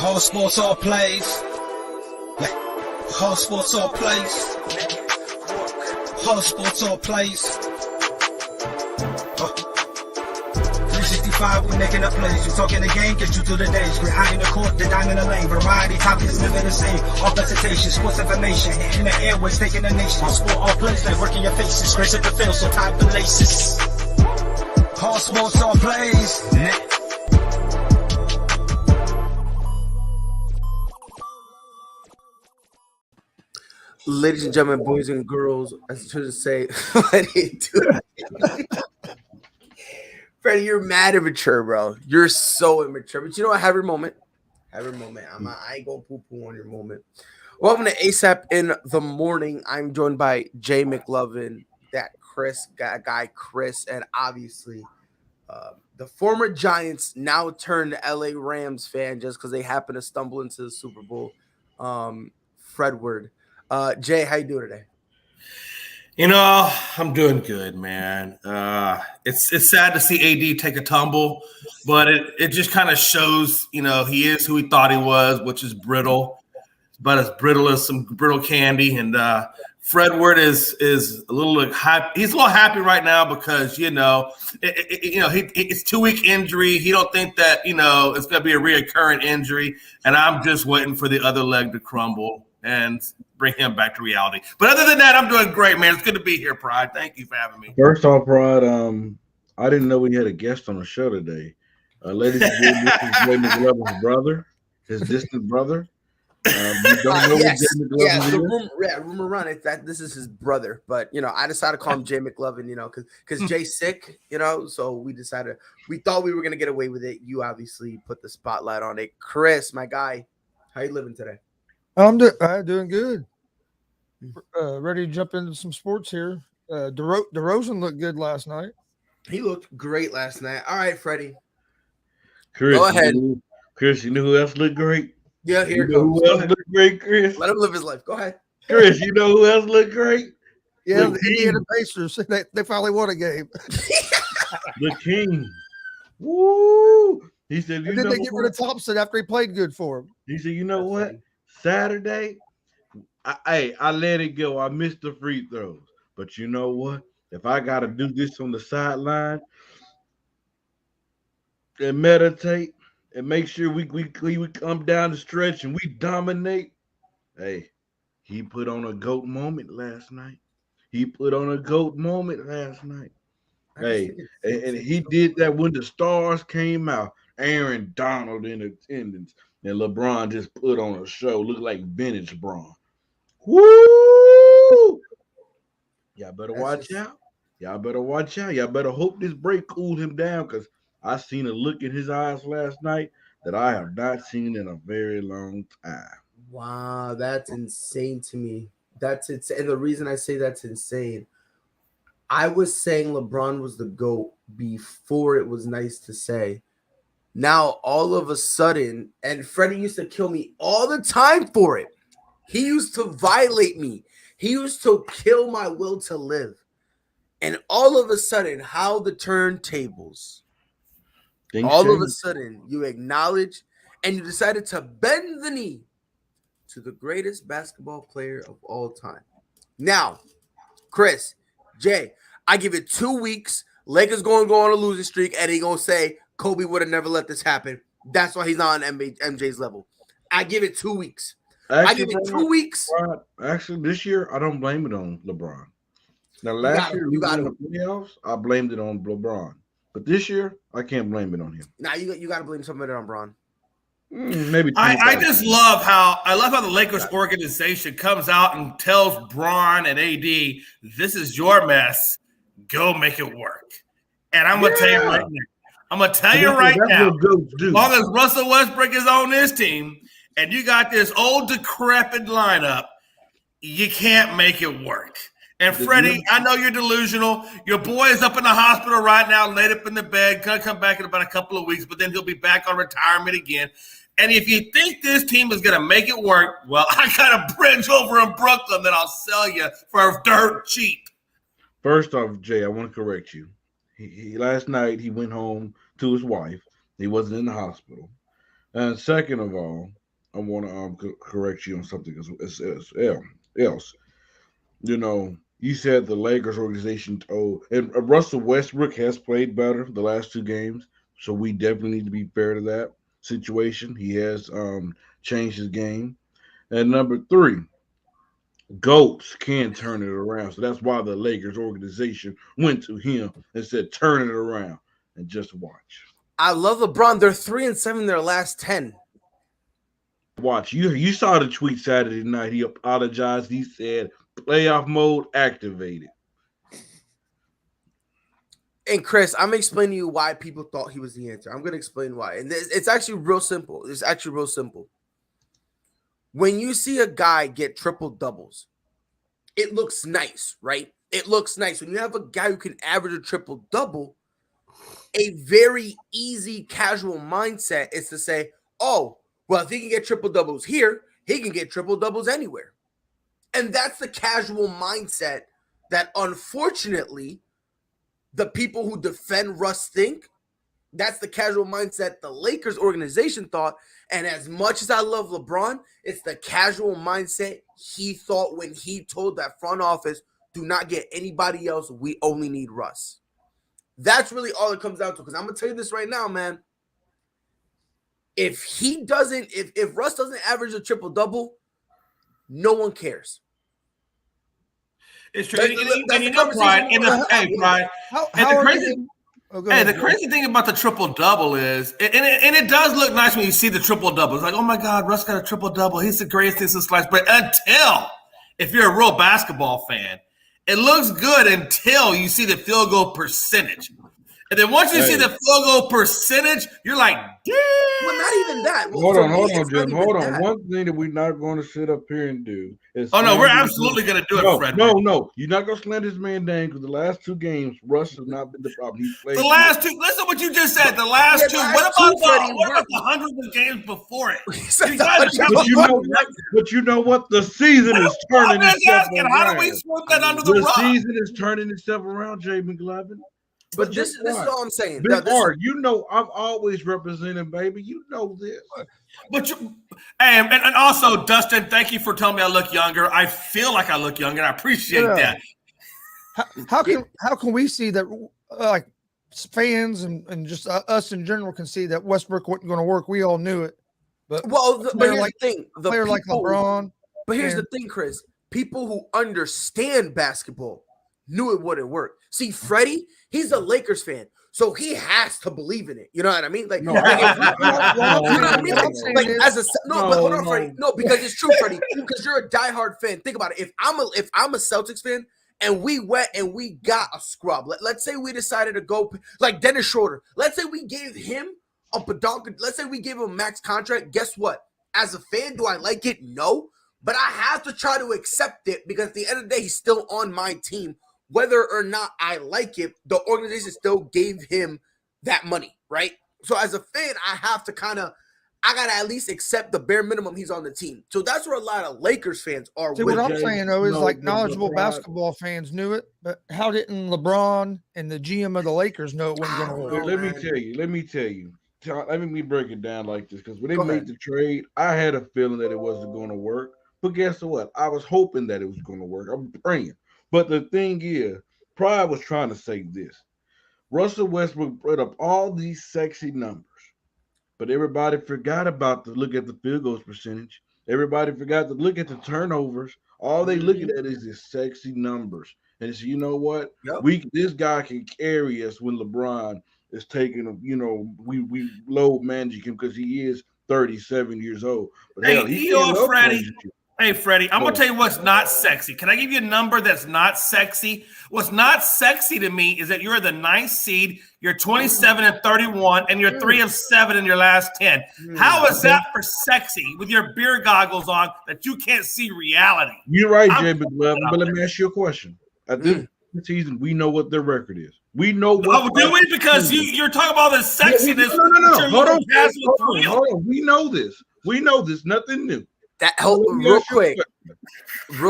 All sports, all plays. All sports, all plays. All sports, all plays. 365, we making up plays. You talking the game, get you through the days. We're high in the court, the dime in the lane. Variety topics, living the same. All presentation, sports information. In the airways, taking the nation. All sport, all plays, like working your faces. Grace at the field, so tie the laces. All sports, all plays. Ladies and gentlemen, boys and girls, I was trying to say, what are you doing? Freddie, you're mad immature, bro. You're so immature. But you know what? Have your moment. Have your moment. I ain't gonna poo-poo on your moment. Welcome to ASAP in the morning. I'm joined by Jay McLovin, that guy Chris, and obviously the former Giants now turned LA Rams fan just because they happen to stumble into the Super Bowl. Fredward. Jay, how you doing today? You know, I'm doing good, man. It's sad to see AD take a tumble, but it just kind of shows, you know, he is who he thought he was, which is brittle. It's about as brittle as some brittle candy. And Fredward is a little happy. He's a little happy right now because it's 2-week injury. He don't think that it's going to be a reoccurring injury, and I'm just waiting for the other leg to crumble and bring him back to reality. But other than that, I'm doing great, man. It's good to be here, Pride. Thank you for having me. First off, Pride, I didn't know we had a guest on the show today. Ladies and gentlemen, this is Jay McLovin's brother, his distant brother. You don't know Yes, who Jay McLovin is? rumor run it that this is his brother, but I decided to call him Jay McLovin, because Jay's sick, so we thought we were gonna get away with it. You obviously put the spotlight on it. Chris, my guy, how you living today? I'm doing good. Ready to jump into some sports here. DeRozan looked good last night. He looked great last night. All right, Freddie. Chris, go ahead. Chris, you know who else looked great? Yeah, here you know goes. Who else looked great, Chris? Let him live his life. Go ahead. Chris, you know who else looked great? Yeah, the Indiana Pacers. They finally won a game. The King. Woo! He said, and then they get rid of Thompson after he played good for him. He said, you know what? Saturday, I let it go. I missed the free throws. But you know what? If I got to do this on the sideline and meditate and make sure we come down the stretch and we dominate, hey, he put on a GOAT moment last night. Hey, and he did that when the stars came out. Aaron Donald in attendance. And LeBron just put on a show, looked like vintage Bron. Woo! Y'all better watch out. Y'all better hope this break cooled him down, because I seen a look in his eyes last night that I have not seen in a very long time. Wow, that's insane to me. That's insane. And the reason I say that's insane, I was saying LeBron was the GOAT before it was nice to say. Now, all of a sudden, and Freddie used to kill me all the time for it. He used to violate me. He used to kill my will to live. And all of a sudden, how the turntables. All of a sudden, you acknowledge and you decided to bend the knee to the greatest basketball player of all time. Now, Chris, Jay, I give it 2 weeks. Lakers going to go on a losing streak, and he going to say, Kobe would have never let this happen. That's why he's not on MJ's level. I give it 2 weeks. I give it 2 weeks. Actually, this year, I don't blame it on LeBron. Now, last year, we got in the playoffs, I blamed it on LeBron. But this year, I can't blame it on him. Now, you got to blame somebody on Bron. Maybe. I just love how the Lakers organization comes out and tells Bron and AD, this is your mess. Go make it work. And I'm going to tell you right now. I'm going to tell you right now, as long as Russell Westbrook is on this team and you got this old decrepit lineup, you can't make it work. And Freddie, I know you're delusional. Your boy is up in the hospital right now, laid up in the bed, going to come back in about a couple of weeks, but then he'll be back on retirement again. And if you think this team is going to make it work, well, I got a bridge over in Brooklyn that I'll sell you for dirt cheap. First off, Jay, I want to correct you. He last night he went home to his wife. He wasn't in the hospital. And second of all, I want to correct you on something else. You know, you said the Lakers organization. Oh, and Russell Westbrook has played better the last two games, so we definitely need to be fair to that situation. He has changed his game. And number three, goats can turn it around. So that's why the Lakers organization went to him and said, "Turn it around and just watch." I love LeBron. They're 3-7 in their last 10. Watch. You saw the tweet Saturday night. He apologized. He said, "Playoff mode activated." And Chris, I'm explaining to you why people thought he was the answer. I'm going to explain why. And it's actually real simple. It's actually real simple. When you see a guy get triple doubles, it looks nice, right? It looks nice. When you have a guy who can average a triple double, a very easy casual mindset is to say, oh, well, if he can get triple doubles here, he can get triple doubles anywhere. And that's the casual mindset that, unfortunately, the people who defend Russ think. That's the casual mindset the Lakers organization thought. And as much as I love LeBron, it's the casual mindset he thought when he told that front office, do not get anybody else. We only need Russ. That's really all it comes down to. Because I'm going to tell you this right now, man. If Russ doesn't average a triple-double, no one cares. It's true. And you know, Pride, the crazy thing about the triple-double is, and it does look nice when you see the triple-double. It's like, oh, my God, Russ got a triple-double. He's the greatest thing since sliced bread. If you're a real basketball fan, it looks good until you see the field goal percentage. And then once you see the field goal percentage, you're like, damn. Well, not even that. Hold on, Jim. Hold on. One thing that we're not going to sit up here and do is. Oh, no, we're absolutely going to do it, Fred. No. You're not going to slant this man down because the last two games, Russ has not been the problem. He's played. The last two, listen to what you just said. The last two. What about the hundreds of games before it? But you know what? The season is turning itself around. How do we sweep that under the rug? The season is turning itself around, Jay McLovin. But this is all I'm saying. You know, I'm always representing, baby. You know this. But and also, Dustin, thank you for telling me I look younger. I feel like I look younger. I appreciate that. How can we see that? Like fans and just us in general can see that Westbrook wasn't going to work. We all knew it. But here's the thing: the player like LeBron. But here's the thing, Chris. People who understand basketball knew it wouldn't work. See, Freddie, he's a Lakers fan, so he has to believe in it. You know what I mean? Like, hold on, Freddie. No, because it's true, Freddie. Because you're a diehard fan. Think about it. If I'm a Celtics fan and we went and we got a scrub, let's say we decided to go like Dennis Schroeder. Let's say we gave him a pedonk. Let's say we gave him a max contract. Guess what? As a fan, do I like it? No. But I have to try to accept it because at the end of the day, he's still on my team. Whether or not I like it, the organization still gave him that money, right? So as a fan, I have to I got to at least accept the bare minimum he's on the team. So that's where a lot of Lakers fans are. See, what I'm saying, though, is knowledgeable basketball fans knew it, but how didn't LeBron and the GM of the Lakers know it wasn't going to work? Let me tell you. Let me break it down like this, because when they made the trade, I had a feeling that it wasn't going to work. But guess what? I was hoping that it was going to work. I'm praying. But the thing is, Pride was trying to say this. Russell Westbrook put up all these sexy numbers, but everybody forgot about to look at the field goals percentage. Everybody forgot to look at the turnovers. All they looking at is the sexy numbers. And it's, you know what? Yep. This guy can carry us when LeBron is taking, we load managing him because he is 37 years old. But Hey, Freddie, I'm going to tell you what's not sexy. Can I give you a number that's not sexy? What's not sexy to me is that you're the 9th seed, you're 27-31, and you're 3 of 7 in your last 10. How is that for sexy with your beer goggles on that you can't see reality? You're right, Jay McLovin, but let me ask you a question. At this season, we know what their record is. We know what. Oh, do we? Because you're talking about the sexiness. No. Hold on. We know this. Nothing new. That helped real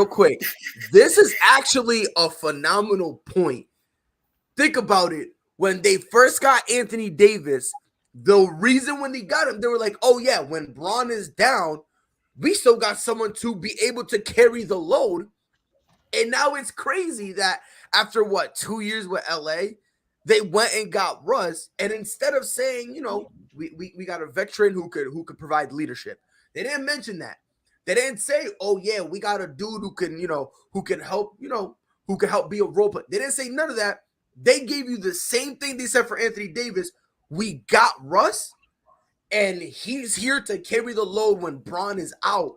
quick. This is actually a phenomenal point. Think about it. When they first got Anthony Davis, The reason when they got him, they were like, oh yeah, when Bron is down, we still got someone to be able to carry the load. And now it's crazy that after 2 years with LA, they went and got Russ. And instead of saying, we got a veteran who could provide leadership, they didn't mention that. They didn't say, oh yeah, we got a dude who can help, who can help be a role player. They didn't say none of that. They gave you the same thing they said for Anthony Davis. We got Russ, and he's here to carry the load when Bron is out.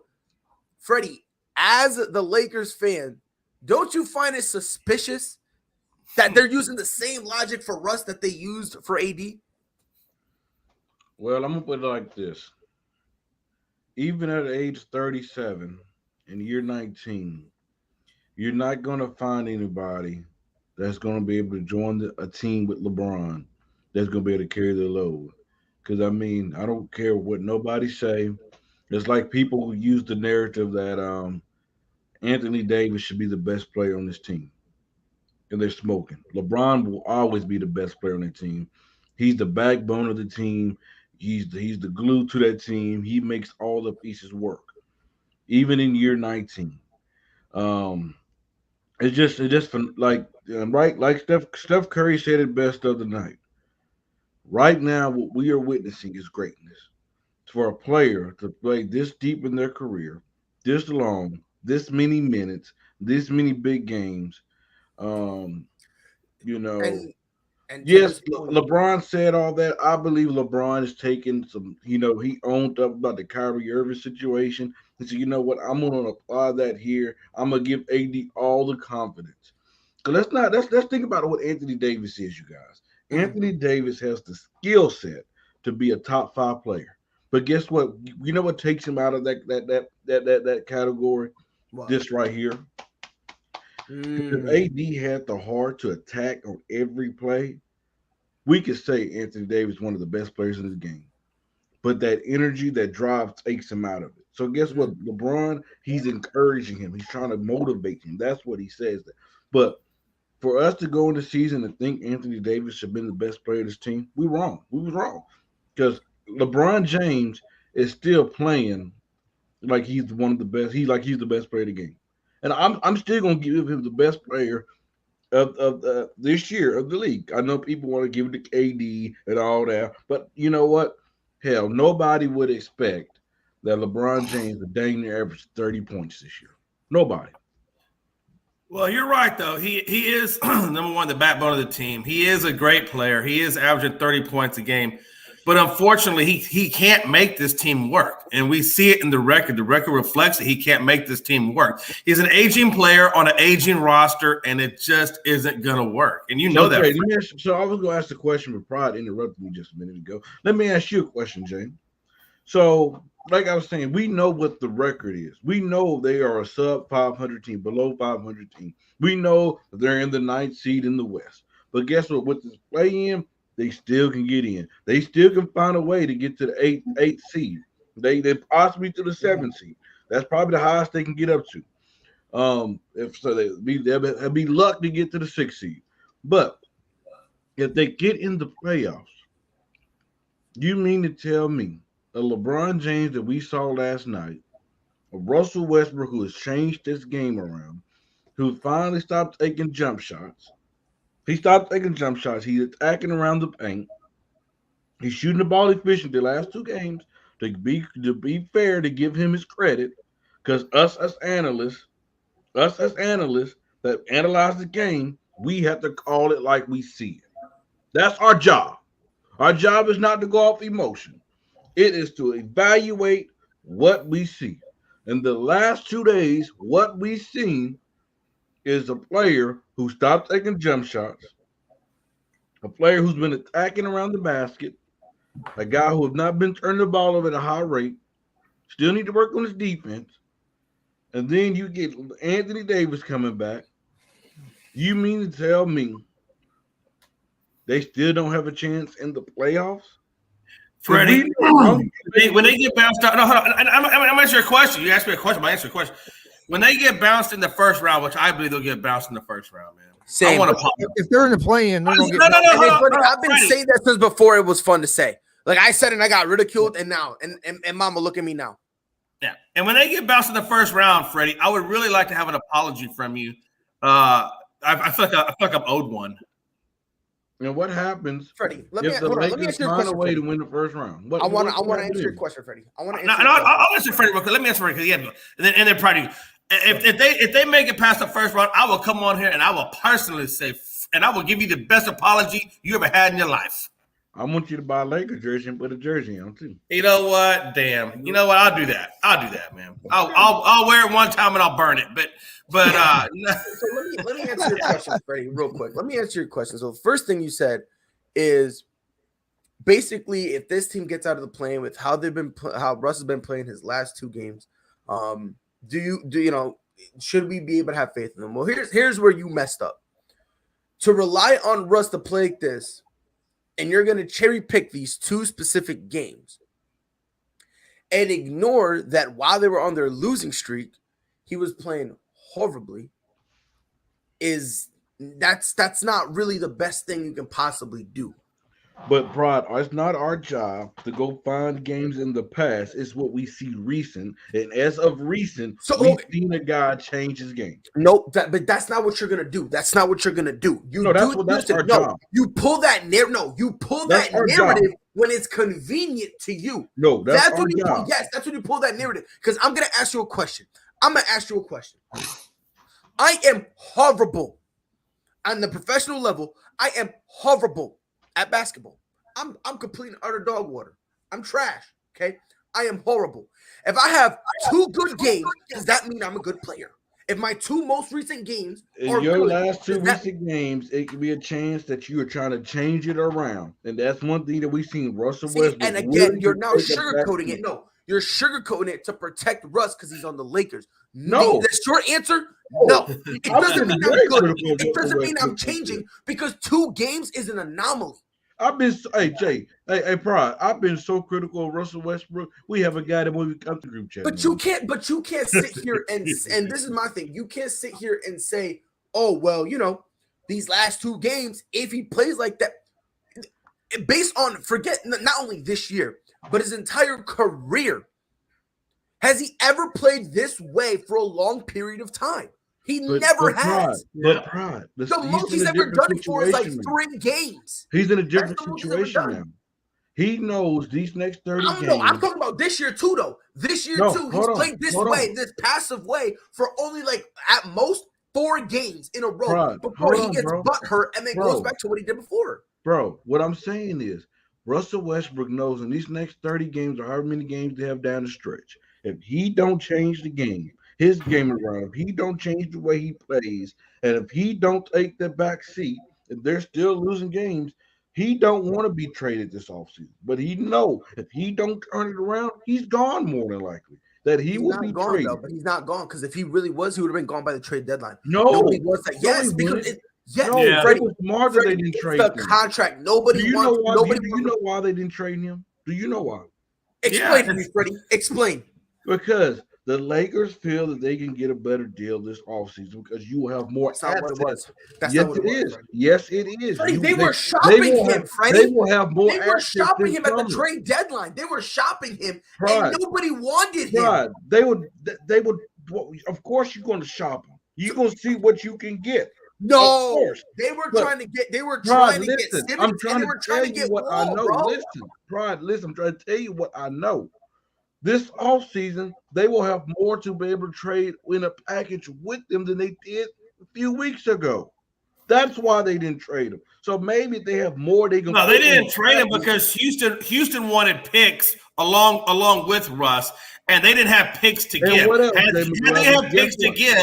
Freddie, as the Lakers fan, don't you find it suspicious that they're using the same logic for Russ that they used for AD? Well, I'm going to put it like this. Even at age 37, in year 19, you're not going to find anybody that's going to be able to join a team with LeBron that's going to be able to carry the load. Because, I don't care what nobody say. It's like people who use the narrative that Anthony Davis should be the best player on this team. And they're smoking. LeBron will always be the best player on the team. He's the backbone of the team. He's the glue to that team. He makes all the pieces work, even in year 19. It's just like Steph Curry said it best of the night. Right now, what we are witnessing is greatness. For a player to play this deep in their career, this long, this many minutes, this many big games, and yes, LeBron said all that. I believe LeBron is taking some, he owned up about the Kyrie Irving situation. He said, you know what, I'm going to apply that here. I'm going to give AD all the confidence. Because let's think about what Anthony Davis is, you guys. Anthony Davis has the skill set to be a top 5 player. But guess what? You know what takes him out of that category? What? This right here. If AD had the heart to attack on every play, we could say Anthony Davis is one of the best players in this game. But that energy, that drive takes him out of it. So guess what? LeBron, he's encouraging him. He's trying to motivate him. That's what he says. But for us to go into the season and think Anthony Davis should have been the best player of this team, we was wrong. Because LeBron James is still playing like he's one of the best. He's the best player of the game. And I'm still gonna give him the best player of this year of the league. I know people want to give it to KD and all that, but you know what? Hell, nobody would expect that LeBron James would dang near average 30 points this year. Nobody. Well, you're right, though. He is number one, the backbone of the team. He is a great player. He is averaging 30 points a game. But unfortunately, he can't make this team work. And we see it in the record. The record reflects that he can't make this team work. He's an aging player on an aging roster, and it just isn't going to work. And you know that. So I was going to ask the question, but Pride interrupted me just a minute ago. Let me ask you a question, Jay. So, like I was saying, we know what the record is. We know they are a sub 500 team, below 500 team. We know they're in the 9th seed in the West. But guess what? With this play-in, they still can get in. They still can find a way to get to the 8th seed. They possibly to the 7th seed. That's probably the highest they can get up to. They'll be luck to get to the 6th seed. But if they get in the playoffs, you mean to tell me a LeBron James that we saw last night, a Russell Westbrook who has changed this game around, who finally stopped taking jump shots. He stopped taking jump shots. He's attacking around the paint. He's shooting the ball efficiently the last 2 games. To be fair, to give him his credit, because us as analysts that analyze the game, we have to call it like we see it. That's our job. Our job is not to go off emotion. It is to evaluate what we see. In the last 2 days, what we've seen is a player who stopped taking jump shots, a player who's been attacking around the basket, a guy who has not been turning the ball over at a high rate, still need to work on his defense, and then you get Anthony Davis coming back. You mean to tell me they still don't have a chance in the playoffs? Freddie, when they get bounced out, no, hold on. I'm answering your question. You asked me a question, I answer your question. When they get bounced in the first round, which I believe they'll get bounced in the first round, man. Same. If they're in the play-in, they're going to get. I've been saying that since before it was fun to say. Like I said, and I got ridiculed, and now, and Mama, look at me now. Yeah, and when they get bounced in the first round, Freddie, I would really like to have an apology from you. I feel like I'm owed one. And what happens, Freddie? Let if me the hold on. Let Lakers me ask you a find question. a way Freddie. to win the first round? I want to answer your question, Freddie. I want to answer. I'll answer Freddie real quick. Let me answer Freddie because and then probably if they make it past the first round, I will come on here and I will personally say, and I will give you the best apology you ever had in your life. I want you to buy a Lakers jersey and put a jersey on too. You know what? Damn. You know what? I'll do that, man. I'll wear it one time and I'll burn it. But So let me answer your question, Freddie, real quick. Let me answer your question. So the first thing you said is basically if this team gets out of the play with how Russ has been playing his last 2 games, do you know should we be able to have faith in them? Well, here's where you messed up. To rely on Russ to play like this, and you're going to cherry pick these 2 specific games and ignore that while they were on their losing streak, he was playing horribly. That's not really the best thing you can possibly do. But Prod, it's not our job to go find games in the past. It's what we see recent, and as of recent, we've seen a guy change his game. Nope, but that's not what you're gonna do. That's not what you're gonna do. That's our job. You pull that narrative. No, you pull that narrative when it's convenient to you. No, that's our what you job. pull. Yes, that's when you pull that narrative. Because I'm gonna ask you a question. I am horrible on the professional level. I am horrible at basketball. I'm complete and utter dog water. I'm trash. Okay. I am horrible. If I have 2 good games, does that mean I'm a good player? If my 2 most recent games in your last 2 recent games, it could be a chance that you are trying to change it around. And that's one thing that we've seen Russell Westbrook. And again, you're now sugarcoating it. No, you're sugarcoating it to protect Russ because he's on the Lakers. No. The short answer, no. It doesn't mean I'm good. It doesn't mean I'm changing because 2 games is an anomaly. Hey, Pride, I've been so critical of Russell Westbrook. We have a guy that we come to group chat. But you can't sit here and this is my thing. You can't sit here and say, oh, well, these last 2 games, if he plays like that, based on forget not only this year, but his entire career, has he ever played this way for a long period of time? He never has. Pride. The most he's ever done it for is like 3 games. He's in a different situation now. He knows these next 30 games. No, I'm talking about this year too, though. This year too, he's played this way, this passive way, for only like at most 4 games in a row before he gets butt hurt and then goes back to what he did before. Bro, what I'm saying is Russell Westbrook knows in these next 30 games or however many games they have down the stretch, if he don't change the game, his game around, if he don't change the way he plays, and if he don't take the back seat, if they're still losing games, he don't want to be traded this offseason. But he know if he don't turn it around, he's gone more than likely. That he will be traded. Though, but he's not gone because if he really was, he would have been gone by the trade deadline. Nobody wants that. Yes, because Freddie was smart that they didn't trade him. The contract. Nobody wants. Do you know why they didn't trade him? Do you know why? Explain to me, Freddie. Explain. Because the Lakers feel that they can get a better deal this offseason because you will have more assets. Yes, it is. Freddie, they were shopping him, Freddie. They will have more assets. They were shopping him at the trade deadline. They were shopping him, and nobody wanted him. They would. Of course, you're going to shop him. You're going to see what you can get. No, they were trying to get. They were trying to get Simmons. I'm trying to tell you what I know. Listen, I'm trying to tell you what I know. This offseason, they will have more to be able to trade in a package with them than they did a few weeks ago. That's why they didn't trade him. So maybe they have more they can. No, they didn't trade him because Houston wanted picks along with Russ, and they didn't have picks to give. Had they had picks to give,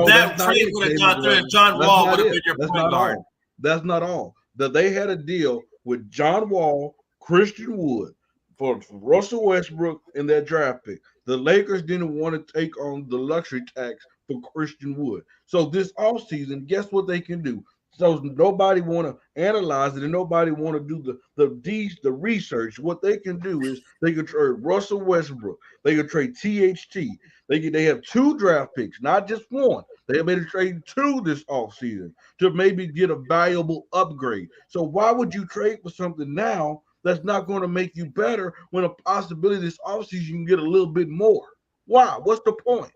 that trade would have gone through, and John Wall would have been your point guard. That's not all. That they had a deal with John Wall, Christian Wood, for Russell Westbrook and that draft pick. The Lakers didn't want to take on the luxury tax for Christian Wood. So this offseason, guess what they can do? So nobody want to analyze it and nobody want to do the research. What they can do is they can trade Russell Westbrook. They can trade THT. They have 2 draft picks, not just 1. They have been trading 2 this offseason to maybe get a valuable upgrade. So why would you trade for something now that's not going to make you better when a possibility this offseason you can get a little bit more. Why? What's the point?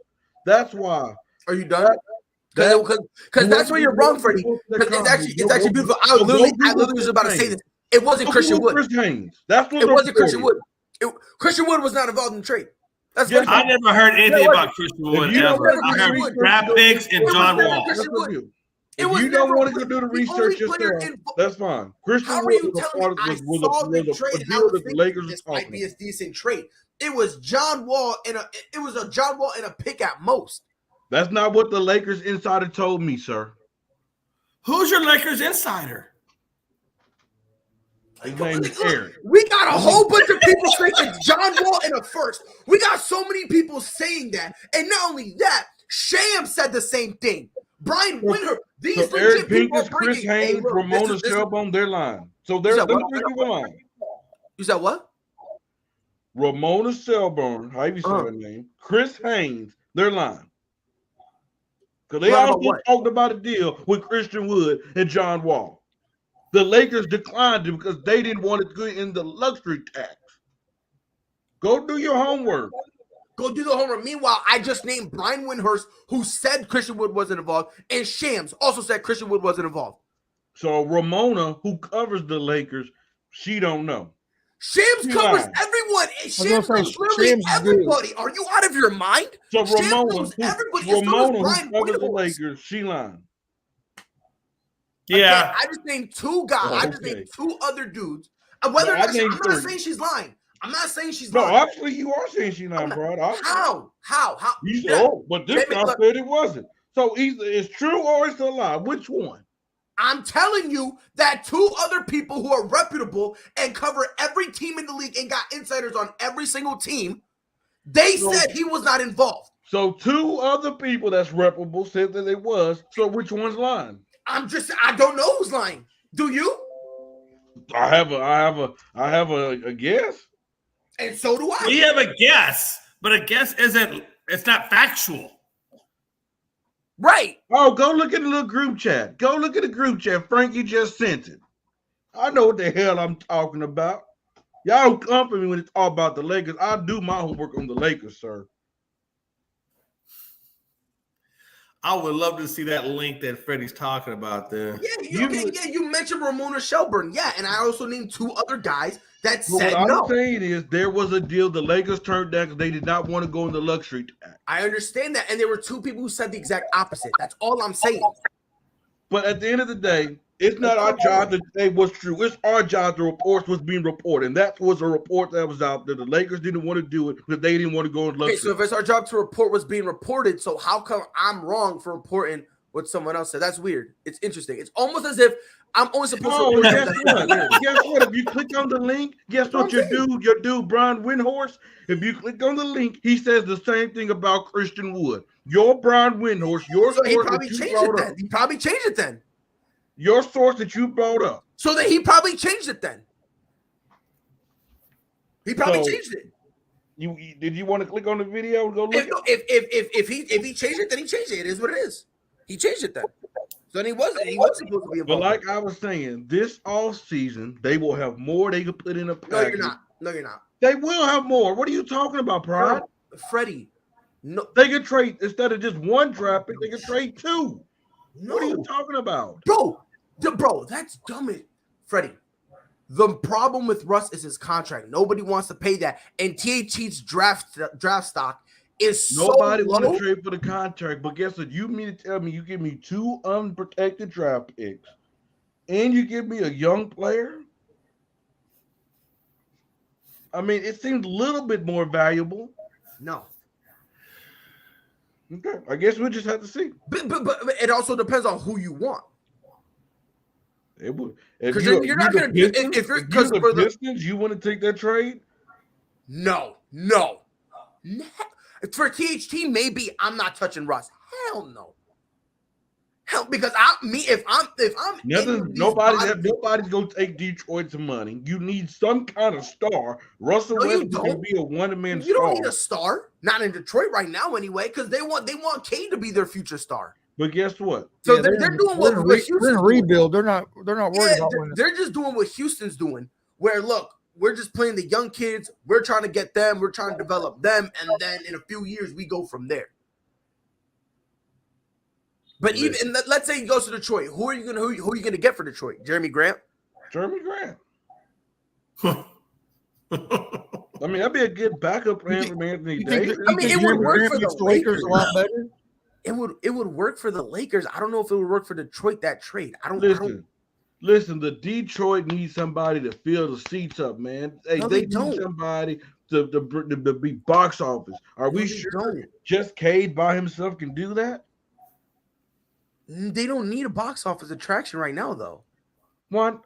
That's why. Are you done? Because that's where you're wrong, Freddie. It's actually beautiful. I literally was about to say this. It wasn't Christian Wood. Chris Haynes. That's what it wasn't Christian Wood. Christian Wood was not involved in the trade. That's I never heard anything about Christian Wood ever. I heard draft picks and John Wall. If you don't want to go do the research yourself, that's fine. Christian Wood was a part of the trade. The Lakers this might be a decent trade. It was John Wall and a pick at most. That's not what the Lakers insider told me, sir. Who's your Lakers insider? His name is Aaron. We got a whole bunch of people saying John Wall in a first. We got so many people saying that. And not only that, Sham said the same thing. Brian Winter. These Eric Pincus, Chris Haynes, Ramona Shelbone, they're lying. So they're lying. You said what? Ramona Shelburne, how you say her name? Chris Haynes, they're lying. Because they also talked about a deal with Christian Wood and John Wall. The Lakers declined it because they didn't want it to go in the luxury tax. Go do your homework. Go do the homework. Meanwhile, I just named Brian Windhurst, who said Christian Wood wasn't involved, and Shams also said Christian Wood wasn't involved. So Ramona, who covers the Lakers, she don't know. Shams covers everyone. Shams covers literally everybody. Are you out of your mind? So Ramona, who covers the Lakers, she lying. Yeah. Again, I just named two guys. I just named two other dudes. I'm not saying she's lying. I'm not saying she's lying. No, actually, you are saying she's lying, bro. How? You said, but this guy said it wasn't. So either it's true or it's a lie. Which one? I'm telling you that two other people who are reputable and cover every team in the league and got insiders on every single team, they said he was not involved. So two other people that's reputable said that it was. So which one's lying? I don't know who's lying. Do you? I have a guess. And so do I. We have a guess, but a guess it's not factual. Right. Oh, go look at the little group chat. Go look at the group chat. Frankie just sent it. I know what the hell I'm talking about. Y'all don't come for me when it's all about the Lakers. I do my homework on the Lakers, sir. I would love to see that link that Freddie's talking about there. Yeah, you mentioned Ramona Shelburne. Yeah, and I also named two other guys that said what no. I'm saying is there was a deal the Lakers turned down because they did not want to go in the luxury tax. I understand that, and there were two people who said the exact opposite. That's all I'm saying. But at the end of the day, it's not our job to say what's true. It's our job to report what's being reported, and that was a report that was out there. The Lakers didn't want to do it because they didn't want to go in luxury. Okay, so if it's our job to report what's being reported, so how come I'm wrong for reporting what someone else said? That's weird. It's interesting. It's almost as if I'm only supposed to report. Guess what? If you click on the link, guess what your dude, Brian Windhorst, if you click on the link, he says the same thing about Christian Wood. Your Brian Windhorst, he probably changed it then. He probably changed it then. Your source that you brought up. So that he probably changed it then. He probably changed it. Did you want to click on the video and go look? If he changed it, then he changed it. It is what it is. He changed it then. So then he wasn't supposed to be involved. But like I was saying, this off season they will have more they could put in a package. No, you're not. They will have more. What are you talking about, Pride? Freddie. No, they could trade instead of just one draft pick, they could trade two. No. What are you talking about? Bro, that's dumb. Freddie, the problem with Russ is his contract. Nobody wants to pay that. And THT's draft stock is nobody so want to trade for the contract. But guess what? You mean to tell me you give me two unprotected draft picks and you give me a young player? I mean, it seems a little bit more valuable. No. Okay, I guess we'll just have to see. But it also depends on who you want. It would. Because you're not going to. If you're because for the Pistons, you want to take that trade? No. For THT, maybe I'm not touching Russ. Hell no. Hell, because nobody's gonna take Detroit's money. You need some kind of star. Russell Westbrook can be a one-man star. You don't need a star, not in Detroit right now anyway, because they want Kane to be their future star. But guess what? So they're doing what Houston's rebuild. They're not worried about winning. They're just doing what Houston's doing. Where look, we're just playing the young kids. We're trying to get them. We're trying to develop them, and then in a few years we go from there. But even let's say he goes to Detroit, who are you gonna get for Detroit? Jeremy Grant. Jeremy Grant. I mean, that'd be a good backup plan from Anthony Davis. I mean, it would work for the Lakers a lot better. It would work for the Lakers. I don't know if it would work for Detroit, that trade. Listen, the Detroit needs somebody to fill the seats up, man. Hey, No, they don't. need somebody to be box office. Are we sure don't. just Cade by himself can do that? They don't need a box office attraction right now, though. What?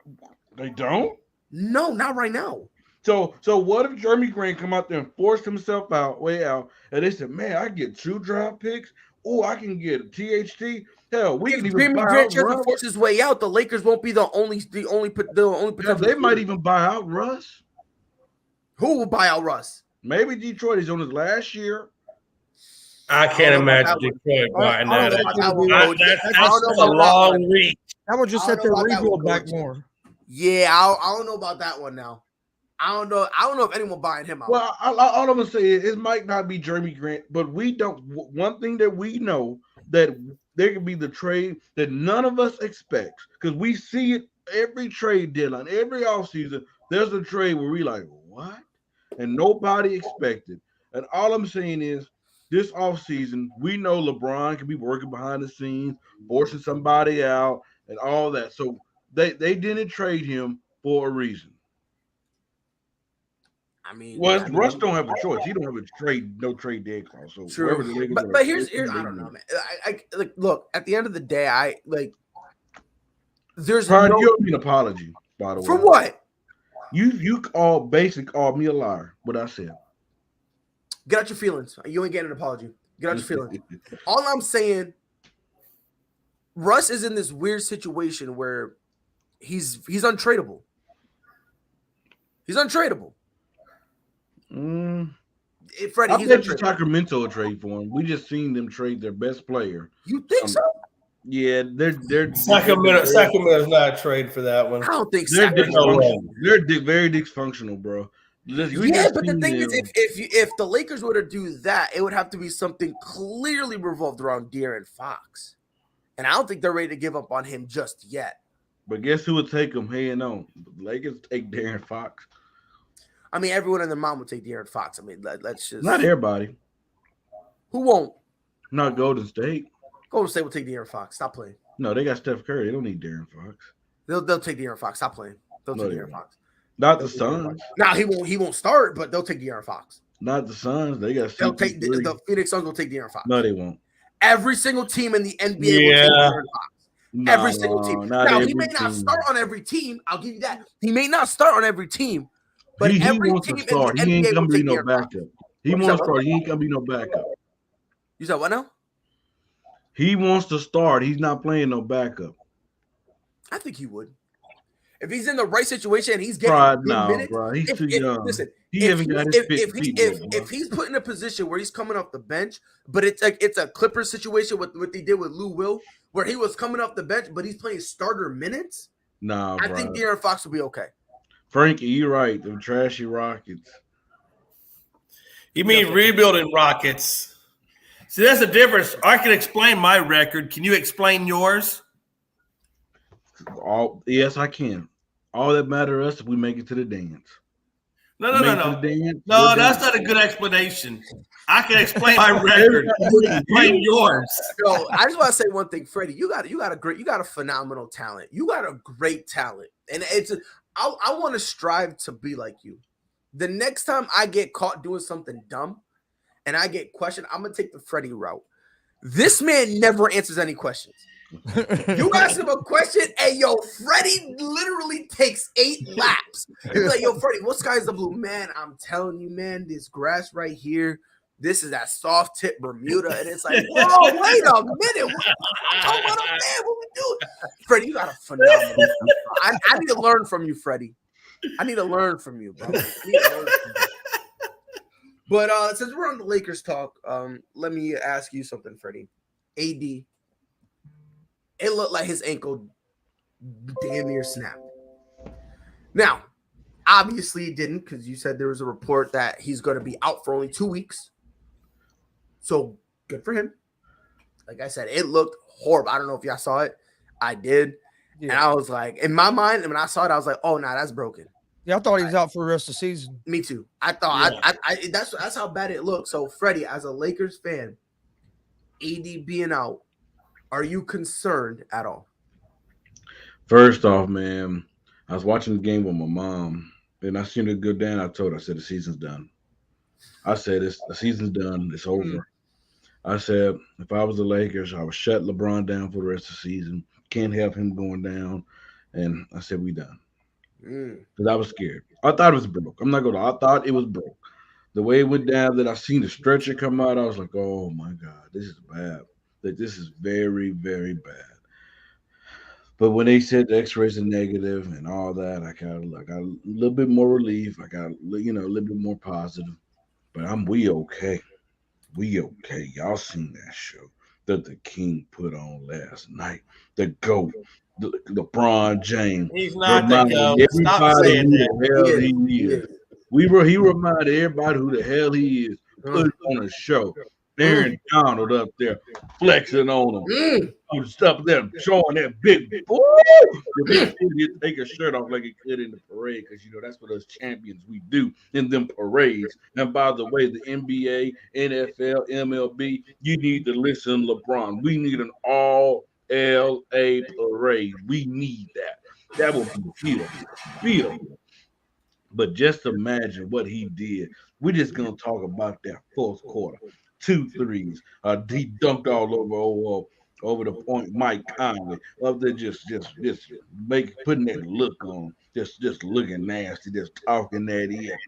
They don't? No, not right now. So what if Jeremy Grant come out there and forced himself way out, and they said, man, I get 2 draft picks. Oh, I can get a THT. Hell, we can even Jeremy buy Grant out tries to Russ. force his way out. The Lakers won't be the only Yeah, they might even buy out Russ. Who will buy out Russ? Maybe Detroit is on his last year. I can't imagine Detroit buying that. That's a long reach. That would just set their rebuild back more. Yeah, I don't know about that one now. I don't know if anyone buying him out. Well, all I'm gonna say is it might not be Jeremy Grant, but we don't. One thing that we know that there could be the trade that none of us expects, because we see it every trade deadline, every offseason. There's a trade where we like, what? And nobody expected. And all I'm saying is this offseason, we know LeBron can be working behind the scenes, forcing somebody out and all that. So they didn't trade him for a reason. I mean, Russ don't have a choice. He don't have no trade dead clause. So true. But here's I don't know, man. I like look at the end of the day. There's Harden, you owe me an apology, by the way. For what? You all basically called me a liar. What I said. Get out your feelings. You ain't getting an apology. Get out your feelings. All I'm saying, Russ is in this weird situation where he's untradeable. He's untradeable. Freddie, I bet you Sacramento trade for him. We just seen them trade their best player. You think so? Yeah, they're Sacramento's not a trade for that one. I don't think they're Sacramento. They're very dysfunctional, bro. But the thing is, if the Lakers were to do that, it would have to be something clearly revolved around De'Aaron Fox, and I don't think they're ready to give up on him just yet. But guess who would take him head on? The Lakers take De'Aaron Fox. I mean, everyone and their mom would take De'Aaron Fox. I mean, let's just not everybody. Who won't? Not Golden State. Golden State will take De'Aaron Fox. Stop playing. No, they got Steph Curry. They don't need De'Aaron Fox. They'll take De'Aaron Fox. Stop playing. They'll take De'Aaron Fox. Not the Suns. Now he won't start, but they'll take De'Aaron Fox. Not the Suns. They'll take the Phoenix Suns will take De'Aaron Fox. No, they won't. Every single team in the NBA will take De'Aaron Fox. Every single team. Now he may not start on every team. I'll give you that. He may not start on every team, but every wants team to start. in the He ain't NBA gonna will be take no De'Aaron backup. Fox. He wants to start. He ain't gonna be no backup. You said what now? He wants to start. He's not playing no backup. I think he would. If he's in the right situation and he's getting minutes, bro. He's too young. Listen, he hasn't got his if he's put in a position where he's coming off the bench, but it's a Clippers situation with what they did with Lou Will, where he was coming off the bench, but he's playing starter minutes. I think De'Aaron Fox will be okay. Frankie, you're right. Them trashy Rockets. You mean rebuilding Rockets? See, that's the difference. I can explain my record. Can you explain yours? Yes, I can. All that matters to us is we make it to the dance. No. No, that's not a good explanation. I can explain my record. You can explain yours. So I just want to say one thing, Freddie. You got a phenomenal talent. You got a great talent, and I want to strive to be like you. The next time I get caught doing something dumb, and I get questioned, I'm gonna take the Freddie route. This man never answers any questions. You ask him a question, and Freddie literally takes 8 laps. He's like, Freddie, what sky is the blue? Man, I'm telling you, man, this grass right here, this is that soft tip Bermuda. And it's like, whoa, wait a minute. What we doing? Freddie, you got a phenomenal. I need to learn from you, Freddie. I need to learn from you, bro. But since we're on the Lakers talk, let me ask you something, Freddie. AD. It looked like his ankle damn near snapped. Now, Obviously, he didn't because you said there was a report that he's going to be out for only 2 weeks. So good for him. Like I said, it looked horrible. I don't know if y'all saw it. I did. Yeah. And I was like, in my mind, when I saw it, I was like, oh, nah, that's broken. Yeah, I thought he was out for the rest of the season. Me too. I thought that's how bad it looked. So, Freddie, as a Lakers fan, AD being out, are you concerned at all? First off, man, I was watching the game with my mom, and I seen it go down. I told her, I said, the season's done. I said, the season's done. It's over. I said, if I was the Lakers, I would shut LeBron down for the rest of the season. Can't have him going down. And I said, we done. Because I was scared. I thought it was broke. I'm not going to lie. I thought it was broke. The way it went down, that I seen the stretcher come out, I was like, oh, my God, this is bad. Like, this is very, very bad. But when they said the x-rays are negative and all that, I got a little bit more relief. I got, a little bit more positive. But we okay. We okay. Y'all seen that show that the King put on last night. The GOAT. LeBron James. He's not the GOAT. Stop saying that. He is. He reminded everybody who the hell he is. Put it on a show. Aaron Donald up there flexing on him. Stuff there, showing that big boy. The big kid take his shirt off like he could in the parade, because that's what us champions we do in them parades. And by the way, the NBA, NFL, MLB, you need to listen, LeBron. We need an all LA parade. We need that. That will be beautiful. But just imagine what he did. We're just gonna talk about that fourth quarter. 2 threes. He dunked all over the point. Mike Conley up there just putting that look on him. Just looking nasty, just talking that ear.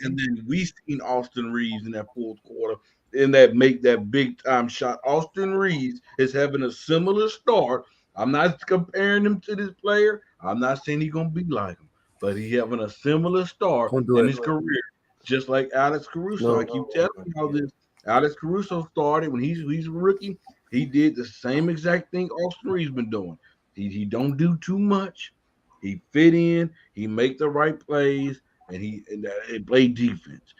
And then we seen Austin Reeves in that fourth quarter in that make that big time shot. Austin Reeves is having a similar start. I'm not comparing him to this player. I'm not saying he's gonna be like him, but he's having a similar start in his career. Just like Alex Caruso. I keep telling you how this Alex Caruso started when he's a rookie. He did the same exact thing Austin Reeves been doing. He don't do too much. He fit in. He make the right plays, and he play defense.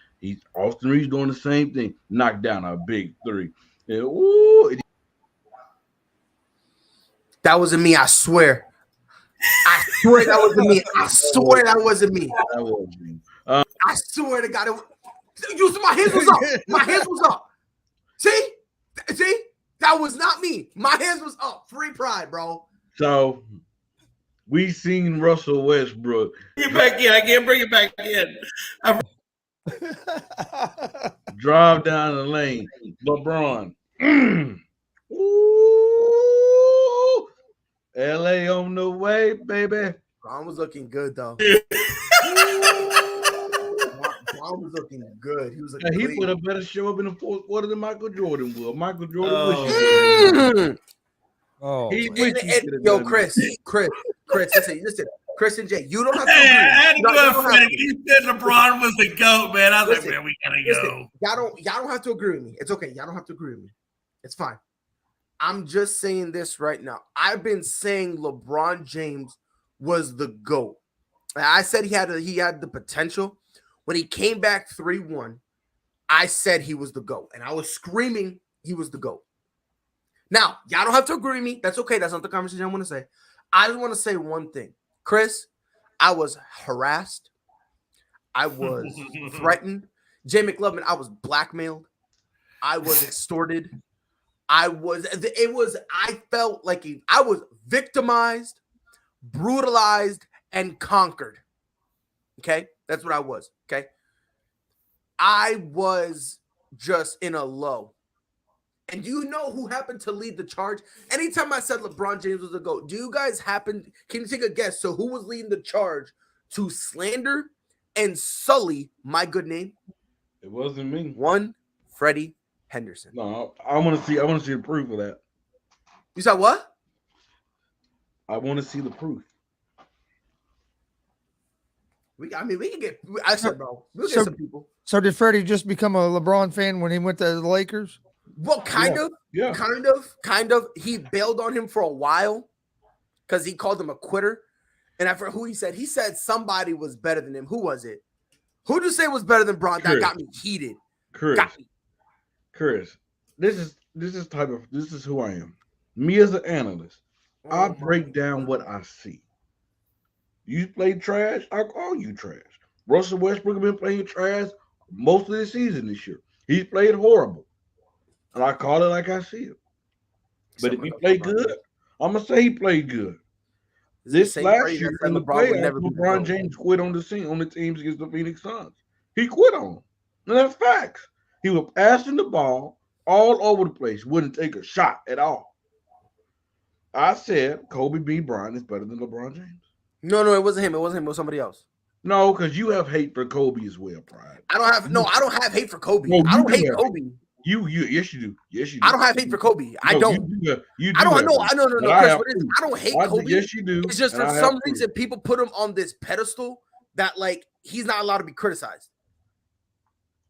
Austin Reeves doing the same thing. Knocked down a big three. And, that wasn't me. I swear. I swear that wasn't me. I swear that wasn't me. That was me. I swear to God, my hands was up. My hands was up. See, that was not me. My hands was up. Free pride, bro. So we seen Russell Westbrook. Bring it back in. I can't bring it back in. Drive down the lane. LeBron. LA on the way, baby. Brown was looking good, though. Brown was looking good. He was looking he put a better show up in the fourth quarter than Michael Jordan will. Michael Jordan yo, Chris, listen, Chris and Jay, you don't have to agree. You said LeBron was the GOAT, man. I was like, man, we gotta go. Y'all don't have to agree with me. It's okay. Y'all don't have to agree with me. It's fine. I'm just saying this right now. I've been saying LeBron James was the GOAT. I said he had the potential. When he came back 3-1, I said he was the GOAT. And I was screaming he was the GOAT. Now, y'all don't have to agree with me. That's okay. That's not the conversation I want to say. I just want to say one thing. Chris, I was harassed. I was threatened. Jay McLovin, I was blackmailed. I was extorted. I felt like I was victimized, brutalized, and conquered. Okay? That's what I was. Okay? I was just in a low. And you know who happened to lead the charge? Anytime I said LeBron James was a GOAT, can you take a guess? So who was leading the charge to slander and sully my good name? It wasn't me. One, Freddie Henderson. No, I want to see the proof of that. You said what? I want to see the proof. We can get. I said, bro, we'll get some people. So did Freddie just become a LeBron fan when he went to the Lakers? Well, kind of. He bailed on him for a while because he called him a quitter, And I forgot who he said. He said somebody was better than him. Who was it? Who did you say was better than Bron? That got me heated. Chris, this is who I am. Me as an analyst, I break down what I see. You play trash, I call you trash. Russell Westbrook has been playing trash most of the season this year. He's played horrible. And I call it like I see it. But if he played good, I'm going to say he played good. This last year in the playoffs, LeBron James quit on the teams against the Phoenix Suns. He quit on them. And that's facts. He was passing the ball all over the place. Wouldn't take a shot at all. I said Kobe B. Bryant is better than LeBron James. No, it wasn't him. It was somebody else. No, because you have hate for Kobe as well, Pride. I don't have hate for Kobe. No, I don't hate Kobe. Yes, you do. Yes, you do. I don't have hate for Kobe. I don't. You do. I don't know. Chris, I don't hate Kobe. Yes, you do. It's just for some reason people put him on this pedestal that like he's not allowed to be criticized.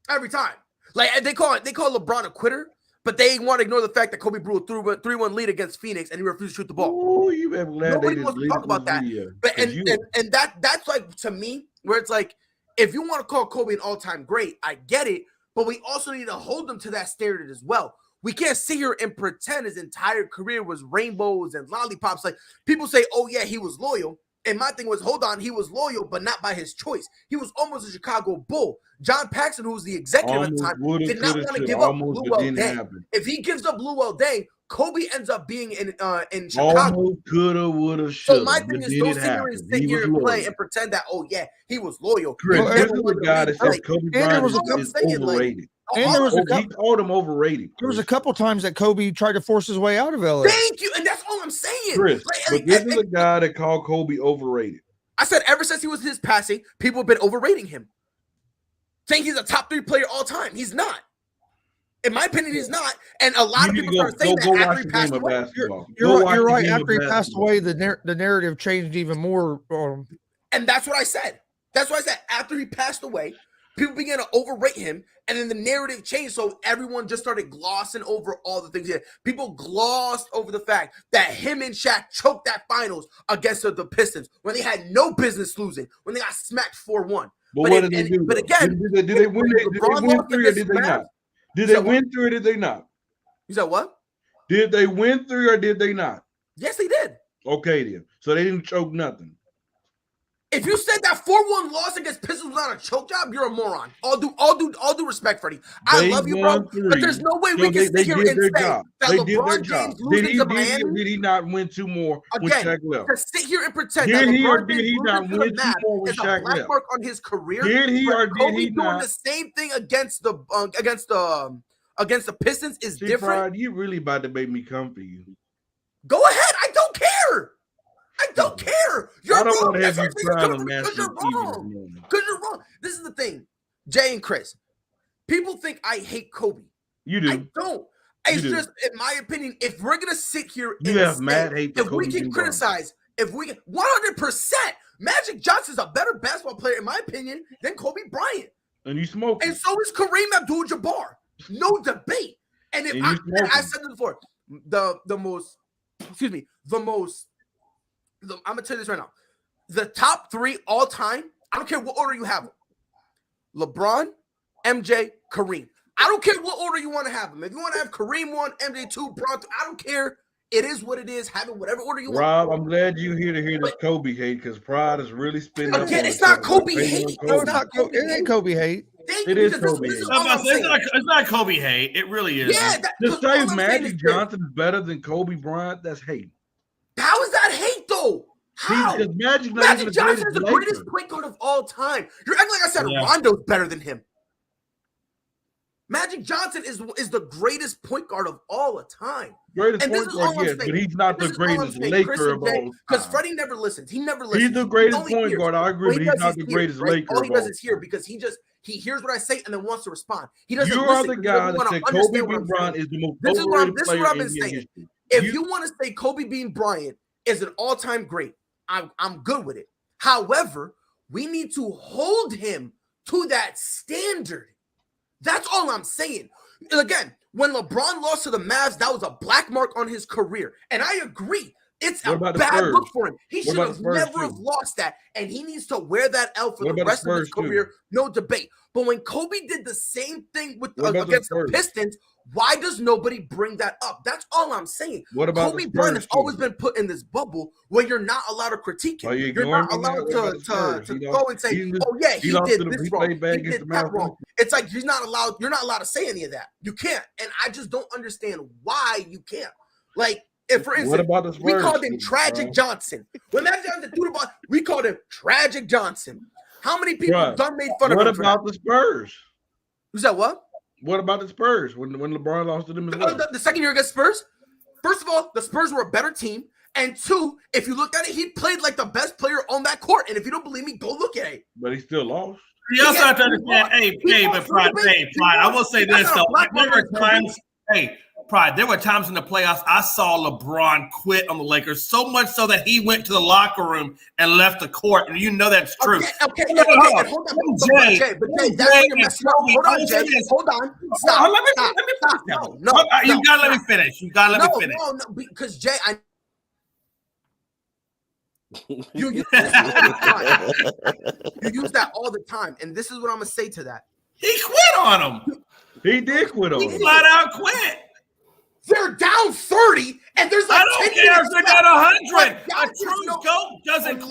Every time. Like they call LeBron a quitter, but they want to ignore the fact that Kobe blew a 3-1 lead against Phoenix and he refused to shoot the ball. Oh, you better glad nobody wants to talk about that. But and that's like to me where it's like if you want to call Kobe an all-time great, I get it. But we also need to hold them to that standard as well. We can't sit here and pretend his entire career was rainbows and lollipops. Like people say, oh, yeah, he was loyal. And my thing was, hold on, he was loyal, but not by his choice. He was almost a Chicago Bull. John Paxson, who was the executive at the time, did not want to give up Luol Deng. If he gives up Luol Deng, Kobe ends up being in Chicago. Almost coulda, woulda, shoulda. So my thing is, don't sit here and play and pretend that, oh, yeah, he was loyal. Chris, this is a guy that says Kobe Bryant is overrated. And he called him overrated. There was a couple times that Kobe tried to force his way out of LA. Thank you, and that's all I'm saying. Chris, but this is a guy that called Kobe overrated. I said ever since he was his passing, people have been overrating him, saying he's a top 3 player all time. He's not. In my opinion, he's not. And a lot of people are saying that after he passed away. You're right. After he passed away, the narrative changed even more. And that's what I said. That's what I said. After he passed away, people began to overrate him, and then the narrative changed, so everyone just started glossing over all the things he did. People glossed over the fact that him and Shaq choked that finals against the Pistons when they had no business losing, when they got smacked 4-1. But what did they do? But again, did they win 3 or did they not? Did they win 3 or did they not? You said what? Did they win 3 or did they not? Yes, they did. Okay, then. So they didn't choke nothing. If you said that 4-1 loss against Pistons was not a choke job, you're a moron. All due respect, Freddie. I love you, bro. But there's no way we can sit here and say that LeBron James losing to Miami. Did he not win 2 more when Shaq left? To sit here and pretend that LeBron James losing to the Mavs is a black mark on his career. Did he or did he not? Doing the same thing against the Pistons is different. Pride, you really about to make me come for you. Go ahead. I don't care. I don't care. You're I don't wrong. want to have you crying on Because you're wrong. Because you're wrong. This is the thing, Jay and Chris. People think I hate Kobe. You do. I don't. It's just, in my opinion, if we're gonna sit here and have mad hate for if we can criticize, if we can 100%, Magic Johnson's a better basketball player, in my opinion, than Kobe Bryant. And you smoke. And so is Kareem Abdul-Jabbar. No debate. And if I said this before, I'm gonna tell you this right now. The top 3 all time, I don't care what order you have them. LeBron, MJ, Kareem. I don't care what order you want to have them. If you want to have Kareem 1, MJ 2, Bron 3, I don't care. It is what it is. Have it whatever order you want. Rob, I'm glad you're here to hear this Kobe hate because Pride is really spinning up. Again, it's not Kobe hate. It ain't Kobe hate. It is Kobe hate. It's not Kobe hate. It really is. Yeah, to say Magic Johnson is better than Kobe Bryant, that's hate. How is that hate though? How? Because Magic Johnson is the greatest point guard of all time. You're acting like I said Rondo's better than him. Magic Johnson is the greatest point guard of all the time. Greatest point guard, yes, but he's not the greatest Laker of all time. Because Freddie never listens. He never listens. He's the greatest point guard. I agree, but he's not the greatest Laker. All he does is hear because he hears what I say and then wants to respond. He doesn't. You are the guy that said Kobe Bean Bryant is the most overrated player in NBA history. If you want to say Kobe Bean Bryant is an all-time great, I'm good with it. However, we need to hold him to that standard. That's all I'm saying. Again, when LeBron lost to the Mavs, that was a black mark on his career. And I agree. It's What a about the bad Spurs? look for him. He What should about have the Spurs, never too? have lost that, and he needs to wear that L for What the about the rest of his Spurs, too? career. No debate. But when Kobe did the same thing with What about the against the Spurs? Pistons, why does nobody bring that up? That's all I'm saying. What about Kobe the Bryant has Spurs, too? always been put in this bubble where you're not allowed to critique Are him. you You're ignoring not me now? allowed What about the Spurs? to He go lost- and say, he- "Oh yeah, he lost did to the- this he wrong. played bad He against did the that Mavs. wrong." It's like you're not allowed to say any of that. You can't, and I just don't understand why you can't. Like, if for instance, What about the Spurs? we called him bro? Tragic Johnson. When that Johnson threw the ball, we called him Tragic Johnson. How many people Bruh, done made fun What of him for that? about the Spurs? You said what? What about the Spurs when LeBron lost to them as well? The second year against Spurs? First of all, the Spurs were a better team. And two, if you look at it, he played like the best player on that court. And if you don't believe me, go look at it. But he still lost. You also have to understand, Pride. I will say this though. There were times, Pride, there were times in the playoffs I saw LeBron quit on the Lakers, so much so that he went to the locker room and left the court. And you know that's true. Okay. Hold on. Jay, that's when you're messing up. Hold on, Jay. Hold on. Stop. Let me finish. No. You gotta let me finish. No, because Jay, you use that all the time. And this is what I'm gonna say to that. He quit on him. He did quit on He him. flat out quit. They're down 30, and there's like I don't 10 care if minutes they left. got 100. But A true GOAT doesn't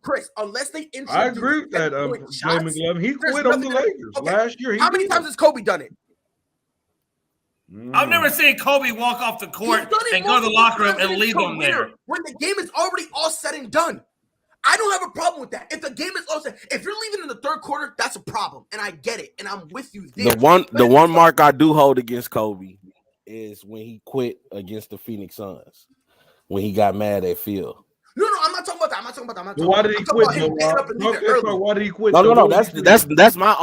quit. Unless they introduce I agree with that. Jay McLovin. He quit on the Lakers last year. How many times has Kobe done it? I've never seen Kobe walk off the court and go to the locker room and leave them there. When the game is already all said and done. I don't have a problem with that. If the game is all said, if you're leaving in the third quarter, that's a problem. And I get it. And I'm with you there. The one mark I do hold against Kobe is when he quit against the Phoenix Suns. When he got mad at Phil. No, I'm not talking about that. Why did he quit? Why did he quit? No. That's my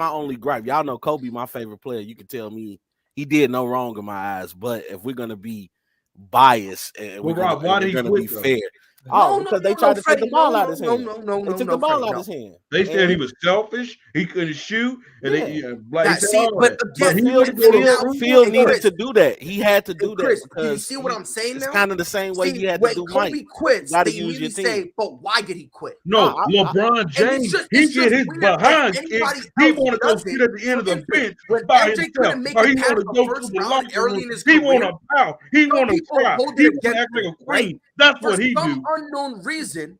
only gripe. Y'all know Kobe, my favorite player. You can tell me he did no wrong in my eyes. But if we're gonna be biased and we're gonna be fair. Because they tried to take the ball out of his hand. They took the ball out of his hand. They said he was selfish. He couldn't shoot. And Phil needed to do that. He had to do Chris, that. You see what I'm saying it's now? kind of the same way he had to do Kobe Mike. quits, Gotta they use your team. say, but why did he quit? No, LeBron James, he get his behind kicked. He want to go sit at the end of the bench by himself. Or he want to go to the locker room. He want to pout. He want to cry. He want to act like a queen. That's what he do. For some unknown reason,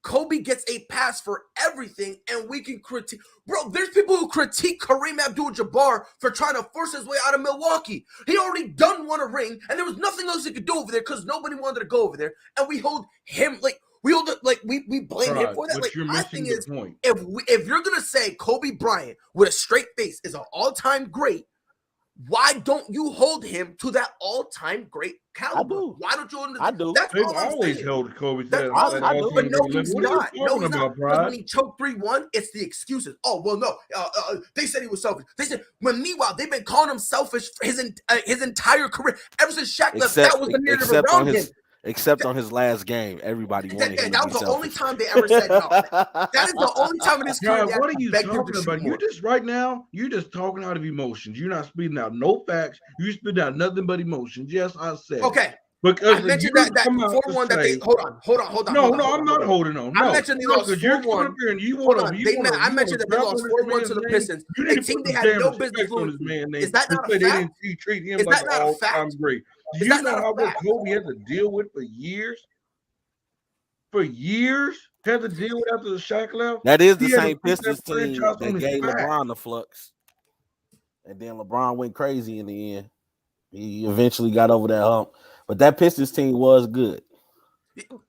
Kobe gets a pass for everything, and we can critique. Bro, there's people who critique Kareem Abdul-Jabbar for trying to force his way out of Milwaukee. He already won a ring, and there was nothing else he could do over there because nobody wanted to go over there. And we hold him we blame him for that. Like, my thing is, if you're gonna say Kobe Bryant with a straight face is an all-time great, why don't you hold him to that all-time great caliber? I do. Why don't you? I do. That's They've all I'm always saying. held Kobe to That's that. all I do. But no, he's What not. are you No, talking he's not. about, Because Pride? when he choked 3-1, it's the excuses. Oh, well, no. They said he was selfish. They said, meanwhile, they've been calling him selfish for his entire career. Ever since Shaq left, that was the narrative around him. Except on his last game, everybody wanted him to be That was the only selfish. time they ever said no. That is the only time in his career. God, what are you talking about? You just right now, you're just talking out of emotions. You're not spitting out no facts. You spit out nothing but emotions. Yes, I said. Okay. Because I mentioned that 4-1 that they hold on. No, I'm not holding on. No. I mentioned they lost 4-1. I mentioned that they lost 4-1 to the Pistons. A team they had no business losing. Is that not a fact? Treat him like an all-time great. Do you know how much Kobe had to deal with for years? For years, had to deal with after the Shaq left. That is the same Pistons team that gave LeBron the flux, and then LeBron went crazy in the end. He eventually got over that hump, but that Pistons team was good.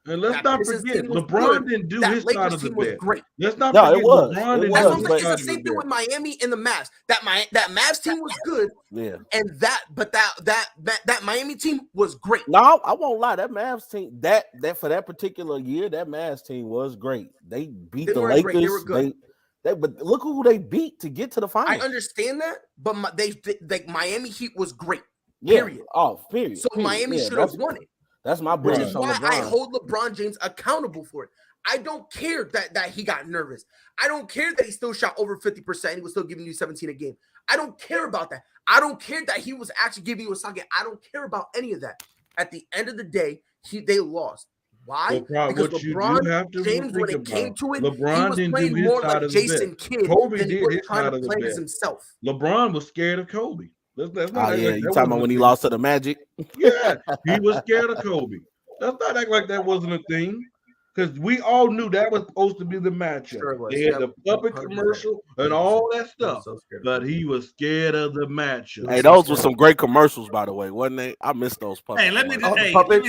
And let's not forget, LeBron didn't do his side of the bed. Let's not forget, LeBron didn't do his It's the same thing with Miami and the Mavs. That Mavs team was good. Yeah. And that Miami team was great. No, I won't lie. That Mavs team, that for that particular year, that Mavs team was great. They beat the Lakers. They were good. But look who they beat to get to the finals. I understand that, but Miami Heat was great. Yeah. Period. Period. So Miami should have won it. That's my which bullish is on why LeBron. I hold LeBron James accountable for it. I don't care that he got nervous. I don't care that he still shot over 50%. He was still giving you 17 a game. I don't care about that. I don't care that he was actually giving you a socket. I don't care about any of that. At the end of the day, they lost. Why? Because LeBron James, when it came to it, he was playing more like Jason Kidd than he was trying to play as himself. LeBron was scared of Kobe. You talking about when he lost to the Magic? Yeah, he was scared of Kobe. Let's not act like that wasn't a thing. Because we all knew that was supposed to be the matchup. Sure they had the puppet commercial and all that stuff. But he was scared of the matchup. Hey, those were some great commercials, by the way, wasn't they? I missed those puppets. Hey, let me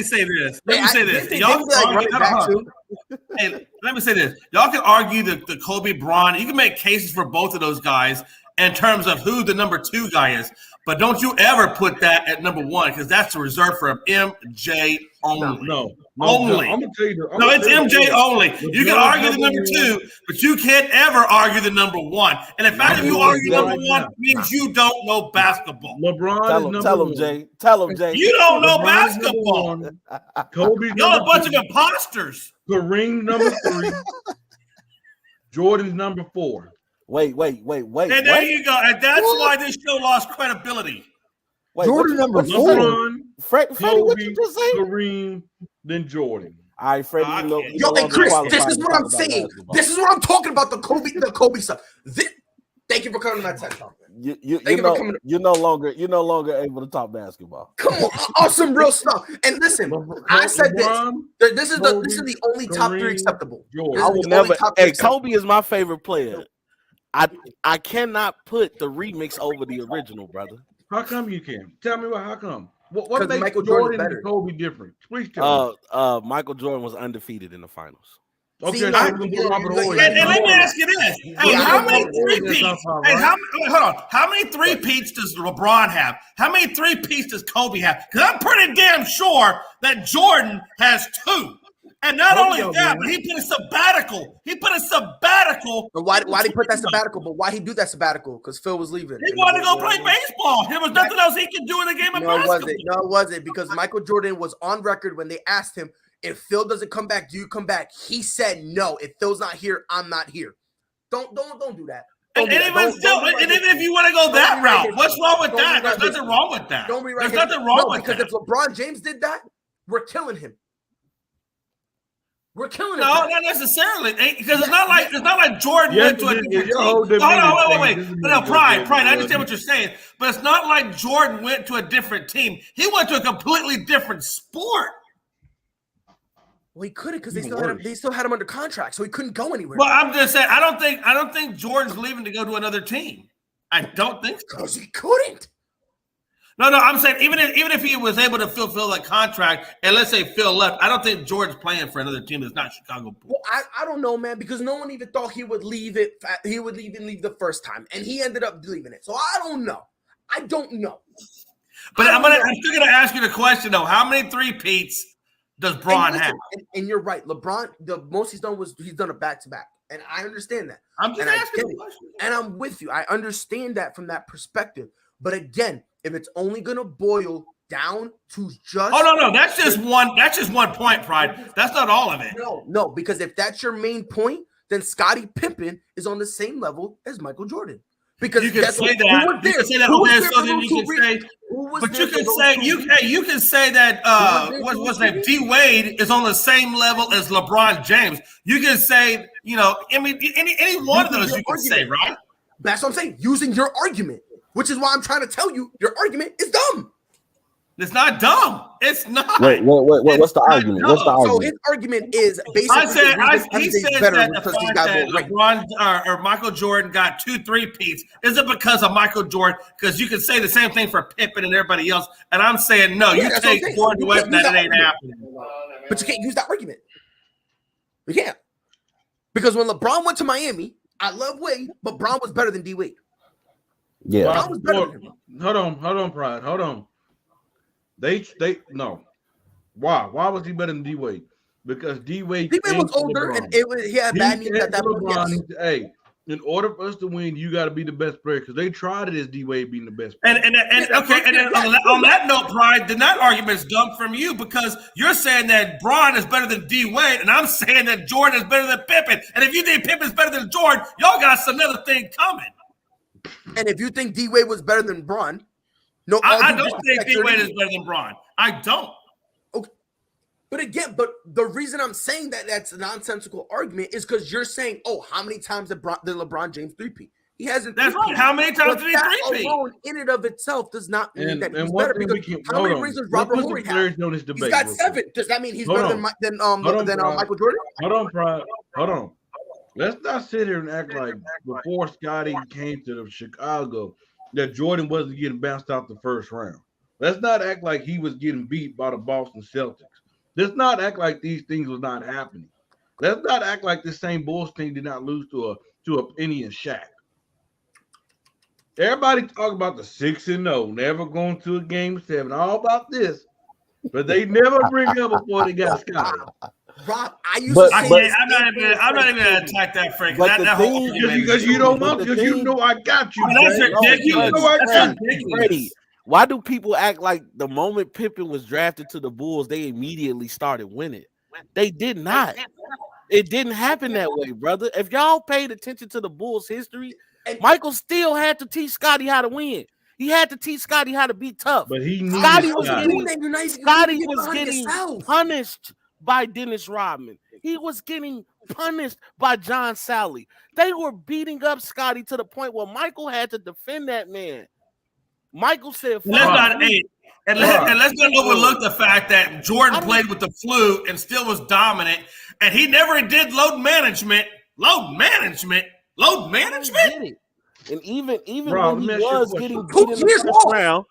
say this. Let me say this. Y'all can argue the Kobe Bron. You can make cases for both of those guys in terms of who the number 2 guy is. But don't you ever put that at number 1 because that's reserved for MJ only. No, only. I'm gonna tell you. It's MJ only. You can argue the number 2, but you can't ever argue the number 1. And the fact that you argue number 1 means you don't know basketball. LeBron tell him, Jay. Tell him, Jay. You don't know basketball. Kobe, y'all a bunch of imposters. Kareem number 3. Jordan's number 4. Wait. And there you go. And that's why this show lost credibility. Jordan number 4. LeBron, Freddie, what you just say? Kareem, then Jordan. All right, Freddie. And Chris, this is what I'm saying. This is what I'm talking about. The Kobe stuff. Thank you for coming to my TED Talk. You're no longer able to talk basketball. Come on some real stuff. And listen, I said this. This is the only top 3 acceptable. I will never. Hey, Kobe is my favorite player. I cannot put the remix over the original, brother. How come you can? Tell me how come? What makes Michael Jordan and Kobe different? Please tell me. Michael Jordan was undefeated in the finals. Okay, and let me ask you this: Hey, how many 3-peats? Hold on. How many 3-peats does LeBron have? How many 3-peats does Kobe have? Because I'm pretty damn sure that Jordan has 2. And not only that, but he put a sabbatical. Why did he put that sabbatical? But why he do that sabbatical? Because Phil was leaving. He wanted to go play baseball. There was nothing else he could do in the game of basketball. No, it wasn't. Because Michael Jordan was on record when they asked him, if Phil doesn't come back, do you come back? He said no. If Phil's not here, I'm not here. Don't do that. And even if you want to go that route, what's wrong with that? There's nothing wrong with that. There's nothing wrong with that. Because if LeBron James did that, we're killing him. We're killing him. No, not necessarily. Because it's not like Jordan went to a different team. No, wait. No, Pride. I understand what you're saying, but it's not like Jordan went to a different team. He went to a completely different sport. Well, he couldn't because they still had him under contract, so he couldn't go anywhere. Well, I'm just saying, I don't think Jordan's leaving to go to another team. I don't think so. Because he couldn't. No, I'm saying even if he was able to fulfill that contract, and let's say Phil left, I don't think Jordan's playing for another team that's not Chicago Bulls. Well, I don't know, man, because no one even thought he would leave it. He would even leave the first time, and he ended up leaving it. So I don't know. But I'm still gonna ask you the question though: how many 3-peats does Bron have? And you're right, LeBron. The most he's done a back-to-back, and I understand that. I'm just asking the question, and I'm with you. I understand that from that perspective. But again, if it's only gonna boil down to just no, that's just one point, Pride. That's not all of it. No, because if that's your main point, then Scottie Pippen is on the same level as Michael Jordan. Because you can say that. You can say that. Okay, so then you can say, but you can say that what's name? D Wade is on the same level as LeBron James. You can say, I mean, any one of those you can say, right? That's what I'm saying. Using your argument. Which is why I'm trying to tell you, your argument is dumb. It's not dumb. It's not. Wait. What's the argument? What's the argument? So his argument is basically he said that the fact that LeBron or Michael Jordan got 2 3-peats is it because of Michael Jordan? Because you can say the same thing for Pippen and everybody else, and I'm saying no. You take Jordan away from that, it ain't happening. But you can't use that argument. You can't, because when LeBron went to Miami, I love Wade, but Bron was better than D Wade. Yeah. Hold on, Pride. Hold on. They no. Why? Why was he better than D Wade? Because D Wade was older and he had bad knees at that point. Hey, in order for us to win, you got to be the best player because they tried it as D Wade being the best player. And on that note, Pride, then that argument's dumb from you because you're saying that Bron is better than D Wade, and I'm saying that Jordan is better than Pippen. And if you think Pippen's better than Jordan, y'all got another thing coming. And if you think D Wade was better than Bron, I don't think D Wade is better than Bron. I don't. Okay. But again, the reason I'm saying that that's a nonsensical argument is because you're saying, oh, how many times did LeBron James three-peat? He hasn't. That's right. How many times did he three-peat? Alone in and of itself does not mean that he's better. Because how many rings does Robert Horry have? He's got 7. Does that mean he's better than Michael Jordan? Hold on. Let's not sit here and act like before Scottie came to Chicago that Jordan wasn't getting bounced out the first round. Let's not act like he was getting beat by the Boston Celtics. Let's not act like these things was not happening. Let's not act like this same Bulls team did not lose to a Penny and Shaq. Everybody talk about the 6-0, never going to a game 7, all about this, but they never bring up before they got Scottie. Rob, I'm not even gonna attack that, Frank. Because you don't want to. Because you know I got you. That's ridiculous. You know I got you. Freddie, why do people act like the moment Pippen was drafted to the Bulls, they immediately started winning? They did not. It didn't happen that way, brother. If y'all paid attention to the Bulls' history, Michael still had to teach Scottie how to win. He had to teach Scottie how to be tough. But Scottie was getting punished by Dennis Rodman. He was getting punished by John Sally. They were beating up Scottie to the point where Michael had to defend that man. Michael said, let's not overlook the fact that Jordan played with the flu and still was dominant, and he never did load management. And even when he was getting beat in the first round,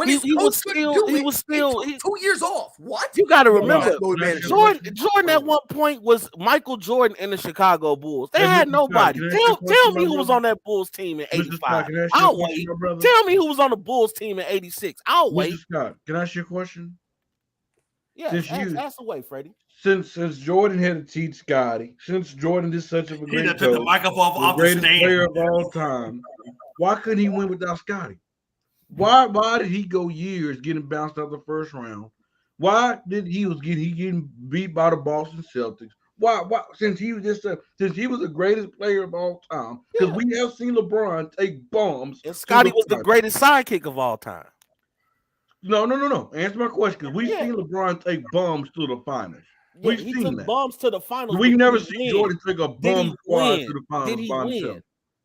he was still 2 years off. What? You got to remember, Jordan at one point was Michael Jordan in the Chicago Bulls. They had nobody. Tell me who was on that Bulls team in 85. I'll wait. Tell me who was on the Bulls team in 86. I'll wait. Scott, can I ask you a question? Yeah, ask away, Freddie. Since Jordan had to teach Scottie, since Jordan is such a great coach, the greatest player of all time, why couldn't he win without Scottie? Why did he go years getting bounced out the first round? Why did he getting beat by the Boston Celtics? Why since he was the greatest player of all time? Because we have seen LeBron take bombs. And Scottie was the greatest sidekick of all time. No. Answer my question. Because we've seen LeBron take bombs to the finals. Yeah, he took bombs to the finals. We've never seen Jordan take a bomb squad to the finals by himself.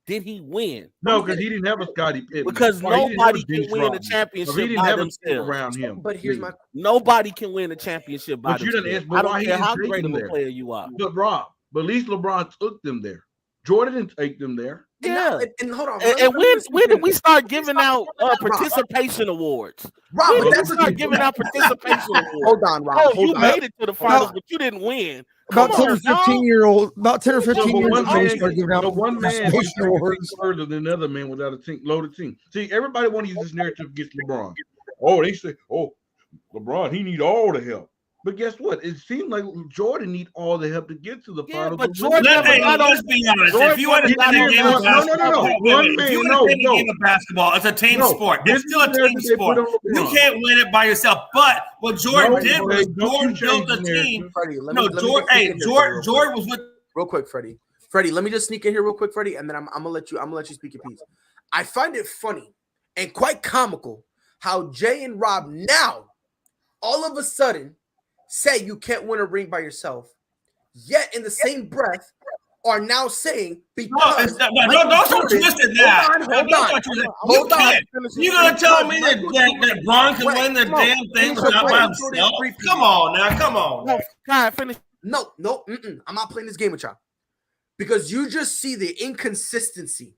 Did he win? No, because he didn't have a Scottie Pippen. Because nobody can win a championship by themselves. Around him. But here's my nobody can win a championship by themselves. I don't care how great of a player you are. But Rob, at least LeBron took them there. Jordan didn't take them there. Yeah. And hold on. And when did we start giving out participation awards? Rob, when did we start giving out participation awards? Hold on, Rob. Oh, you made it to the finals, but you didn't win. About 10 or 15 years old, about 10 or 15 years old, we started giving out one man awards further than another man without a loaded team. See, everybody want to use this narrative against LeBron. Oh, they say, LeBron, he need all the help. But guess what? It seemed like Jordan need all the help to get to the finals. But Jordan, let's be honest. If you understand the game of basketball, basketball, it's a team sport. It's still a team sport. You can't win it by yourself. But what Jordan did was Jordan built the team. Jordan was with. Real quick, Freddie. Freddie, let me just sneak in here real quick, Freddie, and then I'm gonna let you speak your piece. I find it funny and quite comical how Jay and Rob now, all of a sudden, say you can't win a ring by yourself, yet in the same breath are now saying because don't twist it now. Hold on. You're gonna tell me that Bron can win the damn thing without by himself? Come on. No, God, finish. No. I'm not playing this game with y'all because you just see the inconsistency.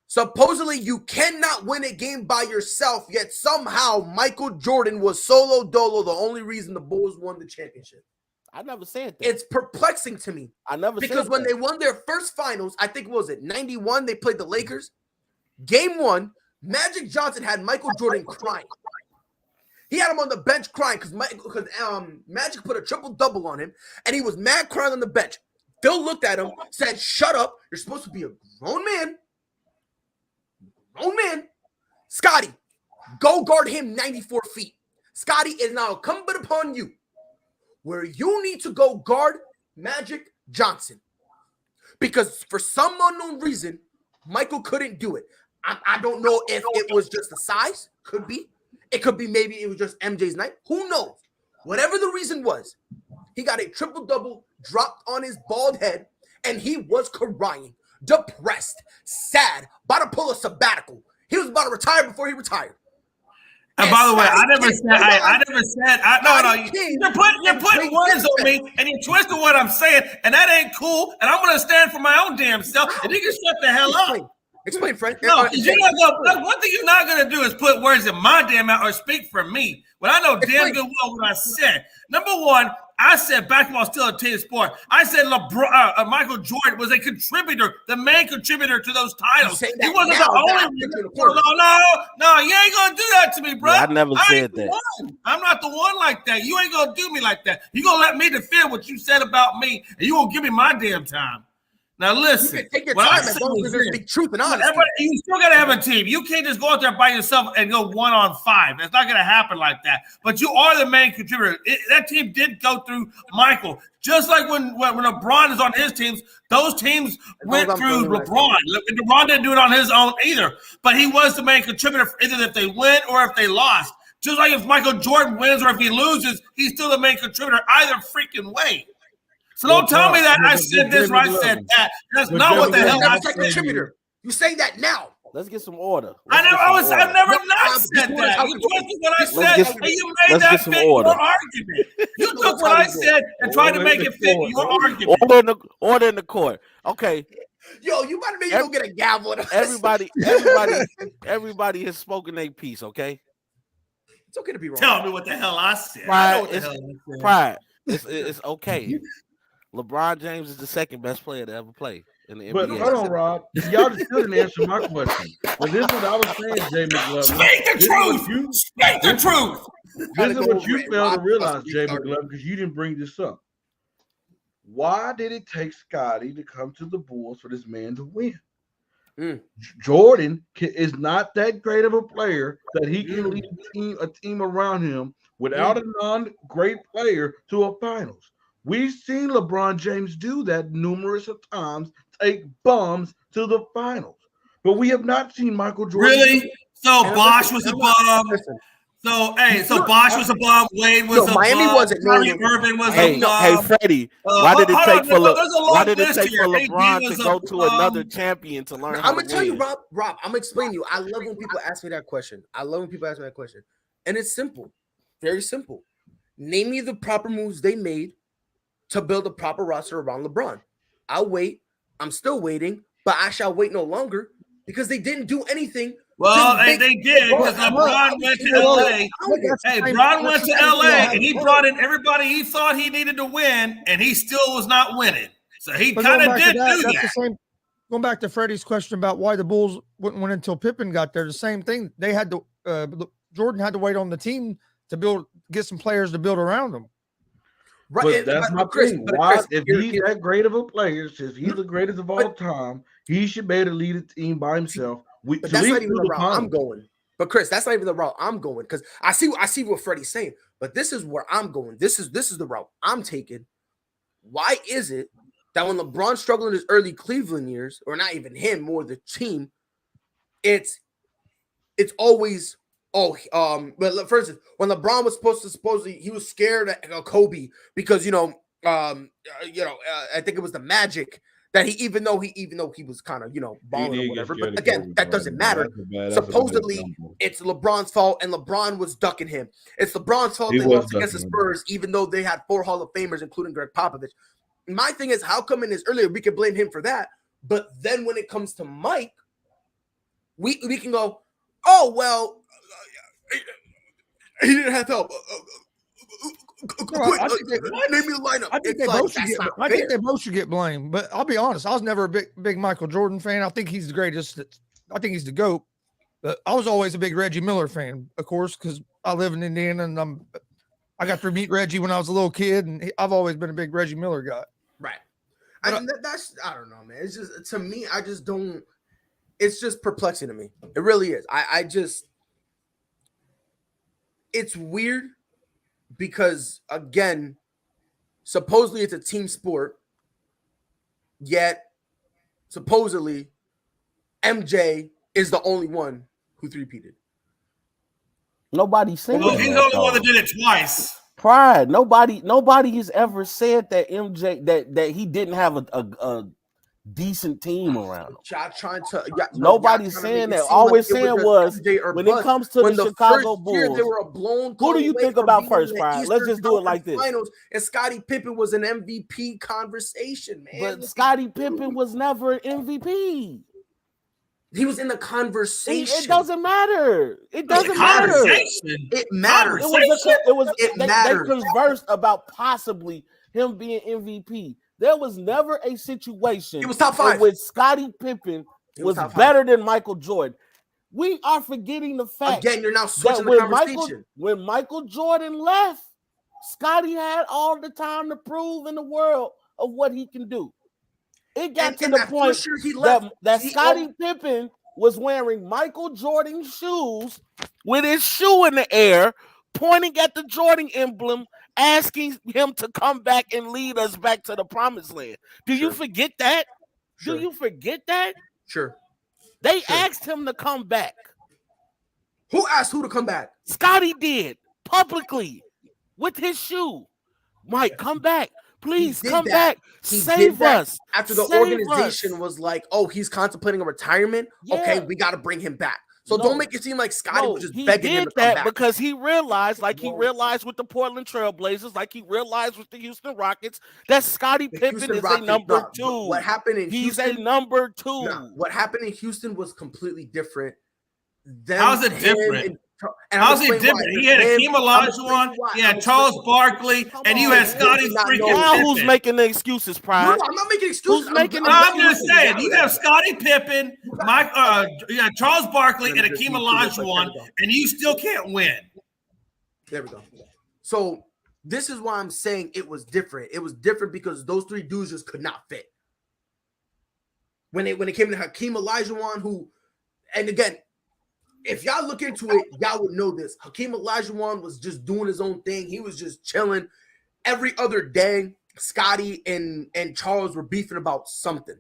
Supposedly, you cannot win a game by yourself, yet somehow Michael Jordan was solo dolo, the only reason the Bulls won the championship. I never said that. It's perplexing to me. I never said that. Because when they won their first finals, I think, what was it, 91, they played the Lakers. Game 1, Magic Johnson had Michael Jordan crying. He had him on the bench crying because Magic put a triple-double on him, and he was mad crying on the bench. Phil looked at him, said, "Shut up. You're supposed to be a grown man. Scottie, go guard him 94 feet. Scottie is now incumbent upon you where you need to go guard Magic Johnson. Because for some unknown reason, Michael couldn't do it. I don't know if it was just the size. Could be. It could be maybe it was just MJ's night. Who knows? whatever the reason was, he got a triple-double dropped on his bald head, and he was crying, depressed, sad, about to pull a sabbatical. He was about to retire before he retired. And by the way, I never said. You're putting words on me, and you're twisting what I'm saying, and that ain't cool. And I'm gonna stand for my own damn self. And you can shut the hell up. Explain, Frank. No, one thing you're not gonna do is put words in my damn mouth or speak for me. But I know damn good well what I said. Number one, I said basketball is still a team sport. I said Michael Jordan was a contributor, the main contributor to those titles. He wasn't the only one. No, you ain't gonna do that to me, bro. Yeah, I never said that. I'm not the one like that. You ain't gonna do me like that. You gonna let me defend what you said about me, and you won't give me my damn time. Now listen, you can take your time as long as there's big truth and honesty. You still gotta have a team. You can't just go out there by yourself and go 1-on-5. It's not gonna happen like that. But you are the main contributor. That team did go through Michael, just like when LeBron is on his teams. Those teams went through LeBron. LeBron didn't do it on his own either, but he was the main contributor for either if they win or if they lost. Just like if Michael Jordan wins or if he loses, he's still the main contributor either freaking way. So don't tell me that I said this or I said that. That's not what the hell I said. Contributor. You say that now. Let's get some order. I've never not said that. You twisted what I said, and you made that fit your argument. You took what I said and tried to make it fit your argument. Order in the court. Okay. Yo, you might maybe go get a gavel. Everybody has spoken their piece. Okay. It's okay to be wrong. Tell me what the hell I said. Pride. It's okay. LeBron James is the second best player to ever play in the NBA. But hold on, Rob. Y'all just still didn't answer my question. But this is what I was saying, Jay McLovin. Speak the truth. Speak the truth. This is what you failed to realize, Jay McLovin, because you didn't bring this up. Why did it take Scotty to come to the Bulls for this man to win? Jordan is not that great of a player that he can lead a team around him without a non-great player to a finals. We've seen LeBron James do that numerous of times, take bums to the finals. But we have not seen Michael Jordan. Really? So Bosh was a bum. So Bosh was a bum. Wade was a bum. Miami wasn't. Irvin was a bum. Hey, Freddie, why did it take for LeBron to go to another champion to learn? I'm gonna tell you, Rob. I'm gonna explain to you. I love when people ask me that question. And it's simple, very simple. Name me the proper moves they made to build a proper roster around LeBron. I'll wait. I'm still waiting, but I shall wait no longer because they didn't do anything. Well, they did because LeBron went to LA. Hey, LeBron went to LA and he brought in everybody he thought he needed to win, and he still was not winning. So he kind of did do that. Going back to Freddie's question about why the Bulls wouldn't win until Pippen got there, the same thing. They had to. Jordan had to wait on the team to get some players to build around them. Right, but that's my thing. Why, if he's that great of a player, since he's the greatest of all time, he should be able to lead a team by himself. But that's not even the route I'm going. But Chris, that's not even the route I'm going because I see what Freddie's saying. But this is where I'm going. This is the route I'm taking. Why is it that when LeBron struggled in his early Cleveland years, or not even him, more the team, it's always. But for instance, when LeBron was supposedly he was scared of Kobe because I think it was the Magic that even though he was kind of balling or whatever. But again, that doesn't matter. Supposedly, it's LeBron's fault, and LeBron was ducking him. It's LeBron's fault they lost against the Spurs, even though they had 4 Hall of Famers, including Greg Popovich. My thing is, how come in his earlier we can blame him for that, but then when it comes to Mike, we can go, oh well. He didn't have help. I think they both should get blamed. But I'll be honest, I was never a big Michael Jordan fan. I think he's the greatest. I think he's the GOAT. But I was always a big Reggie Miller fan, of course, because I live in Indiana and I got to meet Reggie when I was a little kid, and I've always been a big Reggie Miller guy. Right. I don't know, man. It's just, to me, I just don't. It's just perplexing to me. It really is. It's weird because, again, supposedly it's a team sport, yet supposedly MJ is the only one who three-peated. Nobody's saying that. He's the only one that did it twice. Pride. Nobody has ever said that MJ that he didn't have a decent team around him. Y'all trying to nobody's saying that. All we're saying was when it comes to the Chicago Bulls, they were a blown. Who do you think about first, Pride? Let's just do it like this. Finals, and Scottie Pippen was an MVP conversation, man. But Scottie Pippen was never an MVP. He was in the conversation. It doesn't matter. It doesn't matter. It matters. They conversed about possibly him being MVP. There was never a situation it was top 5 in which Scottie Pippen was better than Michael Jordan. We are forgetting the fact again. You're now switching the conversation. When Michael Jordan left, Scottie had all the time to prove in the world of what he can do. It got to the point that Scottie Pippen was wearing Michael Jordan shoes with his shoe in the air, pointing at the Jordan emblem, asking him to come back and lead us back to the promised land. Do you forget that? Do you forget that? Sure. They asked him to come back. Who asked who to come back? Scottie did publicly with his shoe. Mike, come back. Please come back. Save us. After the organization was like, oh, he's contemplating a retirement. Yeah. Okay, we got to bring him back. So don't make it seem like Scottie was just begging him to come back. Because he realized, he realized with the Portland Trailblazers, like he realized with the Houston Rockets, that Scottie Pippen is a number 2. What happened in Houston? He's a number 2. No, what happened in Houston was completely different. How's it different? How's it different? He had Hakeem Olajuwon, he had Charles Barkley, and you had Scottie freaking Now who's making the excuses, Pride? No, I'm not making excuses. I'm just saying, you have Scottie Pippen, Charles Barkley, and Hakeem Olajuwon, and you still can't win. There we go. So this is why I'm saying it was different. It was different because those 3 dudes just could not fit. When it came to Hakeem Olajuwon, who, and again, if y'all look into it, y'all would know this. Hakeem Olajuwon was just doing his own thing. He was just chilling. Every other day, Scottie and Charles were beefing about something.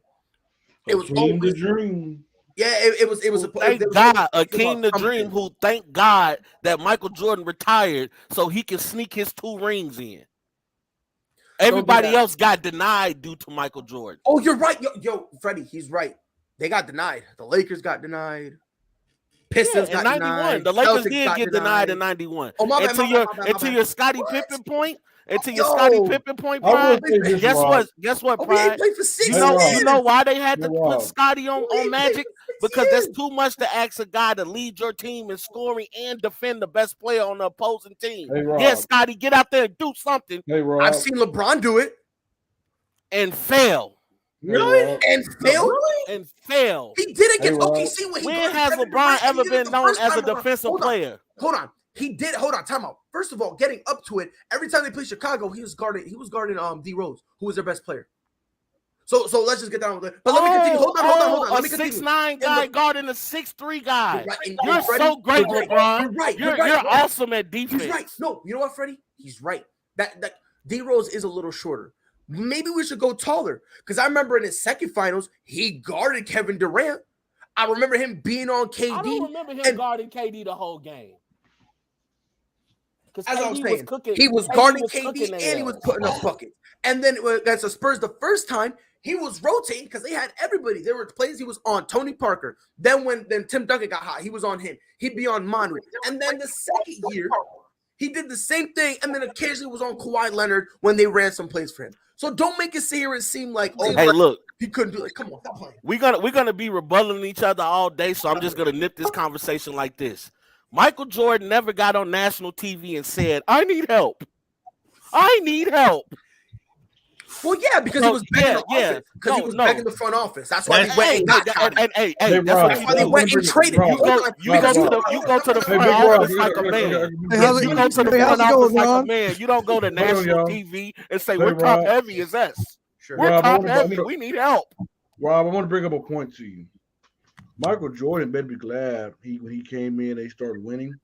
It was always the dream. Yeah, it was. Thank God, Hakeem the Dream, who thank God that Michael Jordan retired so he can sneak his 2 rings in. Everybody else got denied due to Michael Jordan. Oh, you're right. Yo, Freddie, he's right. They got denied. The Lakers got denied. Pistons got 91. Denied. The Lakers did get denied in 91. Oh, my bad, to your Scottie Pippen point, Scottie Pippen point, Pride. Guess what, Pride? You know why they had to put Scottie on Magic? Because that's too much to ask a guy to lead your team in scoring and defend the best player on the opposing team. Yes, Scottie, get out there and do something. I've seen LeBron do it and fail. Really? And fail? And fail. He did against OKC when he When has LeBron ever been known as a defensive player? Hold on. He did. Hold on. Time out. First of all, getting up to it, every time they played Chicago, he was guarding D Rose, who was their best player. So let's just get down with it. But let me continue. Hold on. Let me continue. 6'9" guy guarding a 6'3" guy. Right. You're so great, LeBron. You're awesome at defense. He's right. No, you know what, Freddie? He's right. That D Rose is a little shorter. Maybe we should go taller because I remember in his second finals, he guarded Kevin Durant. I remember him being on KD. I don't remember him guarding KD the whole game. As I was saying, he was guarding KD and he was putting up buckets. And then against the Spurs the first time, he was rotating because they had everybody. There were plays he was on Tony Parker. Then when Tim Duncan got hot, he was on him. He'd be on Monroe. And then the second year, he did the same thing, and then occasionally was on Kawhi Leonard when they ran some plays for him. So don't make it sit here and seem like, oh, hey, look, he couldn't do it. Come on, stop playing. We're gonna be rebuttaling each other all day, so I'm just gonna nip this conversation like this. Michael Jordan never got on national TV and said, "I need help. I need help." Well, yeah, because he was back in the office. Because he was back in the front office. That's why he went and got Hey, that's why they went and traded. You go to the front office like a man. You go to the front office like a man. You don't go to national TV and say, we're top heavy as us. We're top heavy. We need help. Rob, I want to bring up a point to you. Michael Jordan better be glad when he came in, they started winning.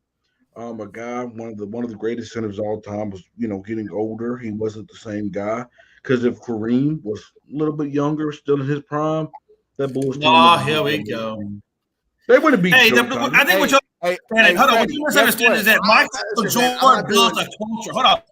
A guy, one of the greatest centers of all time, was getting older. He wasn't the same guy. Because if Kareem was a little bit younger, still in his prime, that Bulls team. Oh, here we go. They would have beat. Hey, I think what y'all Hold on. What you misunderstood is that Michael Jordan built a culture. Hold on.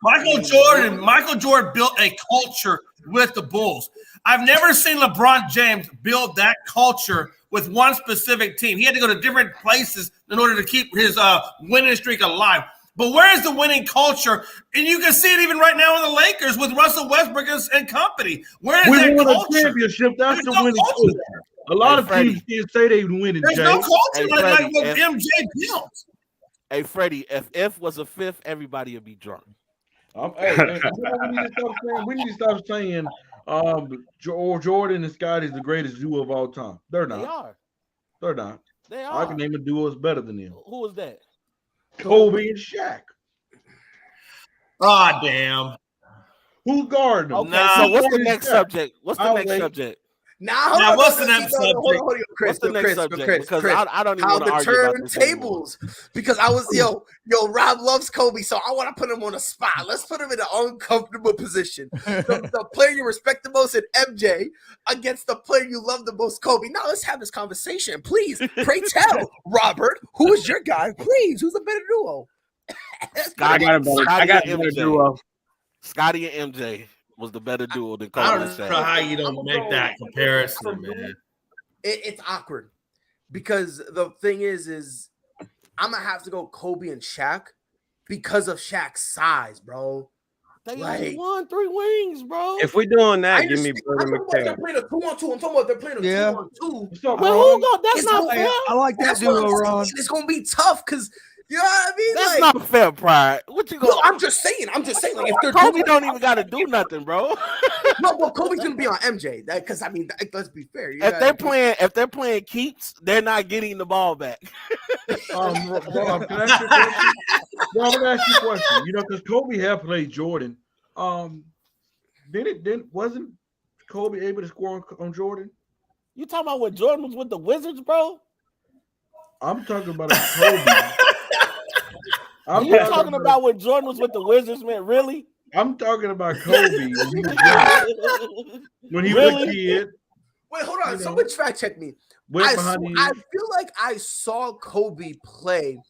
Michael Jordan built a culture with the Bulls. I've never seen LeBron James build that culture with one specific team. He had to go to different places in order to keep his winning streak alive. But where is the winning culture? And you can see it even right now in the Lakers with Russell Westbrook and company. Where is that culture? We won a championship. That's the winning culture. A lot of teams can't say they winning. There's no culture like what MJ built. Hey, Freddie, if was a fifth, everybody would be drunk. We need to stop saying Jordan and Scott is the greatest duo of all time. They're not. They are. They're not. They are. I can name a duo that's better than them. Who is that? Kobe and Shaq. Ah, damn. Who's guarding them? Okay, so what's the next subject? What's the next subject? What's the next subject? What's the next subject? Because I don't even how want the to argue about this turntables. Because I was Rob loves Kobe, so I want to put him on a spot. Let's put him in an uncomfortable position. The player you respect the most in MJ against the player you love the most, Kobe. Now let's have this conversation, please. Pray tell, Robert, who is your guy? Please, who's a better duo? I got a better duo. Scotty and MJ was the better duo than Kobe. I don't know how you don't make that comparison, man. It's awkward because the thing is I'm gonna have to go Kobe and Shaq because of Shaq's size, bro. They only won 3 wings, bro. If we're doing that, give me Brother McHale. They're playing a 2-on-2. I'm talking about they're playing a 2-on-2. Well, that's not fair. I like that duo, Ron. It's gonna be tough because you know what I mean. That's not fair, Pride. What you going? No, I'm just saying. Like if they're Kobe don't even got to do nothing, bro. No, but Kobe's gonna be on MJ. Because I mean, let's be fair. If they're playing keeps, they're not getting the ball back. Rob, can I ask you a question? Rob, I'm gonna ask you a question. You know, because Kobe had played Jordan. Wasn't Kobe able to score on Jordan? You talking about when Jordan was with the Wizards, bro? I'm talking about Kobe. You talking about when Jordan was with the Wizards, man? Really? I'm talking about Kobe when he was a kid. Wait, hold on. Someone fact check me. I feel like I saw Kobe play,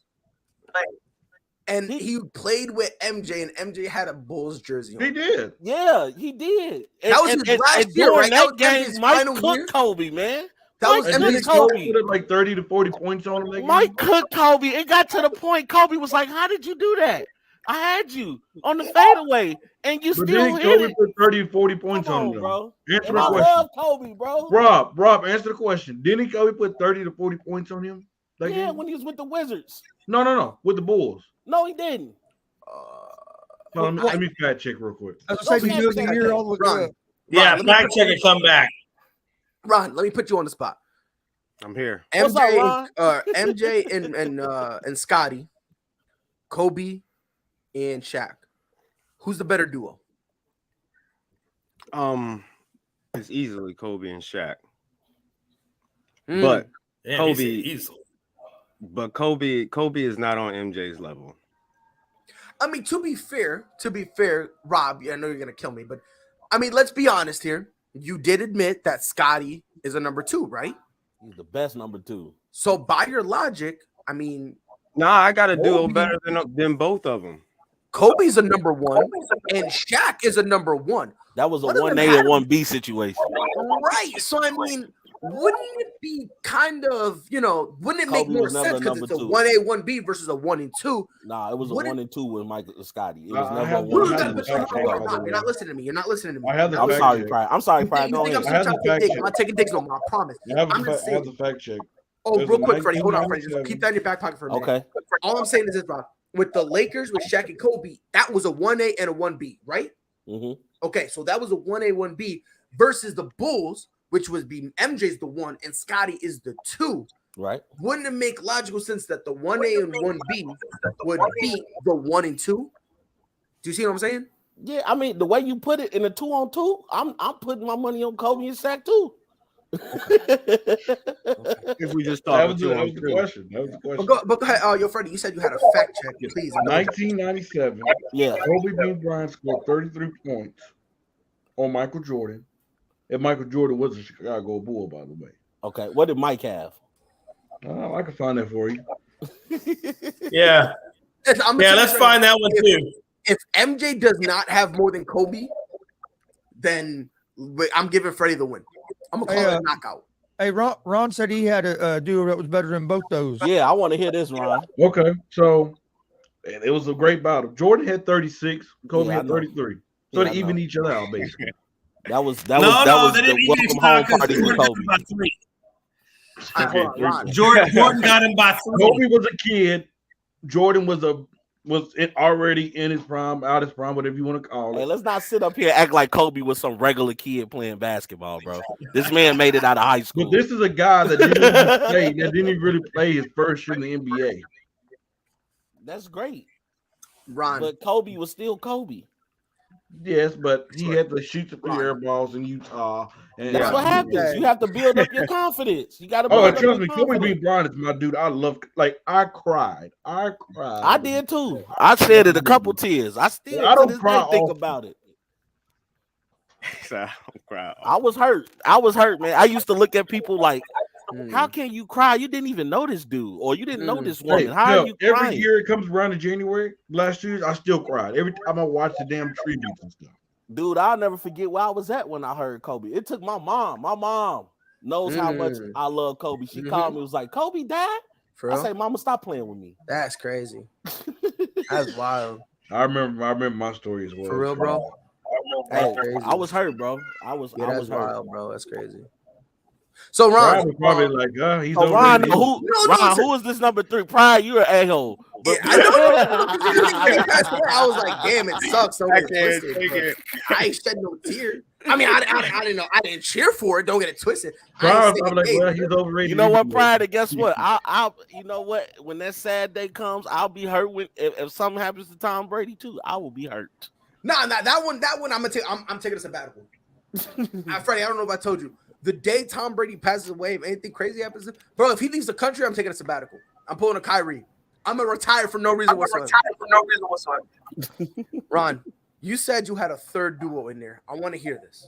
and he played with MJ, and MJ had a Bulls jersey on. He did. Yeah, he did. That was his last year, right? That game, Mike cooked Kobe, man. That was MJ's Kobe. Put like 30 to 40 points on him. Mike cooked Kobe. It got to the point Kobe was like, "How did you do that? I had you on the fadeaway, and you still hit Kobe it." Put 30 to 40 points on him, bro. Answer and the I question. love Kobe, bro. Rob, answer the question. Didn't Kobe put 30 to 40 points on him? Yeah, when he was with the Wizards. No, with the Bulls. No, he didn't. Let me fact check real quick. I was saying you hear all the fact check and come back. Ron, let me put you on the spot. I'm here. MJ and Scotty, Kobe and Shaq. Who's the better duo? It's easily Kobe and Shaq. But Kobe is not on MJ's level. I mean, to be fair, Rob, I know you're gonna kill me, but I mean, let's be honest here. You did admit that Scotty is a number 2, right? He's the best number 2. So by your logic, I mean, I got a duo better than both of them. Kobe's a number 1 and Shaq is a number 1. That was a 1A and 1B situation. Right. So I mean, wouldn't it be kind of, wouldn't it make more sense because it's a 1A, 1B versus a 1 and 2? Nah, it was a 1 and 2 with Michael Scotty. It was never a 1 and 2. You're not listening to me. I'm sorry, Pride. Go ahead. I'm not taking digs no more. I promise. I'm just saying. I have the fact check. Oh, real quick, Freddie. Hold on, Freddie. Just keep that in your back pocket for a minute. Okay. All I'm saying is this, Rob. With the Lakers, with Shaq and Kobe, that was a 1A and a 1B, right? Mm-hmm. Okay, so that was a 1A, 1B versus the Bulls, which was MJ's the 1 and Scotty is the 2. Right. Wouldn't it make logical sense that the 1A and 1B would beat the 1 and 2? Do you see what I'm saying? Yeah, I mean, the way you put it in a 2-on-2, I'm putting my money on Kobe and Shaq too. If we just thought that was the question. But go ahead, yo, Freddie. You said you had a fact check, please. 1997. Yeah. Kobe Bean Bryant scored 33 points on Michael Jordan, and Michael Jordan was a Chicago Bull, by the way. Okay. What did Mike have? I can find that for you. Yeah. Let's find that one too. If MJ does not have more than Kobe, then I'm giving Freddie the win. I'm gonna call it a knockout. Hey, Ron said he had a duo that was better than both those. Yeah, I want to hear this, Ron. Okay, so it was a great battle. Jordan had 36, Kobe had 33. So they even each other out, basically. That was the welcome home party for Kobe. Jordan got him by 3. Kobe was a kid. Jordan was already in his prime, out his prime, whatever you want to call it. Hey, let's not sit up here and act like Kobe was some regular kid playing basketball, bro. This man made it out of high school. But this is a guy that didn't even really play his first year in the NBA. That's great. Ron. But Kobe was still Kobe. Yes, but he had to shoot the 3 air balls in Utah. And that's what happens. You have to build up your confidence. You got to. Oh, trust me, Kobe B. Bryant is my dude. I cried. I did too. I said it a couple tears. I don't cry. Think about it. I was hurt. Man. I used to look at people like, how can you cry? You didn't even know this dude, or you didn't know this woman. How are you crying? Every year it comes around in January, last year, I still cried. Every time I watch the damn tributes and stuff. Dude, I'll never forget where I was at when I heard Kobe. It took my mom. My mom knows how much I love Kobe. She called me, was like, Kobe died? I say, Mama, stop playing with me. That's crazy. That's wild. I remember my story as well. For real, bro? Hey, I was hurt, bro. I was wild, hurt, bro. That's crazy. So Ron was probably like, he's Ron, who is this number 3? Pride, you're an a-hole. Yeah, I know. I was like, damn, it sucks. I ain't shed no tear. I mean, I didn't know. I didn't cheer for it. Don't get it twisted. I'm like, well, he's overrated. You know what, Pride? And guess what? I'll you know what? When that sad day comes, I'll be hurt. If something happens to Tom Brady too, I will be hurt. Nah, that one. I'm taking a sabbatical. Freddie, I don't know if I told you. The day Tom Brady passes away, if anything crazy happens, bro, if he leaves the country, I'm taking a sabbatical. I'm pulling a Kyrie. I'm gonna retire for no reason whatsoever. Ron, you said you had a third duo in there. I want to hear this.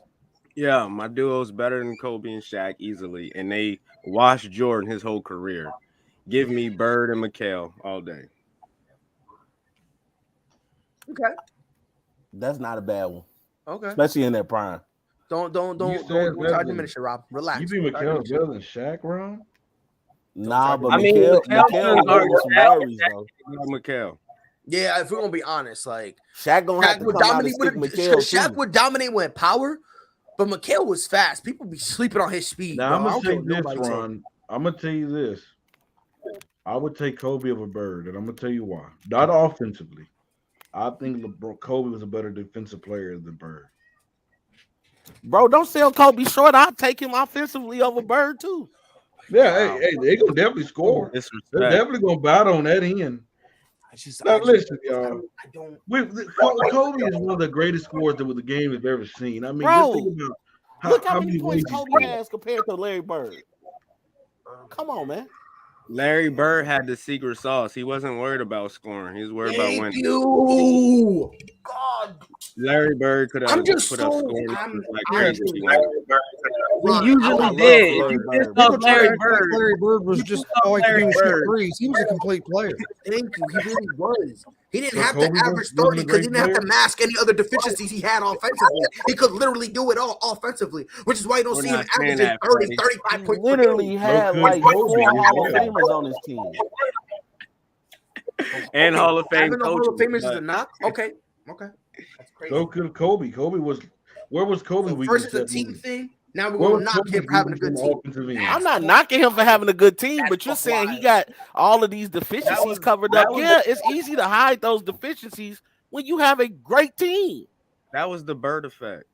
Yeah, my duo's better than Kobe and Shaq easily, and they washed Jordan his whole career. Give me Bird and McHale all day. Okay, that's not a bad one. Okay, especially in that prime. Don't try to diminish it, Rob. Relax. You think McHale better than Shaq, Ron? Nah, but McHale. Yeah, if we're gonna be honest, like Shaq would dominate with power, but McHale was fast. People be sleeping on his speed. Now I'm gonna say this, Ron. I'm gonna tell you this. I would take Kobe over Bird, and I'm gonna tell you why. Not offensively. I think Kobe was a better defensive player than Bird. Bro, don't sell Kobe short. I'll take him offensively over Bird too. Yeah, hey, they're gonna definitely score. They're definitely gonna battle on that end. Listen, y'all. Kobe is one of the greatest scorers that the game has ever seen. I mean, bro, just think about look how many points Kobe has compared to Larry Bird. Come on, man. Larry Bird had the secret sauce. He wasn't worried about scoring. He was worried about winning. You. God. Larry Bird could have put up scoring like crazy. He usually did. Larry Bird was just always doing threes. He was a complete player. Thank you. He really was. He didn't have to average 30 because he didn't have to mask any other deficiencies he had offensively. He could literally do it all offensively, which is why you don't see him averaging 30, 35 points. He literally had like 4 Hall of Famers on his team. And Hall of Fame coaches. Hall of Famers is a knock? Okay. That's crazy. So could Kobe. Where was Kobe? So first, it's a team thing. Now we're going to knock him for having a good team. I'm not knocking him for having a good team, but you're saying he got all of these deficiencies covered up. Yeah, it's easy to hide those deficiencies when you have a great team. That was the Bird effect.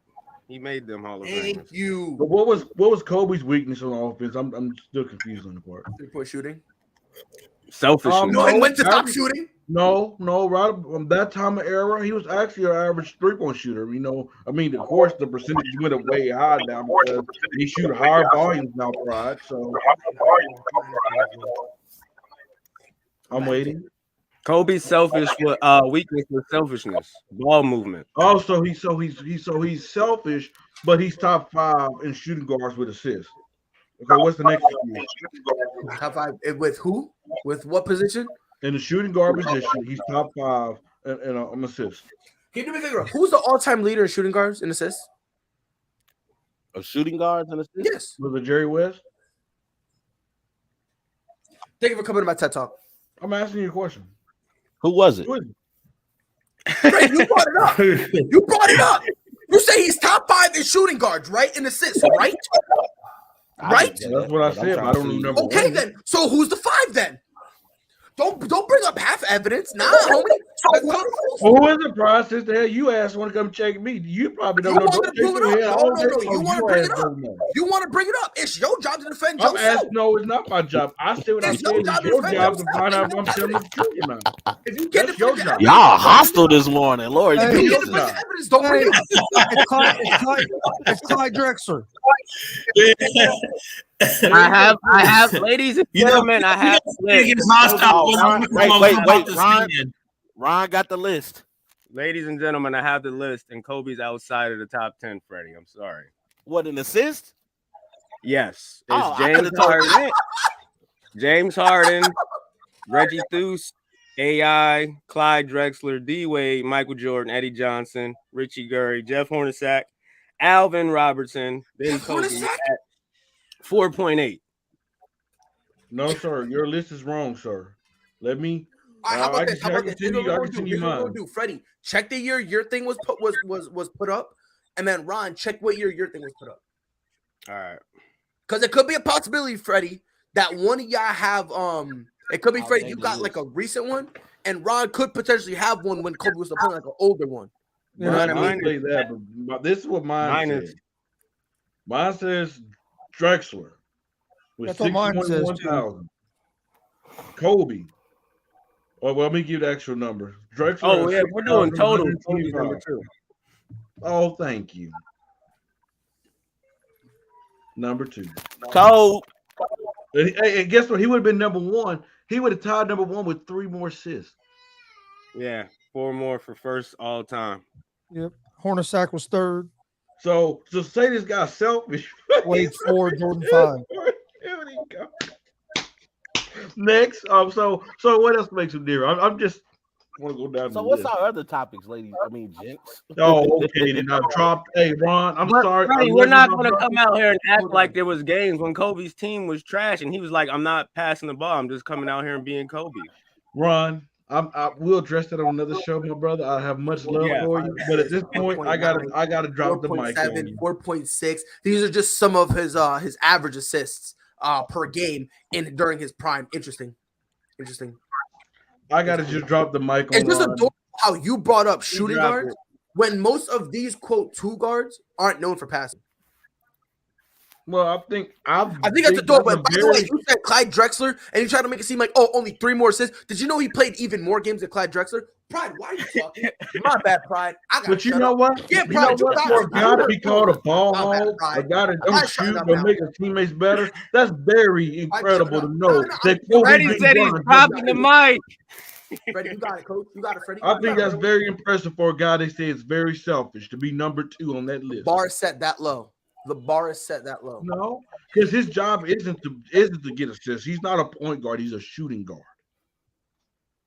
He made them Hall of Famers. Thank you. But what was Kobe's weakness on offense? I'm still confused on the part. 3-point shooting. Selfishness. No, he went to stop shooting. No, right from that time of era, he was actually an average 3-point shooter. You know, I mean, of course, the percentage went way high now because he shoot higher volumes now, Pride. So I'm waiting. Kobe's selfish weakness was selfishness, ball movement. Oh, so he's selfish, but he's top 5 in shooting guards with assists. Okay, what's the next one? Top 5 with who? With what position? In the shooting guard position, he's top 5 in assists. Can you do me a favor? Who's the all-time leader in shooting guards and assists? Of shooting guards and assists? Yes. Was it Jerry West? Thank you for coming to my TED Talk. I'm asking you a question. Who was it? Fred, you brought it up. You brought it up. You say he's top 5 in shooting guards, right? In assists, right? Right? That's what I said. But I don't remember. Okay, then. So who's the 5 then? Don't bring up half evidence. Nah, homie. Who is the process? The hell you asked want to come check me? You probably don't know. Want to bring it up? No. You want to bring it up? You want to bring it up? It's your job to defend yourself. No, it's not my job. I said what I said. It's your job to find out if I'm telling the truth or not. If you get your job. Y'all hostile this morning, Lord. If you get the evidence, don't bring it up. It's Clyde Drexler. I have, ladies and gentlemen, I have. Wait, Ron got the list. Ladies and gentlemen, I have the list, and Kobe's outside of the top 10, Freddie. I'm sorry. What, an assist? Yes. It's James Harden, James Harden, Reggie Theus, AI, Clyde Drexler, D-Wade, Michael Jordan, Eddie Johnson, Richie Gurry, Jeff Hornacek, Alvin Robertson, then Kobe at 4.8. No, sir. Your list is wrong, sir. Let me. How about this? I can send you mine. Freddie, check the year your thing was put up, and then Ron, check what year your thing was put up. All right. Because it could be a possibility, Freddie, that one of y'all have it could be Freddie. You got like a recent one, and Ron could potentially have one when Kobe was playing like an older one. You know what I mean? But this is what mine says. Mine says Drexler with 61,000. Kobe. Oh, well, let me give the actual number. Drexler. Oh, yeah, we're doing total. Number 2. Oh, thank you. Number 2. Cold. And guess what? He would have been number 1. He would have tied number 1 with 3 more assists. Yeah, 4 more for first all time. Yep. Hornacek was 3rd. So say this guy's selfish. Wade 4, Jordan 5. There we go. Next, so what else makes him different? I'm just want to go down. So what's our other topics, ladies? I mean, gents. Oh, okay. Then I dropped. Hey, Ron, I'm sorry. Freddie, we're not going to come out here and act like there was games when Kobe's team was trash, and he was like, "I'm not passing the ball. I'm just coming out here and being Kobe." Ron, I will address that on another show, my brother. I have much love for you, but at this point, I gotta drop the mic. 4.6. These are just some of his average assists per game during his prime. Interesting. I gotta just drop the mic. It's just adorable how you brought up shooting guards when most of these quote 2 guards aren't known for passing. Well, I think that's adorable. But by the way, you said Clyde Drexler, and you tried to make it seem like only 3 more assists. Did you know he played even more games than Clyde Drexler? Pride, why are you talking? My bad, Pride. But you know what? Yeah, Pride, for a guy to be called a ball hog, a guy that don't shoot or make his teammates better, that's very incredible to know. Freddie said he's dropping the mic. Freddie, you got it, coach. You got it, Freddie. I think that's very impressive for a guy they say is very selfish to be number 2 on that list. Bar set that low. The bar is set that low. No, because his job isn't to get assists. He's not a point guard. He's a shooting guard.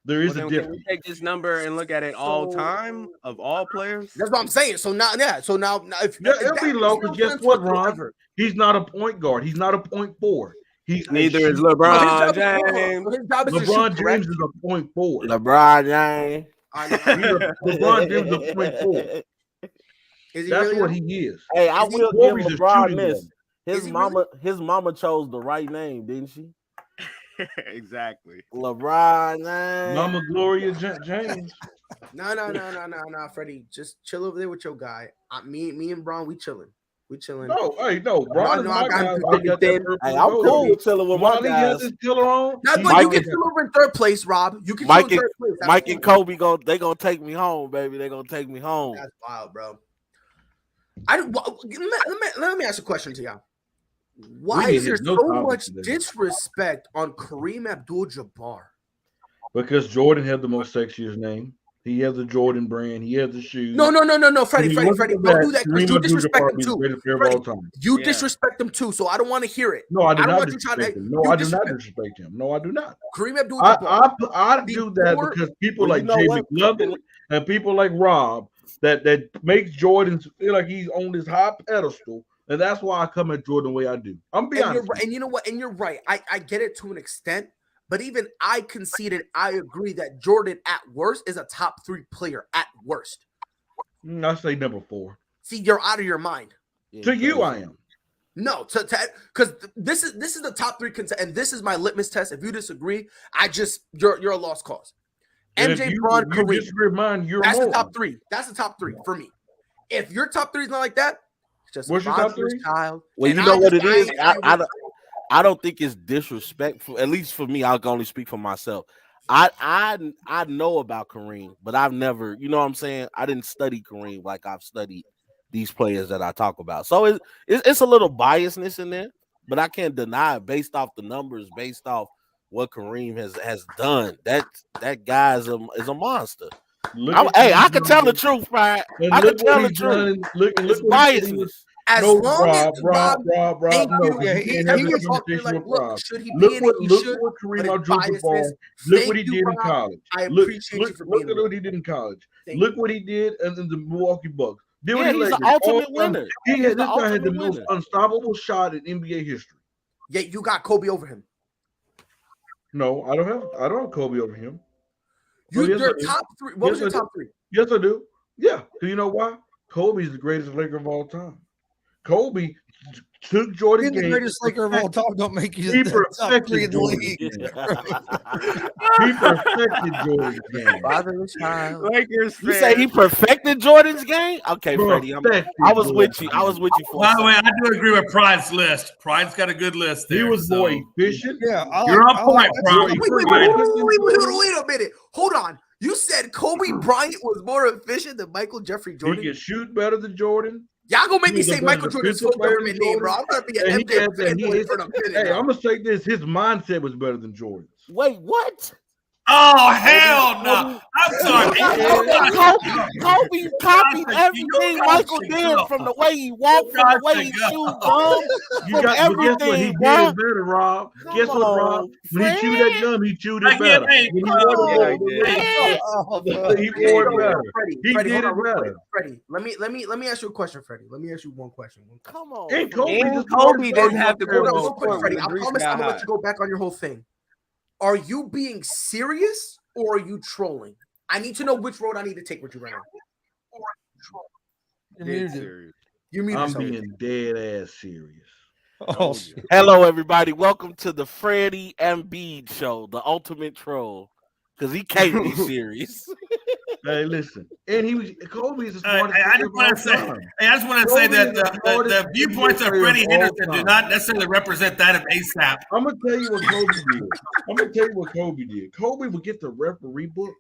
There is a difference. Can we take this number and look at it all time of all players? That's what I'm saying. So now, if it'll be low, because guess what, Ron? He's not a point guard. He's not a point forward. Neither is LeBron James. LeBron James is a point forward. LeBron James. LeBron James is a point forward. That's what he is. Hey, I will give LeBron this. His mama chose the right name, didn't she? Exactly. LeBron James. Mama Gloria James. No, Freddie. Just chill over there with your guy. Me and Bron, we chilling. No, Bron is my guy. Hey, I'm cool with chilling with my guys. You can chill over in 3rd place, Rob. You can chill in 3rd place. Mike and Kobe they gonna take me home, baby. They gonna take me home. That's wild, bro. Let me ask a question to y'all. Why is there so much disrespect on Kareem Abdul-Jabbar? Because Jordan had the most sexiest name. He has a Jordan brand. He has the shoes. No, Freddie. Don't do that because you disrespect him too. Freddie, you disrespect him too, so I don't want to hear it. No, I do not disrespect him. No, I do not disrespect him. No, I do not. Kareem Abdul-Jabbar. I do that because people like Jay McLovin and people like Rob that makes Jordan feel like he's on this high pedestal, and that's why I come at Jordan the way I do. I'm being honest. And you know what? And you're right. I get it to an extent. But even I conceded, I agree that Jordan at worst is a top 3 player at worst. I say number 4. See, you're out of your mind. Yeah, to you, I am. No, because this is the top 3 and this is my litmus test. If you disagree, you're a lost cause. MJ, Bron, Kareem. That's the top 3. That's the top 3 for me. If your top 3 is not like that, it's just what's your top 3? Child. Well, you know what it is. I don't think it's disrespectful. At least for me, I'll only speak for myself. I know about Kareem, but I've never, you know what I'm saying? I didn't study Kareem like I've studied these players that I talk about. So it's a little biasness in there, but I can't deny it based off the numbers, based off what Kareem has done. That guy is a monster. I can tell the truth, right? I can tell the truth. It's biasness. As long as Rob, thank you. Yeah, he was talking like, look, should he be in it? He should. Look what he did in college. I appreciate you for being Look at what he did in college. Look what he did in the Milwaukee Bucks. He's the ultimate winner. This guy had the most unstoppable shot in NBA history. Yet you got Kobe over him. No, I don't have Kobe over him. Your top 3. What was your top 3? Yes, I do. Yeah, because you know why? Kobe's the greatest Laker of all time. Kobe took Jordan. Being the greatest Laker of all time don't make you the top 3 in the league. He perfected Jordan's game. Lakers. You say he perfected Jordan's game? Okay, Freddie. I was with you. For by the way, I do agree with Pride's list. Pride's got a good list there. He was more efficient. Yeah, you're on point, Pride. Wait a minute. Hold on. You said Kobe Bryant was more efficient than Michael Jeffrey Jordan? He can shoot better than Jordan. Y'all gonna make me say Michael Jordan's full government name, bro. I'm gonna be an MJ fanboy for a minute. Hey, I'm gonna say this: his mindset was better than Jordan's. Wait, what? Oh hell no! I'm sorry. Kobe copied everything Michael did, from the way he walked, from the way he shoot, bro. Guess what? He did it better, Rob. Guess what, Rob? When he chewed that gum, he chewed it better. He wore it better. He did it better. Freddie, let me ask you a question, Freddie. Let me ask you one question. Come on. And Kobe didn't have to go real quick, Freddie. I promise I'm gonna let you go back on your whole thing. Are you being serious or are you trolling? I need to know which road I need to take with you right now. You're muted. I'm being dead ass serious. Oh, hello, everybody. Welcome to the Freddie Embiid Show, the ultimate troll, because he can't be serious. Hey, listen, and Kobe is the smartest. I just want to say that the viewpoints of Freddie Henderson do not necessarily represent that of ASAP. I'm gonna tell you what Kobe did. Kobe would get the referee book.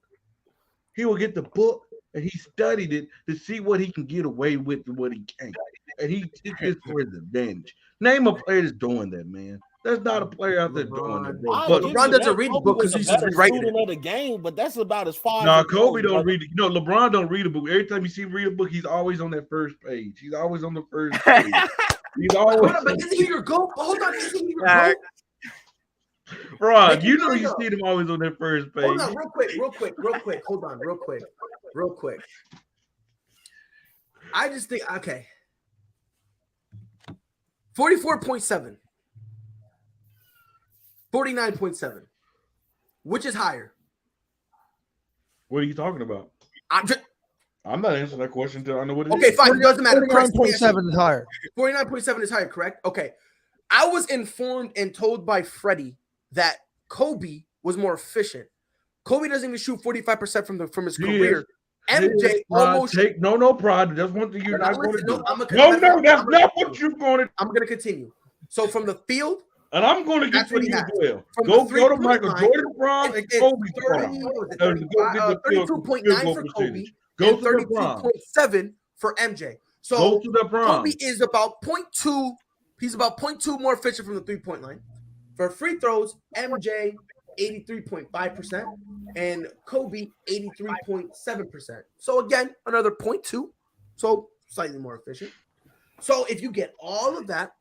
He would get the book, and he studied it to see what he can get away with and what he can't, and he took this for his advantage. Name a player that's doing that, man. There's not a player out there doing that, bro. But LeBron doesn't read the book because he's just rewriting it. The game, but that's about as far. No, Kobe don't read it. You know, LeBron don't read a book. Every time you see him read a book, he's always on that first page. He's always on the first page. He's always. But isn't he your goat? Hold on, isn't he your goat? Bro, you know you see him always on that first page. Hold on, real quick. Hold on, real quick. I just think 44.7. 49.7. Which is higher? What are you talking about? I'm not answering that question until I know what it is. Okay, fine. It doesn't matter. 49.7 is higher. 49.7 is higher, correct? Okay. I was informed and told by Freddie that Kobe was more efficient. Kobe doesn't even shoot 45% from his career. MJ almost no pride. That's one thing you're not going to do. That's not what you're going to. I'm going to continue. So from the field. And I'm going to continue as well. Go to Michael Jordan's prime and Kobe's prime. 32.9 for Kobe. Go to 32.7 for MJ. So go to the prime. Kobe is about 0.2. He's about 0.2 more efficient from the 3-point line. For free throws, MJ 83.5%, and Kobe 83.7%. So again, another 0.2, so slightly more efficient. So if you get all of that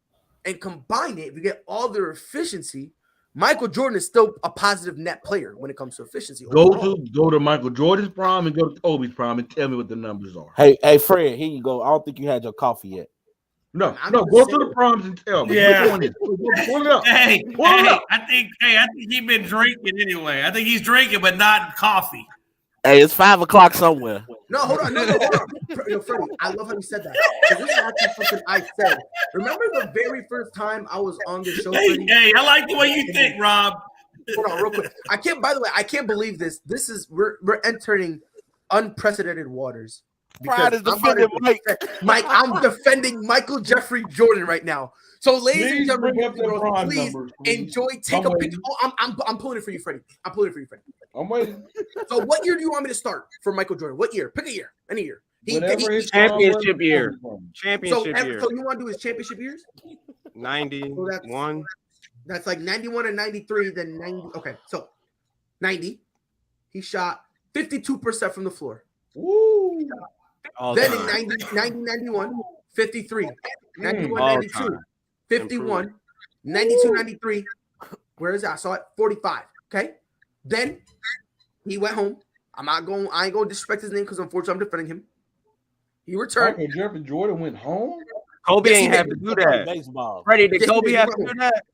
and combine it, if you get all their efficiency, Michael Jordan is still a positive net player when it comes to efficiency. Go to Michael Jordan's prime and go to Kobe's prime and tell me what the numbers are. Hey, Fred, here you go. I don't think you had your coffee yet. No, go to the primes and tell me. Yeah. Pull it up. Hey, I think he's been drinking anyway. I think he's drinking, but not coffee. Hey, it's 5 o'clock somewhere. No, hold on. Yo, Freddie, I love how you said that. This is actually something I said. Remember the very first time I was on the show, Freddie? Hey, I like the way you think, Rob. Hold on, real quick. By the way, I can't believe this. We're entering unprecedented waters. Pride is defending Mike. I'm defending Michael Jeffrey Jordan right now. So, ladies and gentlemen, please enjoy. Take a picture. Oh, I'm pulling it for you, Freddie. I'm waiting. So, what year do you want me to start for Michael Jordan? What year? Pick a year. Any year. Championship year. So you want to do his championship years? 91. So that's like 91 and 93. Then 90. Okay, so 90. He shot 52% from the floor. Woo. Then in 90, 91, 53. 91, 92, 51. 92, 93. Where is that? I saw it. 45. Okay. Then he went home. I ain't going to disrespect his name because unfortunately I'm defending him. He returned. Michael Jeffrey Jordan went home? Kobe ain't have to do that. Baseball. Freddie, did Kobe have to do that?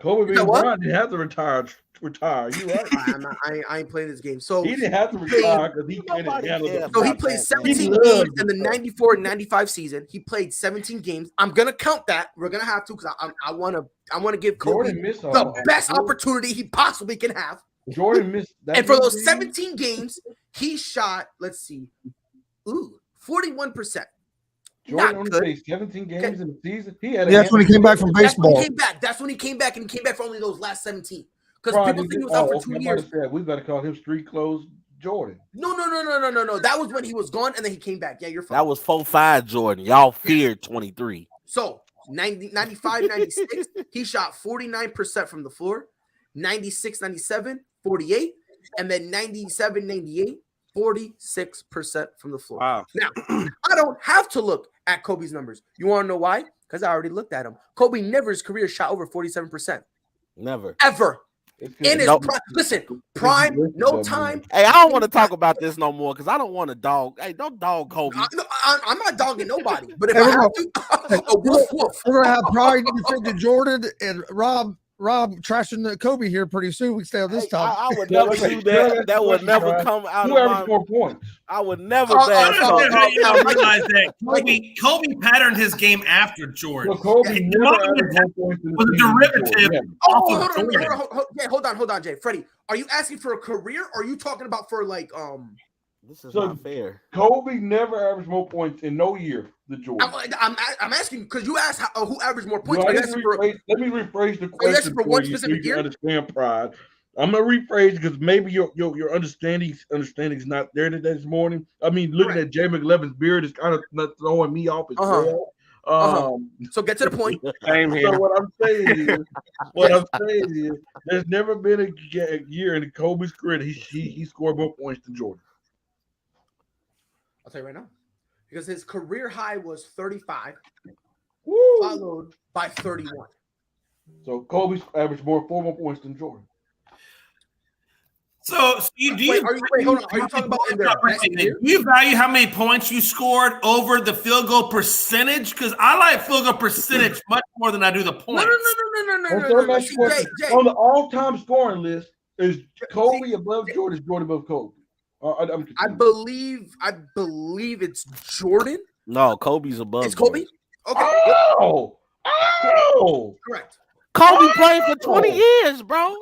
Kobe being Bryant didn't have to retire. You right? I ain't playing this game. So he didn't have to retire because he couldn't handle it. So he played 17 games in the 94 and 95 season. He played 17 games. I'm gonna count that. We're gonna have to because I want to give Kobe the best opportunity he possibly can have. Jordan missed that. And for those 17 games, he shot. Let's see, 41%. Jordan only played 17 games in the season. That's when he came back from baseball. That's when he came back, and he came back for only those last 17. Because people think he was out for 2 years. We better call him street clothes Jordan. No. That was when he was gone, and then he came back. Yeah, you're fine. That was 4-5 Jordan. Y'all feared 23. So 95, 96, he shot 49% from the floor. 96, 97, 48, and then 97, 98. 46% from the floor. Wow. Now, I don't have to look at Kobe's numbers. You want to know why? Because I already looked at him. Kobe never his career shot over 47%. Never. Ever. In his prime. Listen, prime, no time. Hey, I don't want to talk about this no more because I don't want to dog. Hey, don't dog Kobe. I'm not dogging nobody. But if I have to, we're going to have Pride defending Jordan and Rob trashing the Kobe here pretty soon. We stay on this topic. I would never do that. That would never come out of my more points. I would never realize that Kobe patterned his game after Jordan. Well, Kobe was a derivative off of Jordan. Hold on, Jay. Freddie, are you asking for a career or are you talking about for like This is not fair. Kobe never averaged more points in no year than Jordan. I'm asking because you asked who averaged more points. No, let me rephrase the question for one specific year. Understand Pride. I'm gonna rephrase because maybe your understanding's not there today this morning. I mean, looking at Jay McLevin's beard is kind of not throwing me off as well. So get to the point. Same here. So what I'm saying is, there's never been a year in Kobe's career that he scored more points than Jordan. I'll tell you right now, because his career high was 35, followed by 31. So Kobe's averaged four more points than Jordan. So are you talking about in their best year? Do you value how many points you scored over the field goal percentage? Because I like field goal percentage much more than I do the points. No. Jay. On the all-time scoring list, is Kobe above Jordan? Is Jordan above Kobe? I believe it's Jordan. No, Kobe's above. It's Kobe. Okay. Oh, correct. Kobe played for 20 years, bro.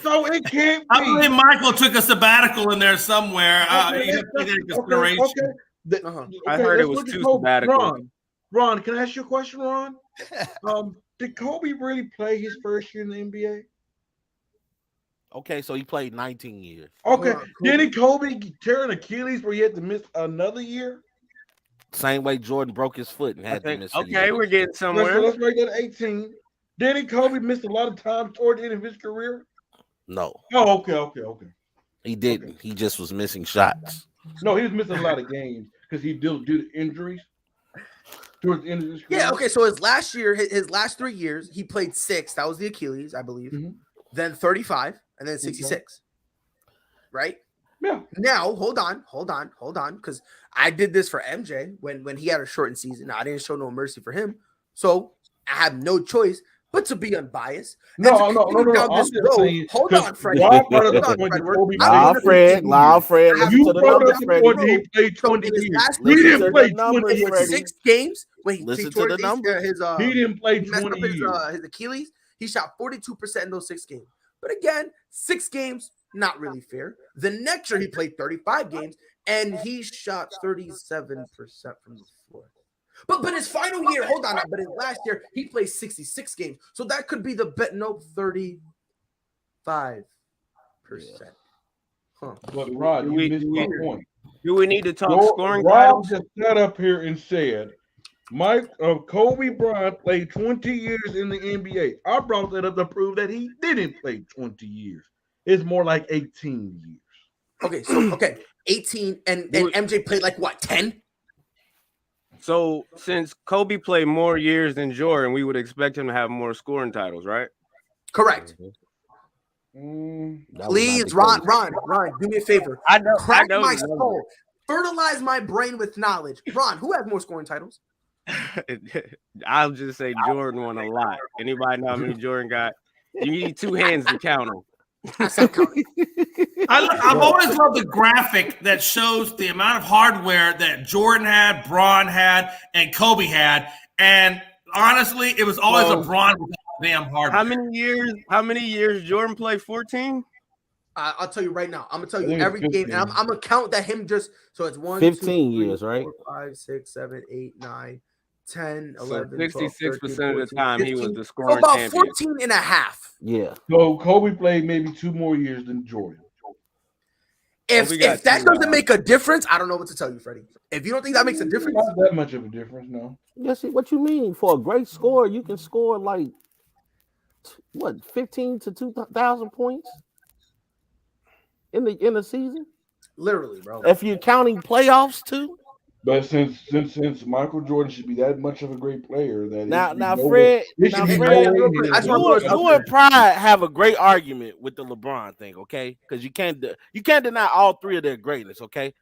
So it can't be. I believe Michael took a sabbatical in there somewhere. Okay, I heard it was 2 sabbaticals. Ron, can I ask you a question, Ron? Did Kobe really play his first year in the NBA? Okay, so he played 19 years. Okay, didn't Kobe tear an Achilles where he had to miss another year? Same way Jordan broke his foot and had to miss. Okay, we're getting somewhere. Let's make that 18. Didn't Kobe miss a lot of time toward the end of his career? No. Oh, okay. He didn't. Okay. He just was missing shots. No, he was missing a lot of games because he did due to injuries towards the end of his career. Yeah, okay. So his last 3 years, he played 6. That was the Achilles, I believe. Mm-hmm. Then 35, and then 66. Right? Yeah. Now, hold on, because I did this for MJ when he had a shortened season. Now, I didn't show no mercy for him, so I have no choice but to be unbiased. No. Hold on, Fred. Fred. You brought up the point he played 20 years. He didn't play 20 years. 6 games when he listen to the numbers. He didn't play 20 years. His Achilles, he shot 42% in those 6 games. But again, 6 games, not really fair. The next year, he played 35 games, and he shot 37% from the floor. But his final year, hold on, but his last year, he played 66 games. So that could be the bet. Nope, 35%. Huh. But Rod, you missed my point. Do we need to talk scoring? Rod just sat up here and said, Kobe Bryant played 20 years in the NBA. I brought that up to prove that he didn't play 20 years. It's more like 18 years. Okay, 18, and MJ played like what, 10? So since Kobe played more years than Jordan, we would expect him to have more scoring titles, right? Correct. Please, Ron, do me a favor. Crack my soul. Fertilize my brain with knowledge. Ron, who has more scoring titles? I'll just say Jordan won a lot. Anybody know how many Jordan got? You need 2 hands to count them. I've always loved the graphic that shows the amount of hardware that Jordan had, Bron had, and Kobe had. And honestly, it was always a Bron with damn hardware. How many years Jordan played? 14? I'll tell you right now. I'm gonna tell you every game, and I'm gonna count that him just so it's 1, 15 2, 3, years, 4, right? 5, 6, 7, 8, 9, 10, 11, 66% of the time 15, he was the scoring about champion. 14 and a half. Yeah. So Kobe played maybe 2 more years than Jordan. If that doesn't make a difference, I don't know what to tell you, Freddie. If you don't think that makes a difference, not that much of a difference, no. Yes, what you mean? For a great score, you can score like 15 to 2,000 points in the season. Literally, bro. If you're counting playoffs too. But since Michael Jordan should be that much of a great player, that Fred, you and Pride have a great argument with the LeBron thing, okay? Because you can't deny all 3 of their greatness, okay?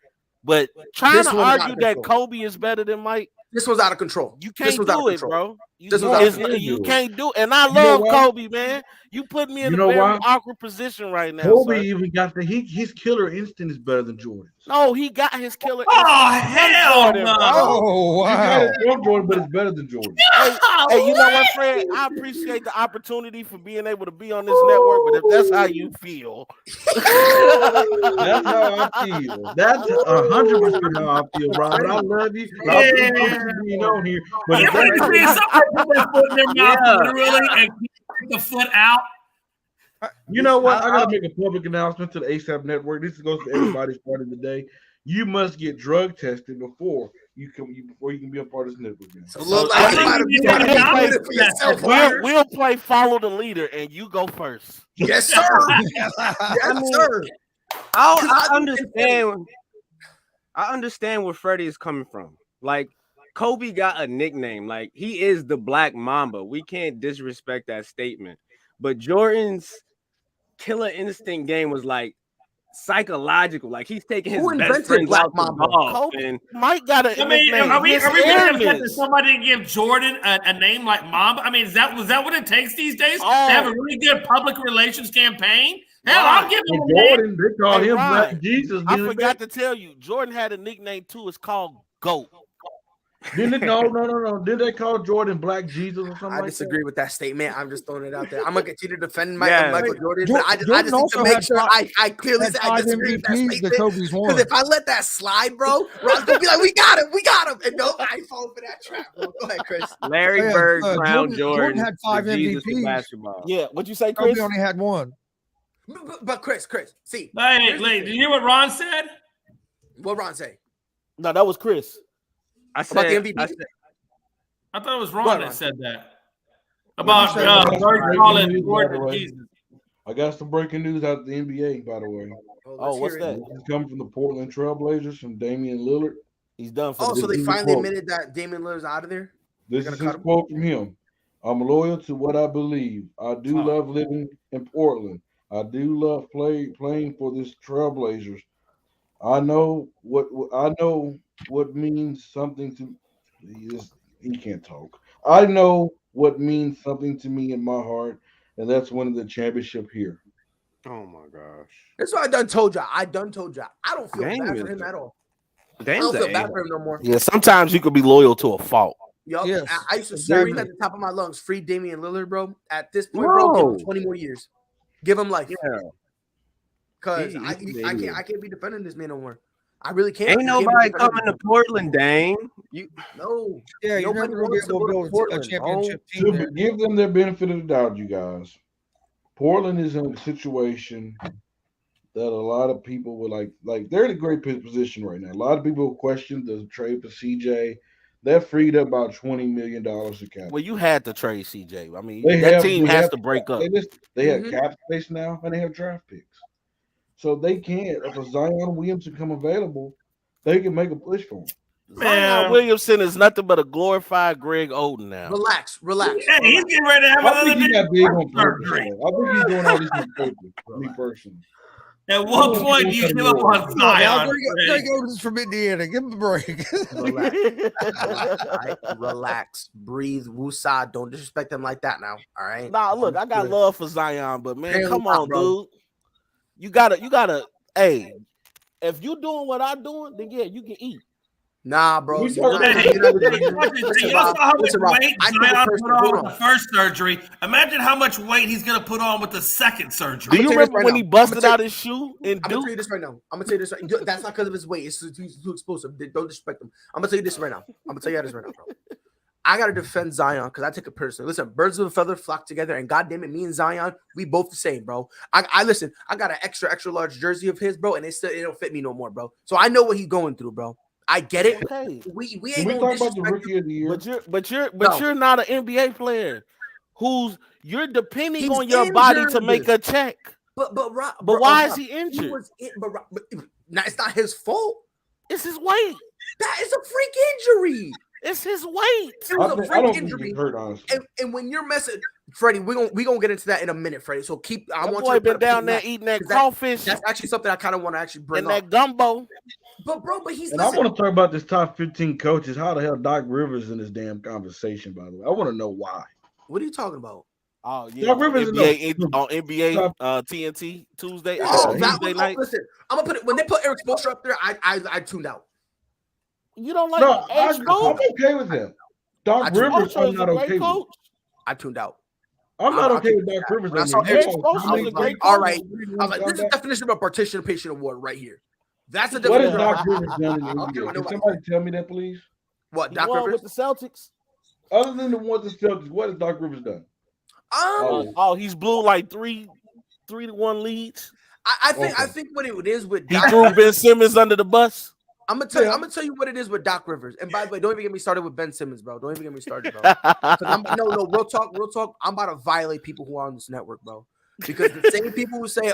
But trying to argue that Kobe is better than Mike, this was out of control. You can't do it, bro. You can't do it. And I love Kobe, man. You put me in a very awkward position right now. Kobe even got his killer instinct is better than Jordan. No, he got his killer instinct. Oh, hell no. Oh, wow. He got Jordan, but it's better than Jordan. Hey, you know what, Fred? I appreciate the opportunity for being able to be on this network, but if that's how you feel. That's how I feel. That's 100% how I feel, Rob. I love you. I appreciate you being on here. But and keep the foot out. You know what? I gotta make a public announcement to the ASAP Network. This goes to everybody's part of the day. You must get drug tested before you can be a part of this network. We'll play follow the leader, and you go first. Yes, sir. Yes, sir. I understand. I understand where Freddie is coming from. Like, Kobe got a nickname. Like, he is the Black Mamba. We can't disrespect that statement. But Jordan's killer instinct game was like psychological. Like, he's taking his best friends out the ball. Mike got a nickname. Are we that somebody didn't give Jordan a name like Mamba? I mean, was that what it takes these days to have a really good public relations campaign? Hell, I'll give him Jordan. They call him Black Jesus. I forgot to tell you, Jordan had a nickname too. It's called GOAT. Didn't it? No. Did they call Jordan Black Jesus or something? I disagree with that statement. I'm just throwing it out there. I'm gonna continue to defend Michael Jordan, but I just need to make sure I clearly say I disagree with that statement. Because if I let that slide, bro, Rob's gonna be like, "We got him," and no, I ain't falling for that trap, bro. Go ahead, Chris. Larry Bird crowned Jordan had 5 MVPs. Basketball. Yeah, what'd you say, Chris? Kobe only had 1. But Chris, see. Hey, did you hear what Ron said? What Ron say? No, that was Chris. About the MVP. I thought it was Ron that said that about calling Jordan Jesus. I got some breaking news out of the NBA, by the way. Oh, what's that? This is coming from the Portland Trailblazers from Damian Lillard. He's done for. Oh, so they finally admitted that Damian Lillard's out of there. This is his quote from him. I'm loyal to what I believe. I do love living in Portland. I do love playing for this Trailblazers. I know what means something to. He can't talk. I know what means something to me in my heart, and that's winning the championship here. Oh my gosh! That's what I done told you. I don't feel bad for him at all. I don't feel bad for him no more. Yeah, sometimes you could be loyal to a fault. Yup. Yes. I used to scream at the top of my lungs, free Damian Lillard, bro. At this point, bro, give him 20 more years. Give him life. Yeah. Because I can't be defending this man no more. I really can't. Ain't nobody coming to Portland, Dame. No. Yeah, you're never going to build a championship team. To give them their benefit of the doubt, you guys. Portland is in a situation that a lot of people would like they're in a great position right now. A lot of people question the trade for CJ. That freed up about $20 million of cap. Well, you had to trade CJ. I mean, that team has to break up. They have cap space now, and they have draft picks. So they can't. If a Zion Williamson come available, they can make a push for him. Zion Williamson is nothing but a glorified Greg Oden now. Relax. Yeah, he's getting ready to have another surgery. I think he's doing all this on purpose. Me personally. At what point do you give up on Zion? Greg Oden's from Indiana. Give him a break. Relax. Breathe. Woosah. Don't disrespect him like that now. All right. Nah, look, I got love for Zion, but man, come on, dude. You gotta. Hey, if you doing what I'm doing, then yeah, you can eat. Nah, bro. You saw how much weight Zion put on with the first surgery. Imagine how much weight he's gonna put on with the second surgery. Do you remember when he busted out his shoe? I'm gonna tell you this right now. That's not because of his weight. It's too explosive. Don't disrespect him. I'm gonna tell you this right now. bro. I gotta defend Zion because I take it personally. Listen, birds of a feather flock together, and goddamn it, me and Zion, we both the same, bro. I listen. I got an extra large jersey of his, bro, and it don't fit me no more, bro. So I know what he's going through, bro. I get it. Okay. We ain't gonna talk about the rookie of the year. But you're not an NBA player you're depending on your body to make a check. But why is he injured? Now it's not his fault. It's his weight. That is a freak injury. It's his weight. It was a freak injury. Hurt, and when you're messing, Freddie, we're gonna get into that in a minute, Freddie. So I want you to been down there eating that crawfish. That's actually something I kind of want to actually bring up. And that gumbo. But he's. And I want to talk about this top 15 coaches. How the hell Doc Rivers in this damn conversation? By the way, I want to know why. What are you talking about? Oh yeah, Doc Rivers on NBA TNT Tuesday. Tuesday night. Listen, I'm gonna put it when they put Eric Spoelstra up there. I tuned out. You don't like? No, I'm okay with him. Doc Rivers, I'm not okay with. I tuned out. I'm not okay with Doc Rivers. I was all right. I was like, this is the definition of a participation award right here. That's the definition. What has Doc Rivers done in the NBA? Can somebody tell me that, please? What Doc Rivers with the Celtics? Other than the one with the Celtics, what has Doc Rivers done? He's blew like 3-1 leads. I think what it is with Doc threw Ben Simmons under the bus. I'm gonna tell you what it is with Doc Rivers. And by the way, don't even get me started with Ben Simmons, bro. Don't even get me started, bro. No, real talk. I'm about to violate people who are on this network, bro. Because the same people who say,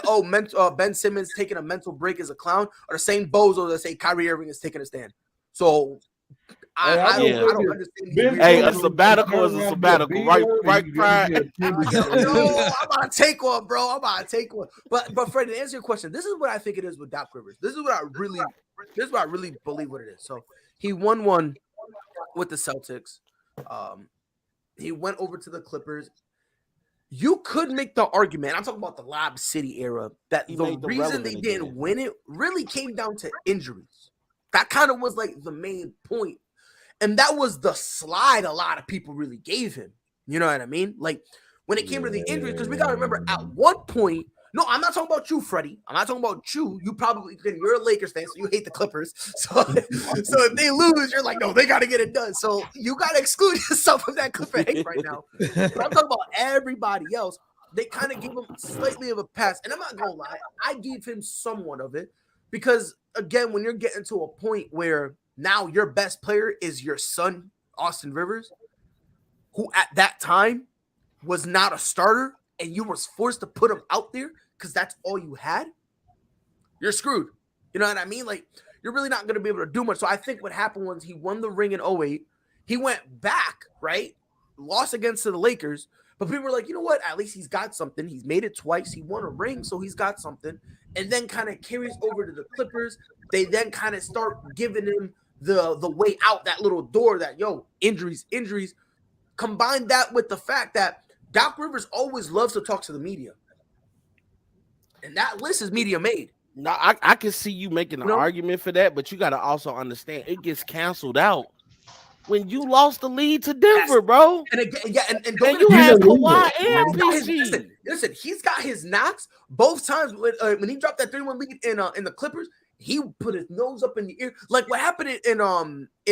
Ben Simmons taking a mental break as a clown are the same bozos that say Kyrie Irving is taking a stand. So I don't understand. Hey, a sabbatical is a sabbatical, right? I'm about to take one, bro. But Freddie, to answer your question, this is what I think it is with Doc Rivers. This is what I really believe what it is. So he won one with the Celtics. He went over to the Clippers. You could make the argument, I'm talking about the Lob City era, that the reason they didn't win it really came down to injuries. That kind of was like the main point. And that was the slide a lot of people really gave him. You know what I mean? Like when it came to the injuries, because we got to remember at one point, no, I'm not talking about you, Freddie. I'm not talking about you. You probably, you're a Lakers fan, so you hate the Clippers. So if they lose, you're like, no, they got to get it done. So you got to exclude yourself from that Clipper hate right now. But I'm talking about everybody else. They kind of gave him slightly of a pass. And I'm not going to lie. I gave him somewhat of it because, again, when you're getting to a point where now your best player is your son, Austin Rivers, who at that time was not a starter and you were forced to put him out there because that's all you had, you're screwed. You know what I mean? Like, you're really not going to be able to do much. So I think what happened was he won the ring in 08. He went back, right? Lost against the Lakers. But people were like, you know what? At least he's got something. He's made it twice. He won a ring, so he's got something. And then kind of carries over to the Clippers. They then kind of start giving him the way out, that little door that, injuries. Combine that with the fact that Doc Rivers always loves to talk to the media. And that list is media made. No, I can see you making an argument for that, but you got to also understand it gets canceled out when you lost the lead to Denver, bro. And again, and you had Kawhi and PG. Listen, he's got his knocks both times when he dropped that 3-1 lead in the Clippers. He put his nose up in the air, like what happened in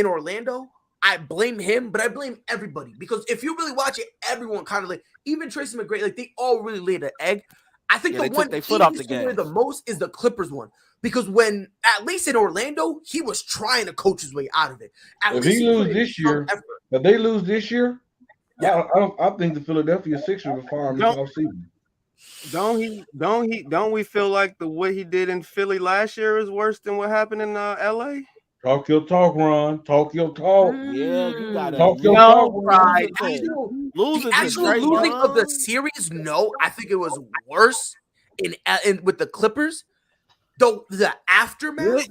Orlando. I blame him, but I blame everybody because if you really watch it, everyone kind of even Tracy McGrady, like they all really laid an egg. I think the one he foot off the gas the most is the Clippers one because when at least in Orlando he was trying to coach his way out of it. If he lose this year, if they lose this year, I think the Philadelphia Sixers will fire him this offseason. Don't we feel like what he did in Philly last year is worse than what happened in LA? Talk your talk, Ron. Talk your talk. Yeah, you got to talk your talk. Right. Losing of the series, no, I think it was worse in with the Clippers. Though the aftermath.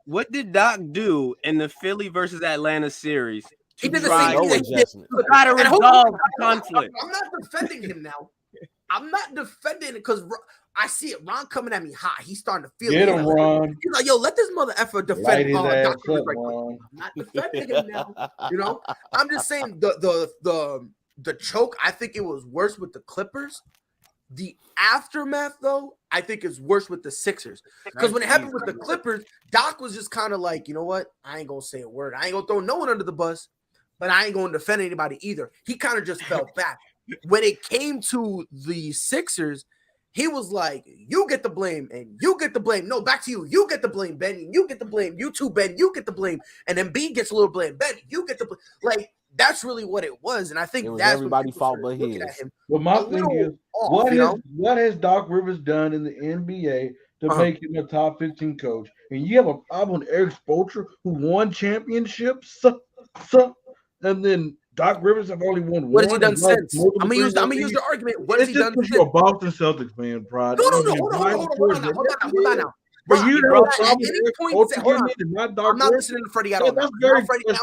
What did Doc do in the Philly versus Atlanta series? He did the same thing. Try to resolve the conflict. I'm not defending him now. I'm not defending it because I see it. Ron coming at me hot. He's starting to feel it. Get him, Ron. He's like, yo, let this mother effer defend Dr. Right. Ron. I'm not defending him now. I'm just saying the choke, I think it was worse with the Clippers. The aftermath, though, I think is worse with the Sixers. Because when it happened with the Clippers, Doc was just kind of like, you know what? I ain't going to say a word. I ain't going to throw no one under the bus, but I ain't going to defend anybody either. He kind of just fell back. When it came to the Sixers, he was like, you get the blame and you get the blame. No, back to you. You get the blame, Ben. And you get the blame. You too, Ben. You get the blame. And then B gets a little blame. Ben, you get the blame. Like, that's really what it was. And I think that's everybody fault but his. But my thing is, what has Doc Rivers done in the NBA to make him a top 15 coach? And you have a problem with Eric Spoelstra, who won championships, and then Doc Rivers have only won one. What has he done since? I'm gonna use your argument. What has he done since? You're a Boston Celtics fan, Pride. No. Hold on now. But you know, I'm not listening to Freddie at all. Now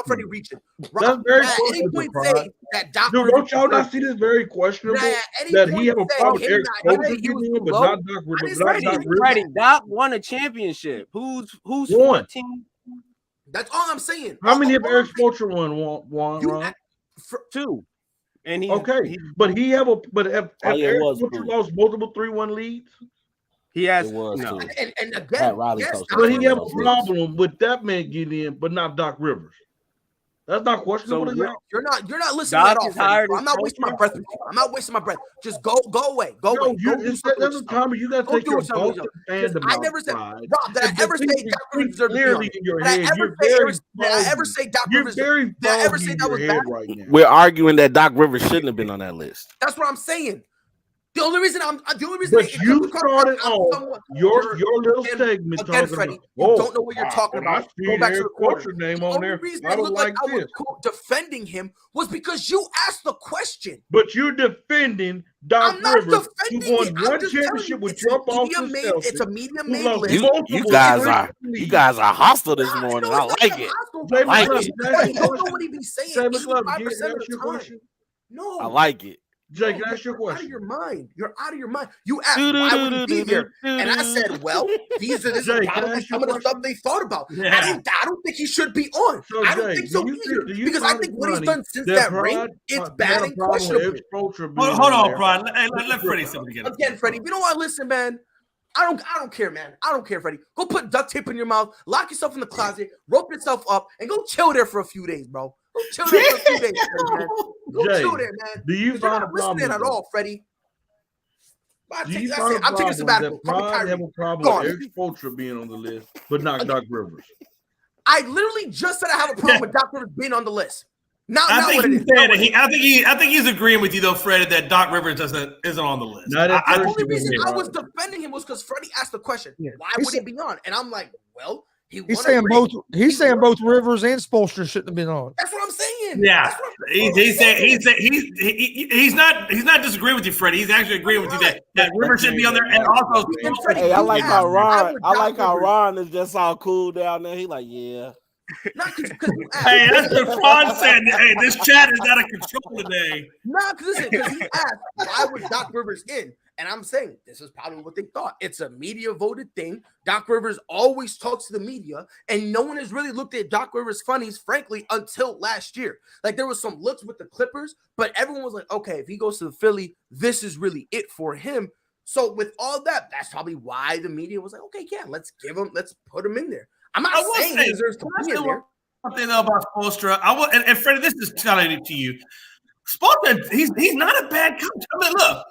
Freddie reaching. That's very at any point say that Doc Rivers. Don't y'all not see this very questionable? That he have a problem with Eric Spoelstra, but not Doc Rivers. Freddie, Doc won a championship. Who's won? That's all I'm saying. How many have Eric Spoelstra won? 2. And but Eric Spoelstra lost multiple 3-1 leads. He has no. And again, but he have a problem with that man getting in, but not Doc Rivers. That's not questionable. So you're not listening at all. I'm not wasting my breath. I'm not wasting my breath. Just go away. Go away. There's a time you got to take your Boston fan. I never said, Rob, did I ever say Doc Rivers deserved to be on? Did I ever say Doc Rivers? Did I ever say that was bad? We're arguing that Doc Rivers shouldn't have been on that list. That's what I'm saying. The only reason but you started on your little segment again, Freddie. You don't know what you're talking about. Go back to the quarter. Name on there. I don't like I was defending him was because you asked the question. But you're defending Doc Rivers, who won one championship with your Boston Celtics. It's a media-made list. You guys are hostile this morning. I like it. You don't know what he be saying. 85% of the time. No, I like it. Jay, can I ask you a question? You're out of your mind. You asked why would he be here, and I said, well, these are some of the stuff they thought about. Yeah. I don't think he should be on. So, I don't think so either, because I think what he's done since that ring, it's bad and questionable. Hold on, Brian. Let Freddie say it again, Freddie. If you don't want to listen, man, I don't care, man. I don't care, Freddie. Go put duct tape in your mouth, lock yourself in the closet, rope yourself up, and go chill there for a few days, bro. Go chill there for a few days, man. Go chill there, man. Do you find a problem at all, Freddie? I'm taking a sabbatical. I have a problem with Eric Spoelstra being on the list, but not Doc Rivers. I literally just said I have a problem with Doc Rivers being on the list. I think he's agreeing with you though, Fred, that Doc Rivers isn't on the list. The only reason I was defending him was because Freddie asked the question, why would he be on? And I'm like, well, he's saying both Rivers and Spoelstra shouldn't have been on. That's what I'm saying. Yeah, he's not disagreeing with you, Freddie. He's actually agreeing with you that Rivers should be on there, and also. Hey, I like how Ron is just all cool down there. He like, yeah. Hey, that's what Ron said. Hey, this chat is out of control today. Because he asked, why was Doc Rivers in? And I'm saying this is probably what they thought. It's a media voted thing. Doc Rivers always talks to the media, and no one has really looked at Doc Rivers' funnies, frankly, until last year. Like there was some looks with the Clippers, but everyone was like, okay, if he goes to the Philly, this is really it for him. So with all that, that's probbe why the media was like, okay, yeah, let's put him in there. I'm not saying he deserves to be in there. Something about Spoelstra. And Freddie, this is telling it to you. Spoelstra, he's not a bad coach. I mean, look,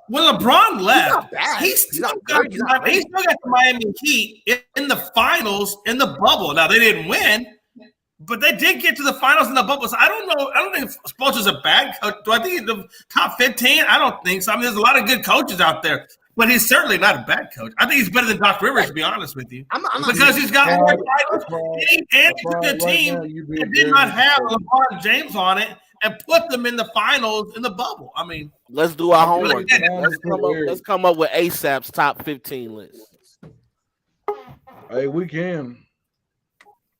when LeBron left, he still got the Miami Heat in the finals in the bubble. Now they didn't win, but they did get to the finals in the bubble. So I don't know. I don't think Spoelstra's a bad coach. Do I think he's the top 15? I don't think so. I mean, there's a lot of good coaches out there. But he's certainly not a bad coach. I think he's better than Doc Rivers, to be honest with you. Because he's got more titles and he's a good team and did not have LeBron James on it and put them in the finals in the bubble. I mean, let's do our homework. Let's come up with ASAP's top 15 list. Hey, we can.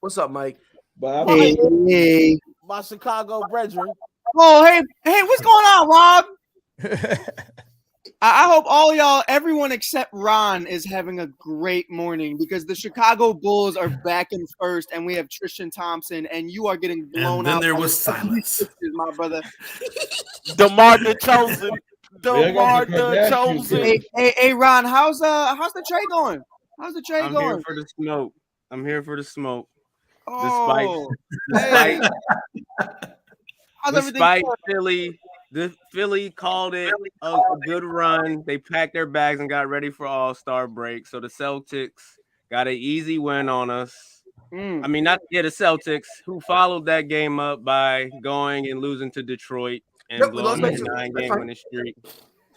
What's up, Mike? Hey. My Chicago brethren. Oh, hey, what's going on, Rob? I hope all y'all, everyone except Ron, is having a great morning because the Chicago Bulls are back in first, and we have Tristan Thompson, and you are getting blown out. And then there was silence, my brother. DeMar DeRozan. DeMar DeRozan. Hey, Ron, how's the trade going? How's the trade going? I'm here for the smoke. Oh, despite Philly. The Philly called it a good run. They packed their bags and got ready for All-Star break. So the Celtics got an easy win on us. I mean, the Celtics, who followed that game up by going and losing to Detroit and blowing a 9-game winning streak.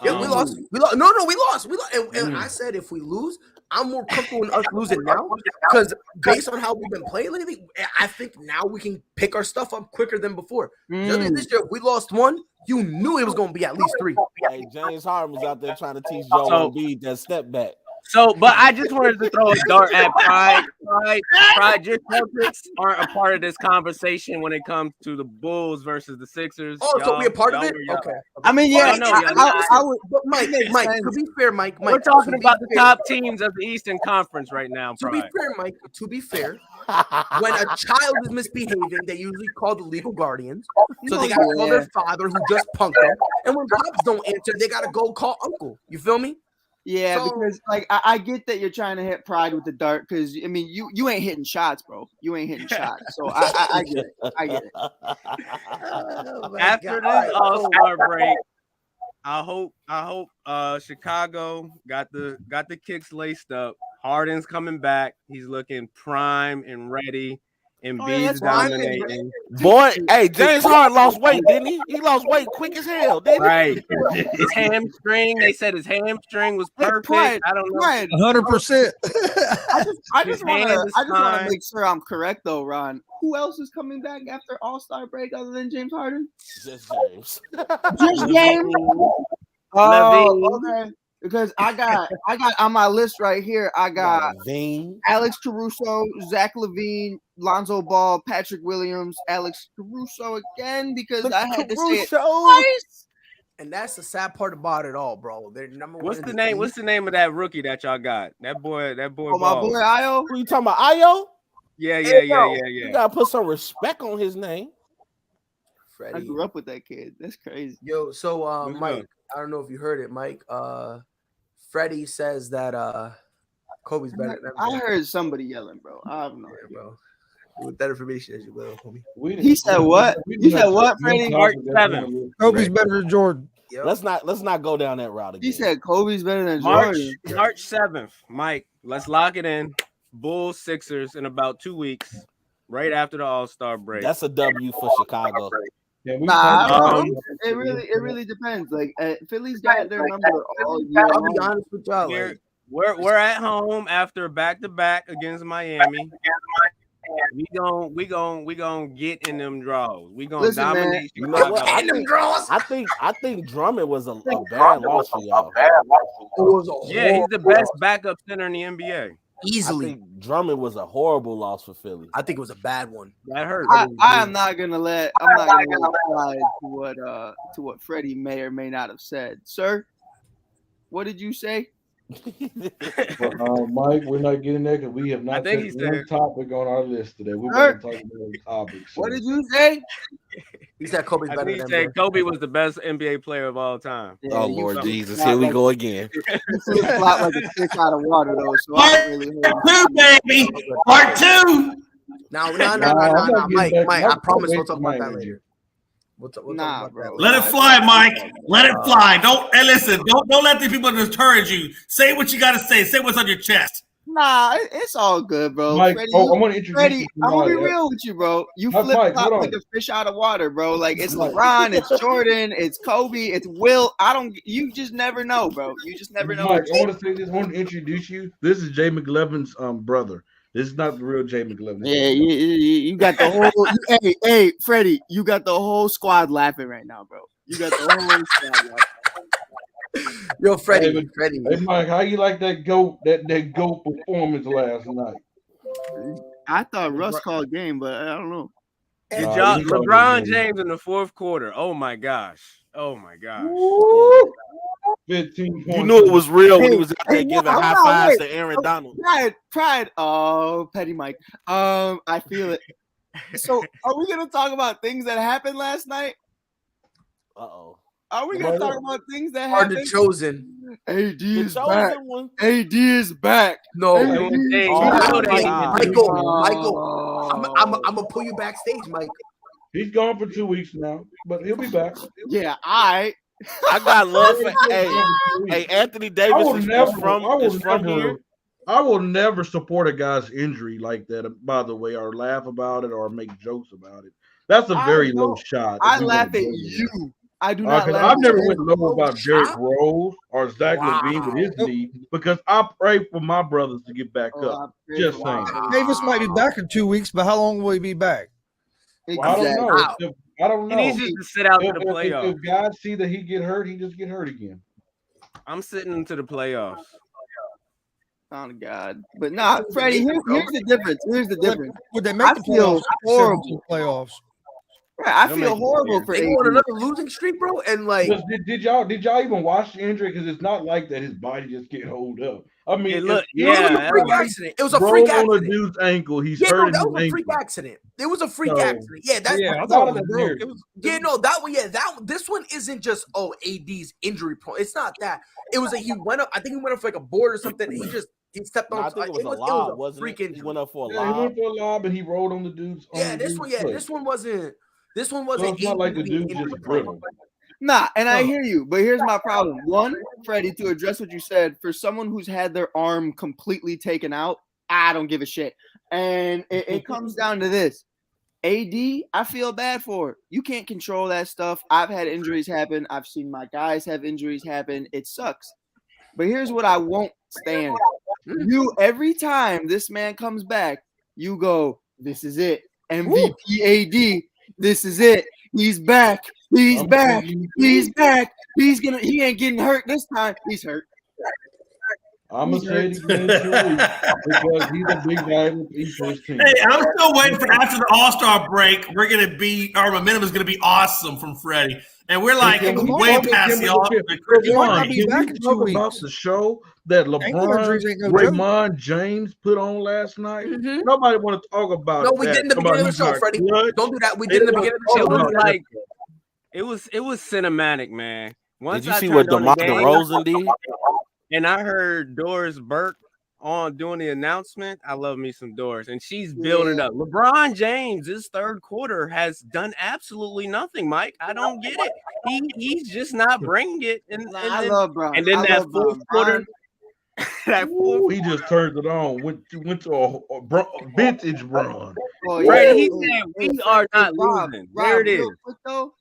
Yeah, we lost. No, we lost. And I said if we lose, I'm more comfortable in us losing now because based on how we've been playing lately, I think now we can pick our stuff up quicker than before. This year, we lost one. You knew it was going to be at least 3. Hey, James Harden was out there trying to teach Joel Embiid that step back. So, but I just wanted to throw a dart at Pride. Your Celtics aren't a part of this conversation when it comes to the Bulls versus the Sixers. Oh, so we a part of it? Okay. I mean, yeah. I would, but Mike, to be fair, Mike, we're talking about the top teams of the Eastern Conference right now. To be fair, Mike, when a child is misbehaving, they usually call the legal guardians. So they got to call their father who just punked them. And when cops don't answer, they got to go call uncle. You feel me? Yeah, because like I get that you're trying to hit Pride with the dart because I mean you ain't hitting shots, bro. You ain't hitting shots. So I get it. I get it. After this All-Star break, I hope Chicago got the kicks laced up. Harden's coming back. He's looking prime and ready. Embiid's dominating. Boy, hey, James Harden lost weight, didn't he? He lost weight quick as hell, didn't he? Right. His hamstring, they said his hamstring was perfect. I don't know. 100%. I just want to make sure I'm correct, though, Ron. Who else is coming back after All-Star break other than James Harden? Just James. Just James? Oh, okay. Because I got on my list right here, I got Alex Caruso, Zach LaVine, Lonzo Ball, Patrick Williams, Alex Caruso again, because I had to say it twice. And that's the sad part about it all, bro. They're number one. What's the name of that rookie that y'all got? That boy. Oh, my boy Ayo. Who you talking about? Ayo? Yeah. You gotta put some respect on his name. Freddie. I grew up with that kid. That's crazy. Yo, so Mike, I don't know if you heard it, Mike. Freddie says that Kobe's better than I heard somebody yelling, bro. I have no idea, bro. With that information as you will, homie. He said what? You said what, Freddie? Kobe's better than Jordan. Yep. Let's not go down that route again. He said Kobe's better than Jordan. March 7th, Mike. Let's lock it in. Bulls, Sixers in about 2 weeks. right after the All-Star break. That's a W for Chicago. Yeah, it really depends. Like Philly's got their number all year. I'll be honest with y'all. We're at home after back-to-back against Miami. We gonna get in them draws. We gonna dominate. You know what? I think Drummond was a bad loss for y'all. He's the best backup center in the NBA. Easily. I think Drummond was a horrible loss for Philly. I think it was a bad one. That hurt. I'm not gonna let slide to what Freddie may or may not have said. Sir, what did you say? Mike, we're not getting there because we have not taken one topic on our list today. We're going to talk about topics. What did you say? He said Kobe's better than him. He said Kobe was the best NBA player of all time. Yeah, oh Lord Jesus, here we go again. Flop like a fish out of water though. So Part 2, baby. Part 2. No, Mike. I promise we'll talk about that later. Bro. Let it fly, Mike. Let it fly. Don't let these people discourage you. Say what you gotta say. Say what's on your chest. Nah, it's all good, bro. Mike, Freddie, I want to introduce you. I'm gonna be real with you, bro. You flip flop like a fish out of water, bro. Like it's LeBron, it's Jordan, it's Kobe, it's Will. You just never know, bro. You just never know. Mike, I want to say this. I want to introduce you. This is Jay McLevin's brother. This is not the real Jay McLevin. Yeah, you got the whole. hey, Freddie, you got the whole squad laughing right now, bro. You got the whole squad laughing. Yo, Freddie. Hey, Mike, how you like that GOAT performance last night? I thought Russ called game, but I don't know. LeBron James in the fourth quarter. Oh my gosh. 15 points. You knew it was real when he was out there giving high fives to Aaron Donald. Pride. Oh, Petty Mike. I feel it. So, are we gonna talk about things that happened last night? Uh-oh. Are we gonna talk about things that happened? The chosen. AD is back. AD is back. No. Michael. I'm gonna pull you backstage, Mike. He's gone for 2 weeks now, but he'll be back. Yeah, I got love for hey Anthony Davis is from here. I will never support a guy's injury like that, by the way, or laugh about it or make jokes about it. That's a very low shot. I laugh at you. I do not laugh. I've never went low about Derrick Rose or Zach LaVine with his knee because I pray for my brothers to get back up. Just saying. Davis might be back in 2 weeks, but how long will he be back? Well, I don't know. He needs to sit out to the playoffs. If guys see that he get hurt, he just get hurt again. I'm sitting into the playoffs. Oh God! But Freddie. Here's the difference. Would they make the playoffs? Horrible playoffs. Right, I feel horrible for they want another losing streak, bro. And like, did y'all even watch the injury? Because it's not like that his body just get hold up. I mean, it was a freak accident. It was a freak accident. On a dude's ankle, he's hurt. That was a freak accident. It was a freak accident. Yeah, I thought it was this one isn't just AD's injury point. It's not that. It was he went up. I think he went up for like a board or something. He stepped on. I think it was a lob, wasn't it? He went up for a lob. He went for a lob and he rolled on the dude's. This one wasn't. This one wasn't. It's not like the dude just brittle. I hear you, but here's my problem. One, Freddie, to address what you said, for someone who's had their arm completely taken out, I don't give a shit. And it comes down to this. AD, I feel bad for it. You can't control that stuff. I've had injuries happen. I've seen my guys have injuries happen. It sucks. But here's what I won't stand. Every time this man comes back, you go, this is it. MVP AD. This is it. He's back. He's back. He's back. He ain't getting hurt this time. He's hurt. I'm gonna say it again because he's a big guy in his team. Hey, I'm still waiting for after the All-Star break. Our momentum is gonna be awesome from Freddie, and we're like way past the All-Star. Can we talk about the show that Raymond James put on last night? Mm-hmm. Nobody want to talk about. No, we did in the beginning of the show, Freddie. Don't do that. We did in the beginning of the show. It was cinematic, man. Did you see what DeMar DeRozan did? And I heard Doris Burke doing the announcement. I love me some Doris, and she's building up. LeBron James, his third quarter has done absolutely nothing, Mike. I don't get it. He's just not bringing it. I love Bron. And then that fourth quarter, He just turned it on. Went to a vintage Bron. Freddie, he said we are not losing. There it is. Real quick though,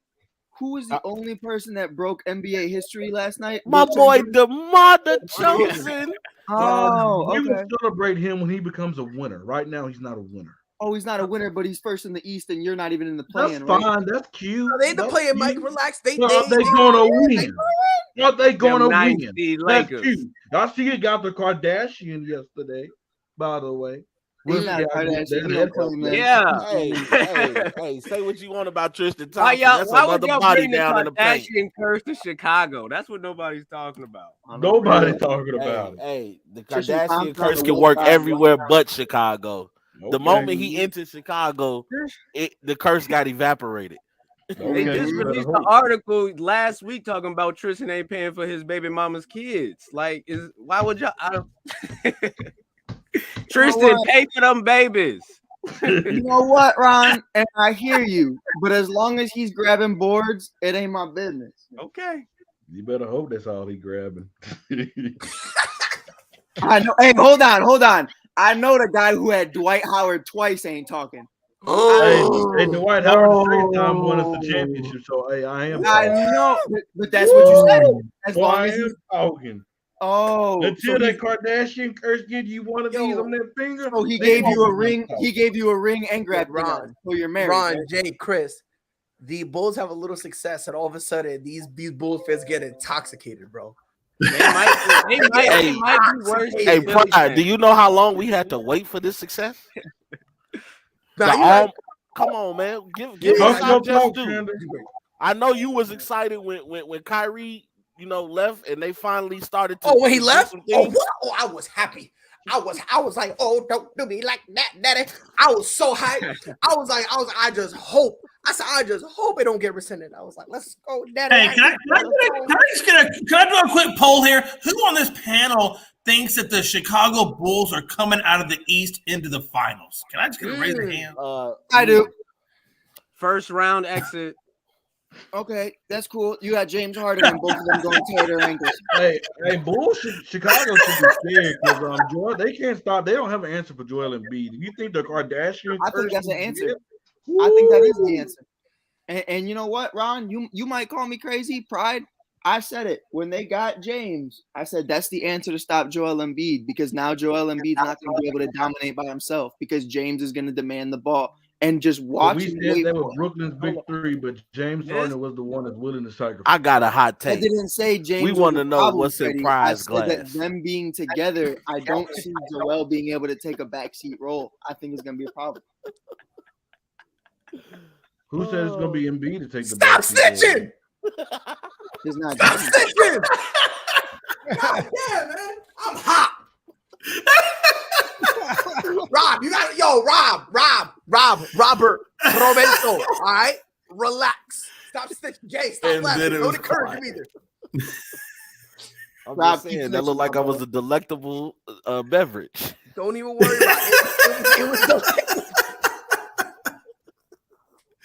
who was the only person that broke NBA history last night? My boy, DeMar DeRozan. Oh, We will okay. celebrate him when he becomes a winner. Right now, he's not a winner. Oh, he's not a winner, but he's first in the East, and you're not even in the That's play-in, fine. right? That's cute. No, they ain't the That's playing, cute. Mike. Relax. They gonna win. Are they gonna Them win? 90 That's Lakers. cute. I see you got the Kardashian yesterday. By the way, He's not a Kardashian. He don't claim that. Yeah. Hey, say what you want about Tristan Why Thompson. y'all? That's Why would another y'all body bring the down in the paint. Kardashian curse to Chicago? That's what nobody's talking about. Nobody's talking about it. Hey, the Tristan Kardashian Thompson curse on the can Wolf work side, everywhere right now. but Chicago. The Okay. moment he entered Chicago, the curse got evaporated. They just released an article last week talking about Tristan ain't paying for his baby mama's kids. Like, why would y'all? Tristan, pay for them babies. You know what, Ron? And I hear you, but as long as he's grabbing boards, it ain't my business. Okay. You better hope that's all he grabbing. I know. Hey, hold on. I know the guy who had Dwight Howard twice ain't talking. Hey, Dwight Howard the second time won us the championship, so hey, I am. I know, but that's what you said. As well, long I as am he's talking. until so that Kardashian curse gives you one of these on that finger. So he gave you a ring. He gave you a ring and grabbed Ron. So you're married. Ron, right? Jay, Chris. The Bulls have a little success, and all of a sudden, these Bulls fans get intoxicated, bro. They might be worse. Hey, Pride, do you know how long we had to wait for this success? Come on, man. Give us our just due. I know you was excited when Kyrie, left and they finally started to. Oh, when he left? Oh, I was happy. I was like, oh, don't do me like that, daddy. I was so hyped. I just hope. I said, I just hope it don't get rescinded. I was like, let's go, daddy. Hey, can I do a quick poll here? Who on this panel thinks that the Chicago Bulls are coming out of the East into the finals? Can I just get a raise their hand? I do. First round exit. Okay, that's cool. You got James Harden and both of them going to tear their ankles. Hey, bullshit. Chicago should be scared because Joel, they can't stop. They don't have an answer for Joel Embiid. If you think the Kardashians, I think that's the answer. I think that is the answer. And you know what, Ron? You might call me crazy, Pride. I said it when they got James. I said that's the answer to stop Joel Embiid because now Joel Embiid's not going to be able to dominate by himself because James is going to demand the ball. And just watch. We said that was Brooklyn's big three, but James Harden was the one that's willing to sacrifice. I got a hot take. I didn't say James. We want to know what's in Pride's glass. That them being together, I don't see Joel being able to take a backseat role. I think it's going to be a problem. Who said it's going to be Embiid to take the Stop snitching! It's not. Stop snitching! God damn, man. I'm hot. Robert Roberto. All right, relax. Stop snitching, Jay. Stop laughing. Don't encourage me either. I'm just saying that looked like I was a delectable beverage. Don't even worry about it. It was delectable.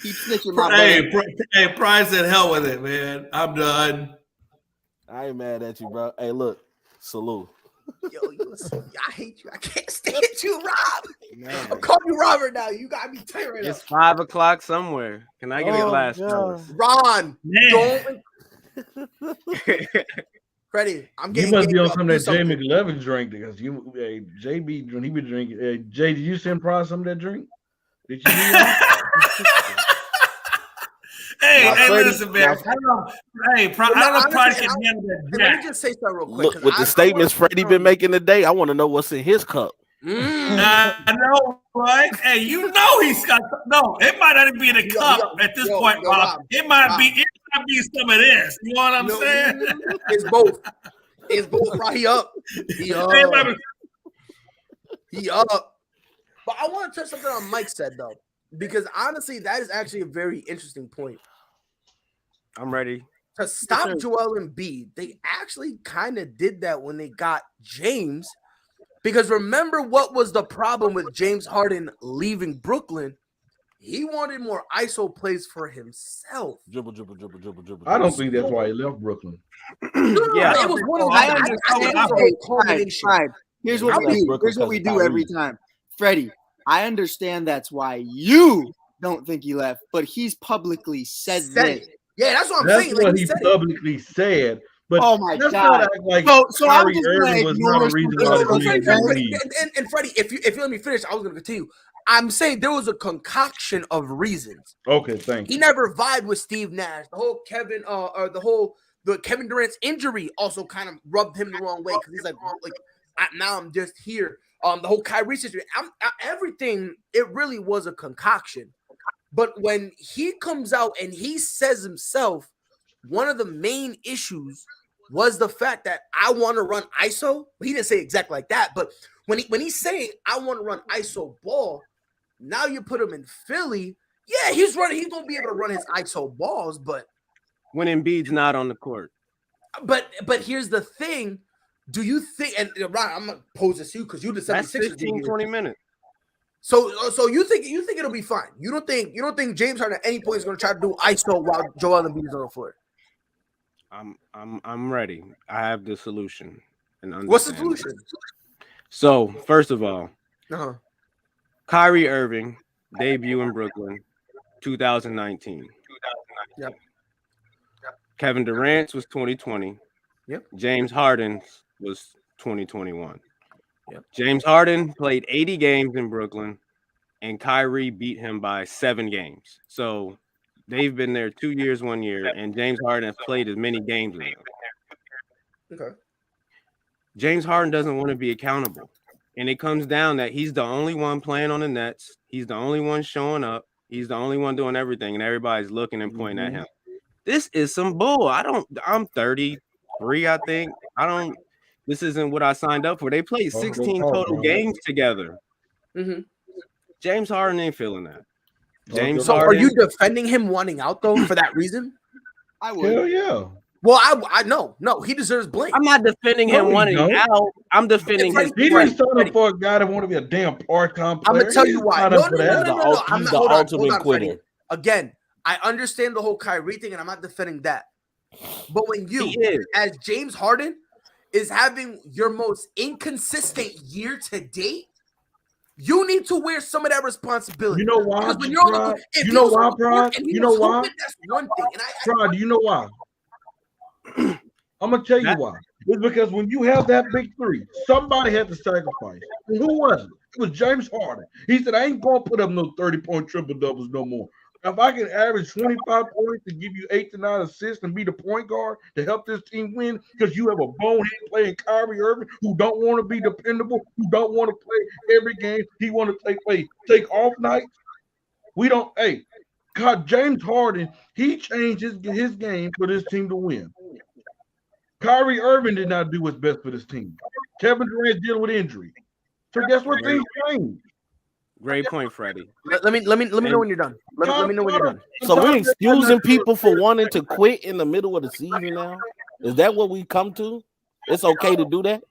Keep snitching, my brother. Hey, Pride said hell with it, man. I'm done. I ain't mad at you, bro. Hey, look, salute. Yo, I hate you. I can't stand you, Rob. I'm calling you Robert now. You got me tearing It's up. 5 o'clock somewhere. Can I get a glass? Ron, don't. Freddie, I'm getting. You must be on some of that Jay McLevin drink because Jay be when he be drinking. Jay, did you send Pride some of that drink? Did you? Hey, listen, man. I don't know Pride can handle that. Let me just say something real quick. Look, with the statements Freddie been making today, I want to know what's in his cup. I know, right? Hey, you know he's got no. It might not be in a cup at this point, Rob. It might be some of this. You know what I'm saying? It's both. It's both. Right? He up. He up. But I want to touch something on Mike said though, because honestly, that is actually a very interesting point. I'm ready. To stop Joel Embiid, they actually kind of did that when they got James. Because remember what was the problem with James Harden leaving Brooklyn? He wanted more ISO plays for himself. Dribble. I don't think that's why he left Brooklyn. Yeah, it was one of the. Here's what we do every time, Freddie. I understand that's why you don't think he left, but he's publicly said this. Yeah, that's what I'm saying. That's what he publicly said. But oh my God! So I'm just Irving was not a reason why. And Freddie, if you let me finish, I was going to continue. I'm saying there was a concoction of reasons. Okay, thank you. He never vibed with Steve Nash. The whole Kevin Durant's injury also kind of rubbed him the wrong way because he's like now I'm just here. The whole Kyrie situation, everything. It really was a concoction. But when he comes out and he says himself, one of the main issues was the fact that I want to run ISO. He didn't say exactly like that, but when he's saying I want to run ISO ball, now you put him in Philly. Yeah, he's gonna be able to run his ISO balls, but when Embiid's not on the court. But here's the thing: do you think? And Ron, I'm gonna pose this to you because you the 76ers. 15-20 minutes. So you think it'll be fine? You don't think James Harden at any point is going to try to do ISO while Joel Embiid is on the floor? I'm ready. I have the solution. What's the solution? So first of all, Kyrie Irving debut in Brooklyn, 2019. Yep. Kevin Durant's was 2020. Yep. James Harden's was 2021. Yep. James Harden played 80 games in Brooklyn, and Kyrie beat him by 7 games. So they've been there 2 years, 1 year, and James Harden has played as many games as them. Okay. James Harden doesn't want to be accountable. And it comes down that he's the only one playing on the Nets. He's the only one showing up. He's the only one doing everything, and everybody's looking and pointing at him. This is some bull. I'm 33, I think. This isn't what I signed up for. They played 16 total games together. Mm-hmm. James Harden ain't feeling that. So are you defending him wanting out though for that reason? I would. Hell yeah. Well, I no, he deserves blame. I'm not defending him wanting out. I'm defending his. He didn't sign up for a guy that want to be a damn part-time player. I'm gonna tell you why. No. He's the ultimate quitter. Again, I understand the whole Kyrie thing, and I'm not defending that. But when you, as James Harden, is having your most inconsistent year to date, you need to wear some of that responsibility. You know why? When you're on the, you know why, Prod? You know why? That's one thing. Prod, do you know why? I'm gonna tell you why. It's because when you have that big three, somebody had to sacrifice. And who was it? It was James Harden. He said, I ain't gonna put up no 30-point triple doubles no more. If I can average 25 points and give you 8 to 9 assists and be the point guard to help this team win, because you have a bonehead playing Kyrie Irving who don't want to be dependable, who don't want to play every game. He want to take off nights. We don't. Hey, God, James Harden, he changed his game for this team to win. Kyrie Irving did not do what's best for this team. Kevin Durant dealing with injury. So guess what? Things changed. Great point, Freddie. Let me know when you're done. Let me know when you're done. So we're excusing people for wanting to quit in the middle of the season now? Is that what we come to? It's okay to do that?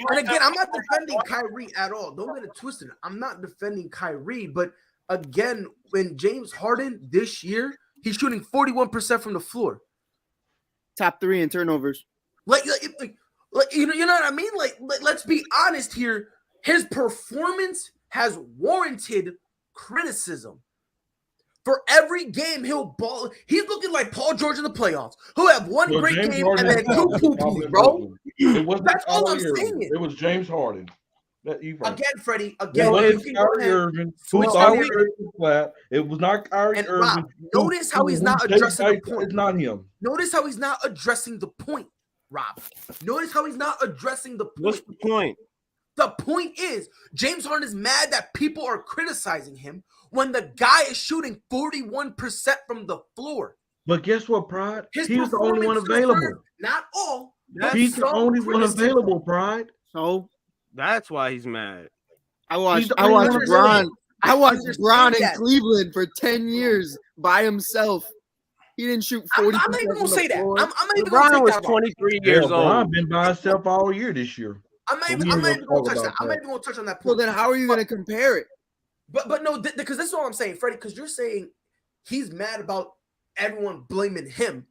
And again, I'm not defending Kyrie at all. Don't get it twisted. I'm not defending Kyrie, but again, when James Harden this year, he's shooting 41% from the floor. Top 3 in turnovers. Like you know what I mean? Like let's be honest here. His performance has warranted criticism. For every game he'll ball, he's looking like Paul George in the playoffs. He'll have one great James game Harden and then 2 poo-poos, bro. That's all I'm saying. It was James Harden. Again, Freddie. Again, it was Kyrie Irving. It was not Kyrie Irving. Rob, notice how he's not addressing the point. It's not him. Notice how he's not addressing the point, Rob. Notice how he's not addressing the point. What's the point? The point is, James Harden is mad that people are criticizing him when the guy is shooting 41% from the floor. But guess what, Pride? He's the only one available. Not all. He's the only one available, Pride. So that's why he's mad. I watched Bron in Cleveland for 10 years by himself. He didn't shoot 40%. I'm not even gonna say that. I'm not even LeBron was 23 years old. LeBron been by himself all year this year. I'm not even going to touch that. I'm not even going to touch on that point. Well, then how are you going to compare it? But no, because this is what I'm saying, Freddie. Because you're saying he's mad about everyone blaming him.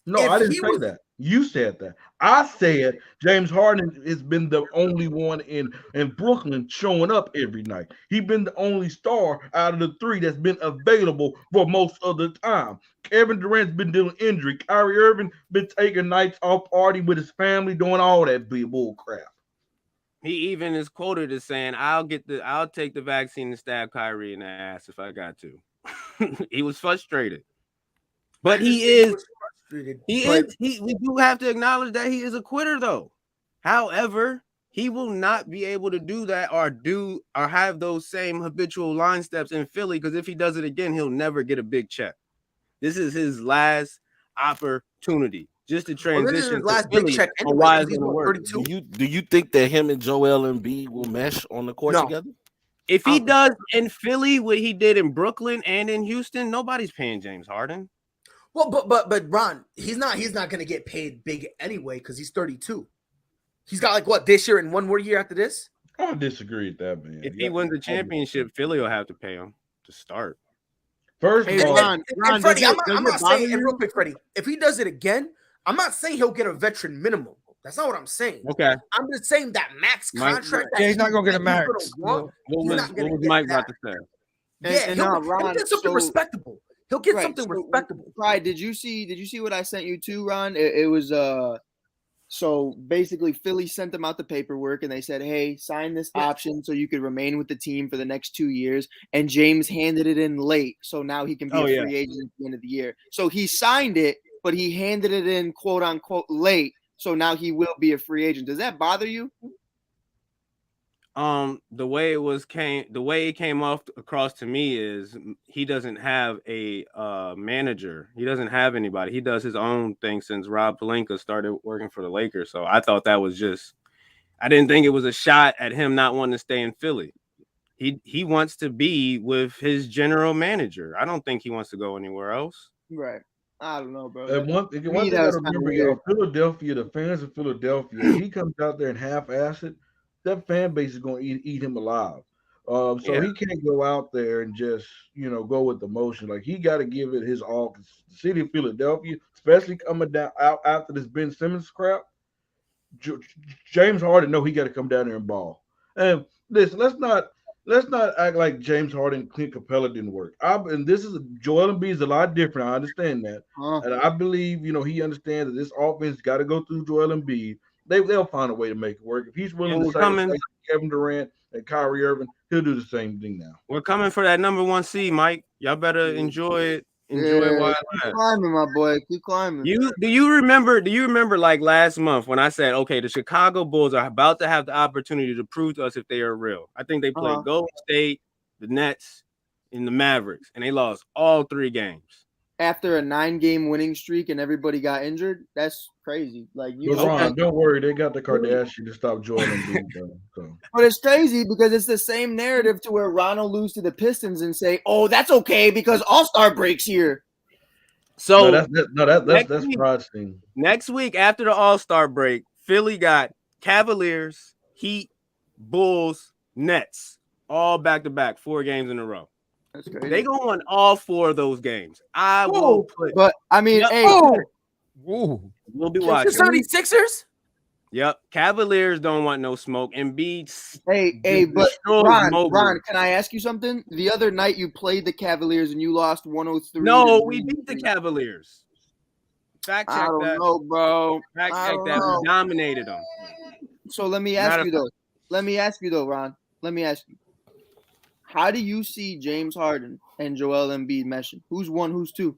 No, I didn't say that. You said that. I said James Harden has been the only one in Brooklyn showing up every night. He's been the only star out of the three that's been available for most of the time. Kevin Durant's been dealing injury. Kyrie Irving been taking nights off, party with his family, doing all that bull crap. He even is quoted as saying, "I'll take the vaccine and stab Kyrie in the ass if I got to." He was frustrated. But we do have to acknowledge that he is a quitter, though. However, he will not be able to do that or have those same habitual line steps in Philly, because if he does it again, he'll never get a big check. This is his last opportunity just to transition to Philly. Check anyway, why is it going to work? Do you think that him and Joel Embiid will mesh on the court together? If he does in Philly what he did in Brooklyn and in Houston, nobody's paying James Harden. Well, but Ron, he's not going to get paid big anyway because he's 32. He's got like what this year and one more year after this. I disagree with that, man. If he wins the championship, Philly will have to pay him to start. First of all, Ron, Freddie, I'm not saying, and real quick, Freddie, if he does it again, I'm not saying he'll get a veteran minimum. That's not what I'm saying. Okay. I'm just saying that max contract. He's not going to get a max. What was Mike about to say? He'll get something respectable. He'll get something respectable. Right. Did you see what I sent you too, Ron? It was so basically Philly sent them out the paperwork and they said, hey, sign this option so you could remain with the team for the next 2 years. And James handed it in late. So now he can be a free agent at the end of the year. So he signed it, but he handed it in quote unquote late. So now he will be a free agent. Does that bother you? The way it came across to me is he doesn't have a manager. He doesn't have anybody. He does his own thing since Rob Pelinka started working for the Lakers. So I thought that was I didn't think it was a shot at him not wanting to stay in Philly. He wants to be with his general manager. I don't think he wants to go anywhere else. Right. I don't know, bro. One thing I remember, Philadelphia, the fans of Philadelphia, he comes out there and half-ass it, that fan base is going to eat him alive. He can't go out there and just, go with the motion. Like, he got to give it his all. The city of Philadelphia, especially coming down out after this Ben Simmons crap, James Harden know he got to come down there and ball. And listen, let's not act like James Harden and Clint Capella didn't work. Joel Embiid is a lot different. I understand that, and I believe he understands that this offense got to go through Joel Embiid. They'll find a way to make it work. If he's willing to say Kevin Durant and Kyrie Irving, he'll do the same thing now. We're coming for that number 1 seed, Mike. Y'all better enjoy it. Enjoy it while it lasts. Keep climbing, my boy. Keep climbing. Do you remember like last month when I said, okay, the Chicago Bulls are about to have the opportunity to prove to us if they are real? I think they played Golden State, the Nets, and the Mavericks, and they lost all 3 games. After a 9-game winning streak and everybody got injured, that's crazy. Like, Ron, don't worry, they got the Kardashian to stop Joel Embiid. So. But it's crazy because it's the same narrative to where Ron will lose to the Pistons and say, "Oh, that's okay because All-Star breaks here." So that's frosting. Next week after the All-Star break, Philly got Cavaliers, Heat, Bulls, Nets, all back to back, 4 games in a row. That's crazy. They gonna win all 4 of those games. I will put. But I mean, we'll be watching. 76ers? Yep. Cavaliers don't want no smoke. Embiid. But Ron, can I ask you something? The other night you played the Cavaliers and you lost 103. No, we beat the Cavaliers. Fact check that. I don't know, bro. Fact check that. We dominated them. So let me ask you though, Ron. Let me ask you. How do you see James Harden and Joel Embiid meshing? Who's 1? Who's 2?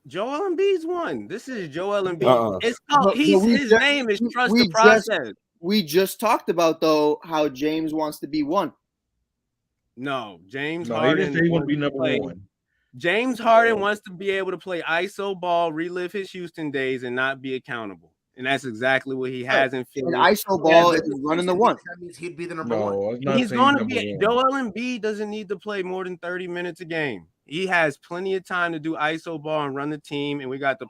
Joel Embiid's 1. This is Joel Embiid. His name is Trust the Process. We just talked about, though, how James wants to be 1. No, Harden. He won't be number 1. James Harden wants to be able to play ISO ball, relive his Houston days, and not be accountable. And that's exactly what he has in Philly. And ISO ball is running the 1. That means he'd be the number 1. He's going to be. Joel Embiid doesn't need to play more than 30 minutes a game. He has plenty of time to do ISO ball and run the team. And we got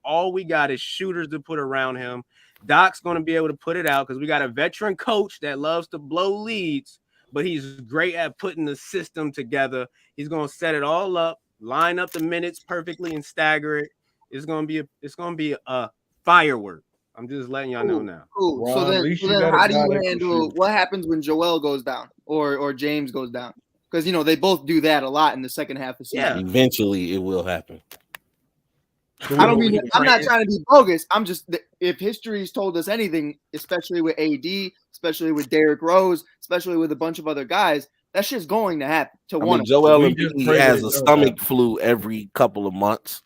all we got is shooters to put around him. Doc's going to be able to put it out because we got a veteran coach that loves to blow leads. but he's great at putting the system together. He's gonna set it all up, line up the minutes perfectly, and stagger it. It's gonna be a firework. I'm just letting y'all know now. Cool. Ron, So at then least you got a how do guy you that can handle shoot. what happens when Joel goes down or James goes down? Because they both do that a lot in the second half of the season. Yeah. Eventually, it will happen. I don't mean I'm not trying to be bogus. I'm just if history's told us anything, especially with AD, especially with Derrick Rose, especially with a bunch of other guys, that shit's going to happen to one of them. Joel We just Embiid pray has that a it don't stomach happen. flu every couple of months.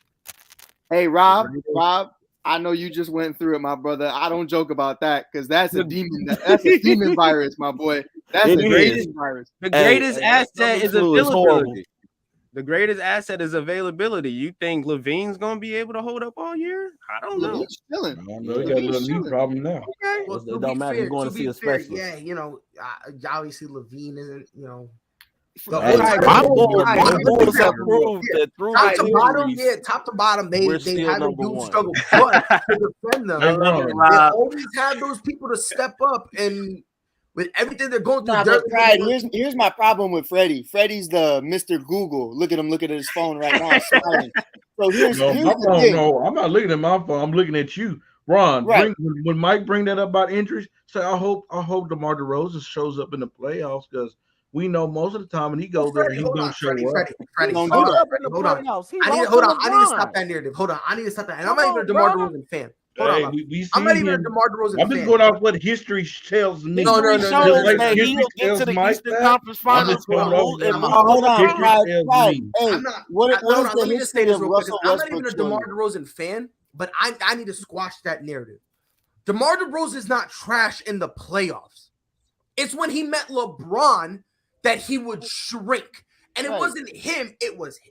Hey Rob, I know you just went through it, my brother. I don't joke about that because that's a demon. That's a demon virus, my boy. That's the greatest virus. The greatest asset is flu is horrible. availability. The greatest asset is availability. You think Levine's gonna be able to hold up all year? I don't know. He's chilling. I know he got a little knee problem now. Okay. Well, It don't matter. He's going to see a specialist. Yeah, obviously Levine isn't, Hey, my Bulls have proved that through top to the bottom, injuries, top to bottom, they we're still had a number huge one. struggle. But to defend them, Hey, they Ron. always had those people to step up, and with everything they're going through, Nah, but Pride, here's my problem with Freddie. Freddie's the Mr. Google. Look at him looking at his phone right now, smiling. So here's No, my the phone. thing. No, I'm not looking at my phone. I'm looking at you, Ron. Right. When Mike bring that up about injuries, say I hope DeMar DeRozan shows up in the playoffs because we know most of the time when he goes there, he's gonna show up. Freddie, Don't hold do on. that. Hold on. I need to stop that narrative. Hold on. I need to stop that. And I'm not even a DeMar DeRozan fan. Hold Hey, on. we I'm not even a him. DeMar DeRozan I'm just fan. going off what history tells me. No. History Just shows like that history he'll get tells to the Mike Eastern that, Conference I'm Finals just going and off lose what hold on, history tells Pride. me. Hey, I'm not. what is Hold on, the let me just say history this of real quick. Russell I'm not Westbrook even a showing DeMar you? DeRozan fan, but I need to squash that narrative. DeMar DeRozan is not trash in the playoffs. It's when he met LeBron that he would shrink. And it wasn't him. It wasn't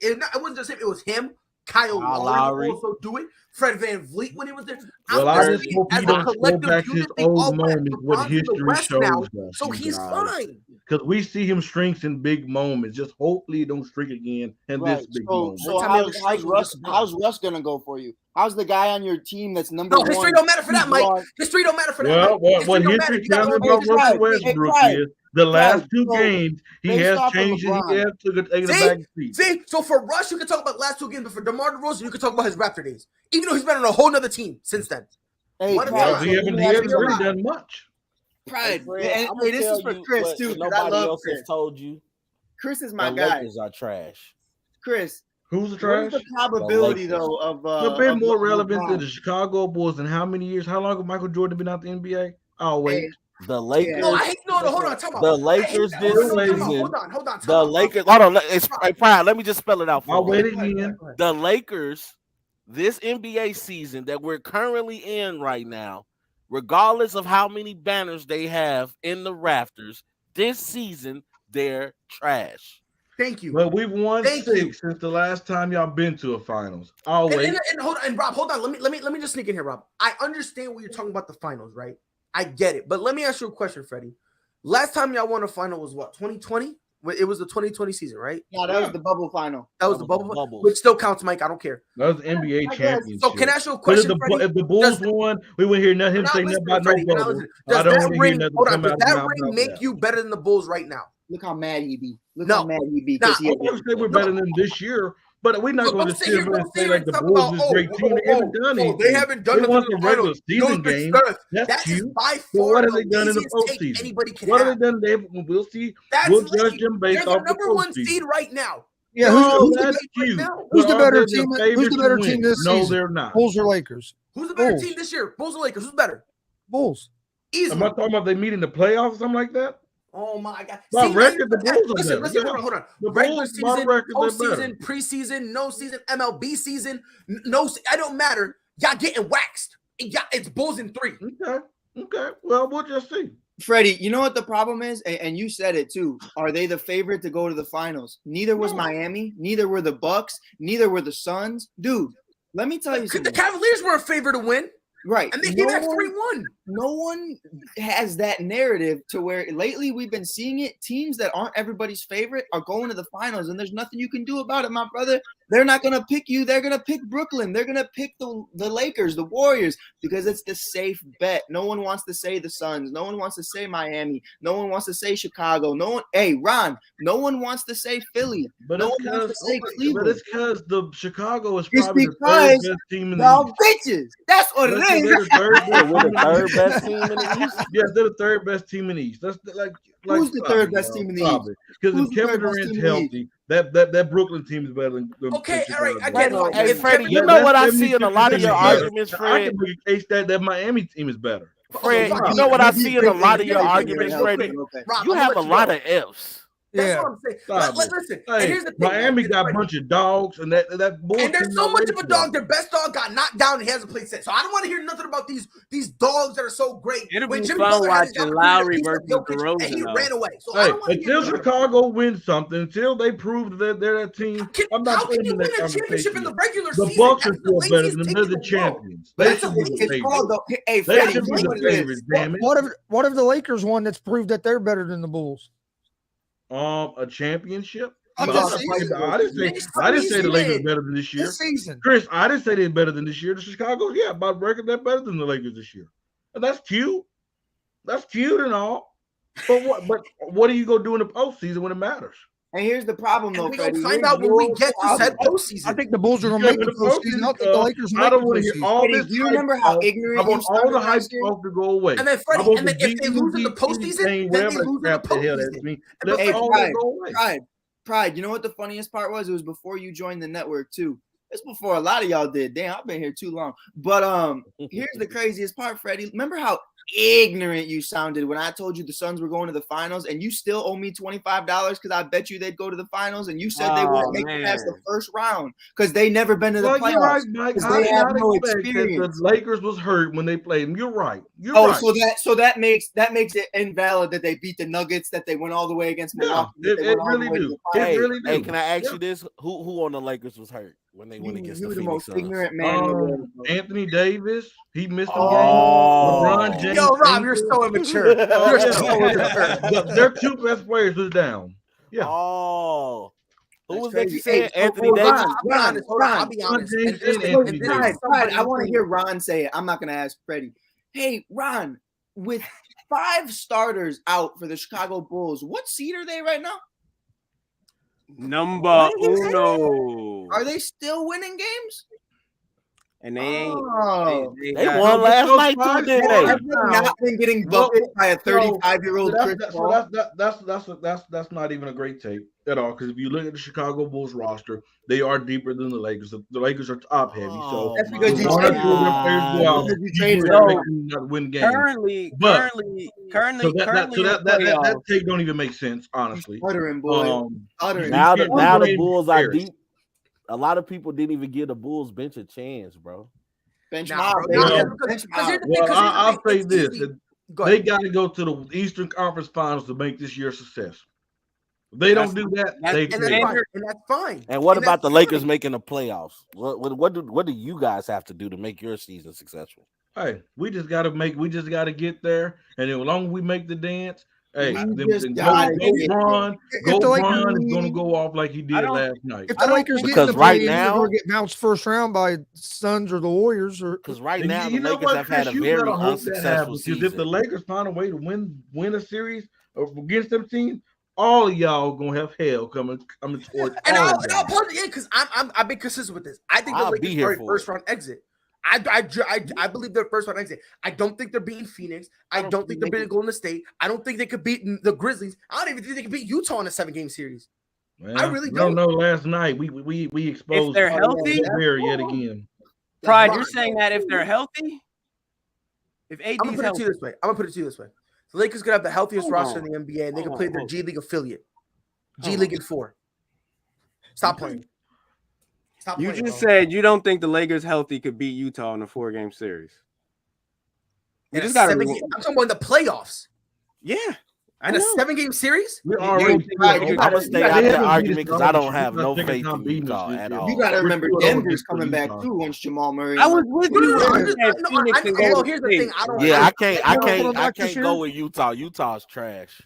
just him. It was him. Kyle Lowry would also do it. Fred VanVleet when he was there. Well, I just hope he don't go back to his old moments. What history shows us, so he's fine. Because we see him shrinks in big moments. Just hopefully he don't shrink again in this big moment. So how's Russ gonna go for you? How's the guy on your team that's number one? History don't matter for that, Mike. History don't matter for that. Well, what history tells me about Russell Westbrook is the last two games he has changed. He has taken a back seat. See, so for Russ, you can talk about last two games, but for DeMar DeRozan, you can talk about his Raptor days. Even though he's been on a whole nother team since then. Hey, well, he hasn't really done much. Pride. Hey, this is for Chris too. Nobody else has told you. Chris is my the guy. Lakers are trash. Chris, who's the trash? What is the probability though of they've been more relevant to the Chicago Bulls in how many years? How long have Michael Jordan been out the NBA? Oh wait. The Lakers. No, hold on. The Lakers this season. Hold on. The Lakers. Hold on. It's Pride. Let me just spell it out for you. I'll wait again. The Lakers, this NBA season that we're currently in right now, regardless of how many banners they have in the rafters, this season they're trash. Thank you. Well, we've won 6 since the last time y'all been to a finals. I'll wait. And hold on, and Rob, hold on. Let me just sneak in here, Rob. I understand what you're talking about the finals, right? I get it. But let me ask you a question, Freddie. Last time y'all won a final was what, 2020? It was the 2020 season, right? Yeah, that was the bubble final. That was the bubble, which still counts, Mike. I don't care. That was the NBA championship. So can I ask you a question, if the Bulls won, we wouldn't hear him say nothing about no bubble. Does that ring make you better than the Bulls right now? Look how mad he be. How mad he be. I wouldn't say we're better than this year, but we're not going to sit here and say like the Bulls is a great team. They haven't done anything. They haven't done it. They won the regular season game. That's cute. But what have they done in the postseason? What have they done? We'll see. We'll judge them based off the number one seed right now. Yeah, who's the better team? Who's the better team this season? No, they're not. Bulls or Lakers? Who's the better team this year? Bulls or Lakers? Who's better? Bulls. Easily. Am I talking about they meet in the playoffs or something like that? Oh my God! By record, the Bulls are listen, hold on. The regular season, postseason, preseason, no season, MLB season, no. I don't matter. Y'all getting waxed. It's Bulls in 3. Okay. Well, we'll just see. Freddie, you know what the problem is, and you said it too. Are they the favorite to go to the finals? Neither was Miami. Neither were the Bucks. Neither were the Suns. Dude, let me tell you something. The Cavaliers were a favorite to win, right? And they came back 3-1. has that narrative to where lately we've been seeing it. Teams that aren't everybody's favorite are going to the finals, and there's nothing you can do about it, my brother. They're not going to pick you. They're going to pick Brooklyn. They're going to pick the Lakers, the Warriors, because it's the safe bet. No one wants to say the Suns. No one wants to say Miami. No one wants to say Chicago. Ron, no one wants to say Philly. But no one wants to say Cleveland. But it's because the Chicago is probably the third best team in the y'all East. Bitches. That's what it is. We're the third best team in the East. Yes, they're the third best team in the East. That's who's the third best team in the East? Because if Kevin Durant's healthy, that Brooklyn team is better than okay, all right. I get it. Hey, Freddie, you know what I see in a lot of your arguments, Fred? I can make a case that Miami team is better. Fred, you know what I see in a lot of your arguments, Freddie? You have a lot of F's. That's what I'm saying. Listen, hey, and here's the thing. Miami got a bunch of dogs, and that and they're so much of a dog. Their best dog got knocked down and he hasn't played since. So I don't want to hear nothing about these dogs that are so great. It'll be fun watching Lowry versus DeRozan. And he ran away. So hey, until Chicago wins something, until they prove that they're that team, I'm not how can you win a championship in the regular season? The Bucks are still better than them. They're the champions. They should be the favorites. Damn it. What if the Lakers won that's proved that they're better than the Bulls? A championship? I didn't say the Lakers better than this year. Chris, I didn't say they're better than this year. The Chicago, by record, they're better than the Lakers this year. And that's cute. That's cute and all. But what are you gonna do in the postseason when it matters? And here's the problem, though, Freddie. We'll find out when we get to said postseason. I think the Bulls are going to make the postseason. I think the Lakers I don't want to hear all this. Do you remember how ignorant I want all the hype supposed to go away. And then, Freddie, if they lose in the postseason, then they lose in the postseason. Pride. You know what the funniest part was? It was before you joined the network, too. It's before a lot of y'all did. Damn, I've been here too long. But here's the craziest part, Freddie. Remember how ignorant you sounded when I told you the Suns were going to the finals, and you still owe me $25 because I bet you they'd go to the finals, and you said they wouldn't make it past the first round because they never been to the playoffs. You're right, Mike. They have no experience. The Lakers was hurt when they played them. You're right. Right. So that makes it invalid that they beat the Nuggets, that they went all the way against Milwaukee. It really do. Hey, can I ask you this? Who on the Lakers was hurt when they went against the Phoenix Suns? Ignorant man. Anthony Davis. He missed a game. LeBron James. Yo, Rob, you're so immature. You're so immature. Their two best players was down. Yeah. Oh. Who was that you saying? Anthony Davis? Ron, I'll be honest. I want to hear Ron say it. I'm not going to ask Freddie. Hey, Ron, with 5 starters out for the Chicago Bulls, what seed are they right now? Number uno. Are they still winning games? And they ain't. They won last night too, didn't they? Have not been getting bucketed by a 35-year-old Chris Paul. That's not even a great take at all. Because if you look at the Chicago Bulls roster, they are deeper than the Lakers. The Lakers are top heavy. So that's because you win games. Currently, that take don't even make sense, honestly. Uttering, boy. Now the Bulls are deep. A lot of people didn't even give the Bulls bench a chance, bro. Bench I'll say this. They got to go to the Eastern Conference Finals to make this year a success. If they don't do that, that's fine. And what about the Lakers making the playoffs? What do you guys have to do to make your season successful? Hey, we just got to get there. And as long as we make the dance, hey, LeBron is going to go off like he did last night. If the Lakers because right now they're get bounced first round by Suns or the Warriors, or because right now the Lakers have had a very unsuccessful season. Because if the Lakers find a way to win a series against them teams, all of y'all gonna have hell coming towards. And I'll put it in because I've been consistent with this. I think the Lakers are a first round exit. I believe they're first round exit. I don't think they're beating Phoenix. I don't think they're beating Golden State. I don't think they could beat the Grizzlies. I don't even think they could beat Utah in a 7-game series. Well, I really don't know. Last night we exposed. If they're healthy, yet again. Pride, you're saying that if they're healthy, if AD's I'm gonna put it to you this way. The Lakers could have the healthiest roster in the NBA, and they can play their G League affiliate, G League in 4. Stop playing. You just said you don't think the Lakers healthy could beat Utah in a 4-game series. I'm talking about the playoffs. Yeah, And a 7-game series? We already. I'm gonna stay out that argument because I don't have no faith in Utah at all. You got to remember Denver's coming back too once Jamal Murray. I was with you. Here's the thing. I can't go with Utah. Utah's trash.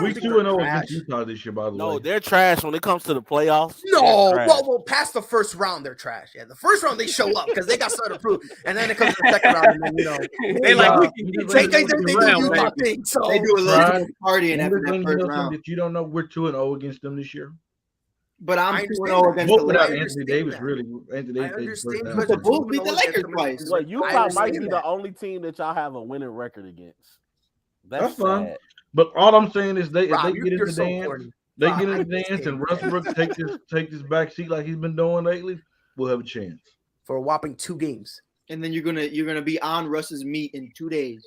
We 2-0 against Utah this year, by the way. No, they're trash when it comes to the playoffs. No, well, past the first round, they're trash. Yeah, the first round they show up because they got started approved, and then it comes to the second round, and then they do Utah thing. So they do a little partying after that first round. If you don't know, we're 2-0 against them this year. But I'm 2-0 against the Lakers. Anthony Davis really. Anthony Davis. I understand because the Bulls beat the Lakers twice. Well, Utah might be the only team that y'all have a winning record against. That's fine. But all I'm saying is if they get in the dance, they get in the dance, and Westbrook take this back seat like he's been doing lately, we'll have a chance for a whopping 2 games. And then you're gonna be on Russ's meat in 2 days.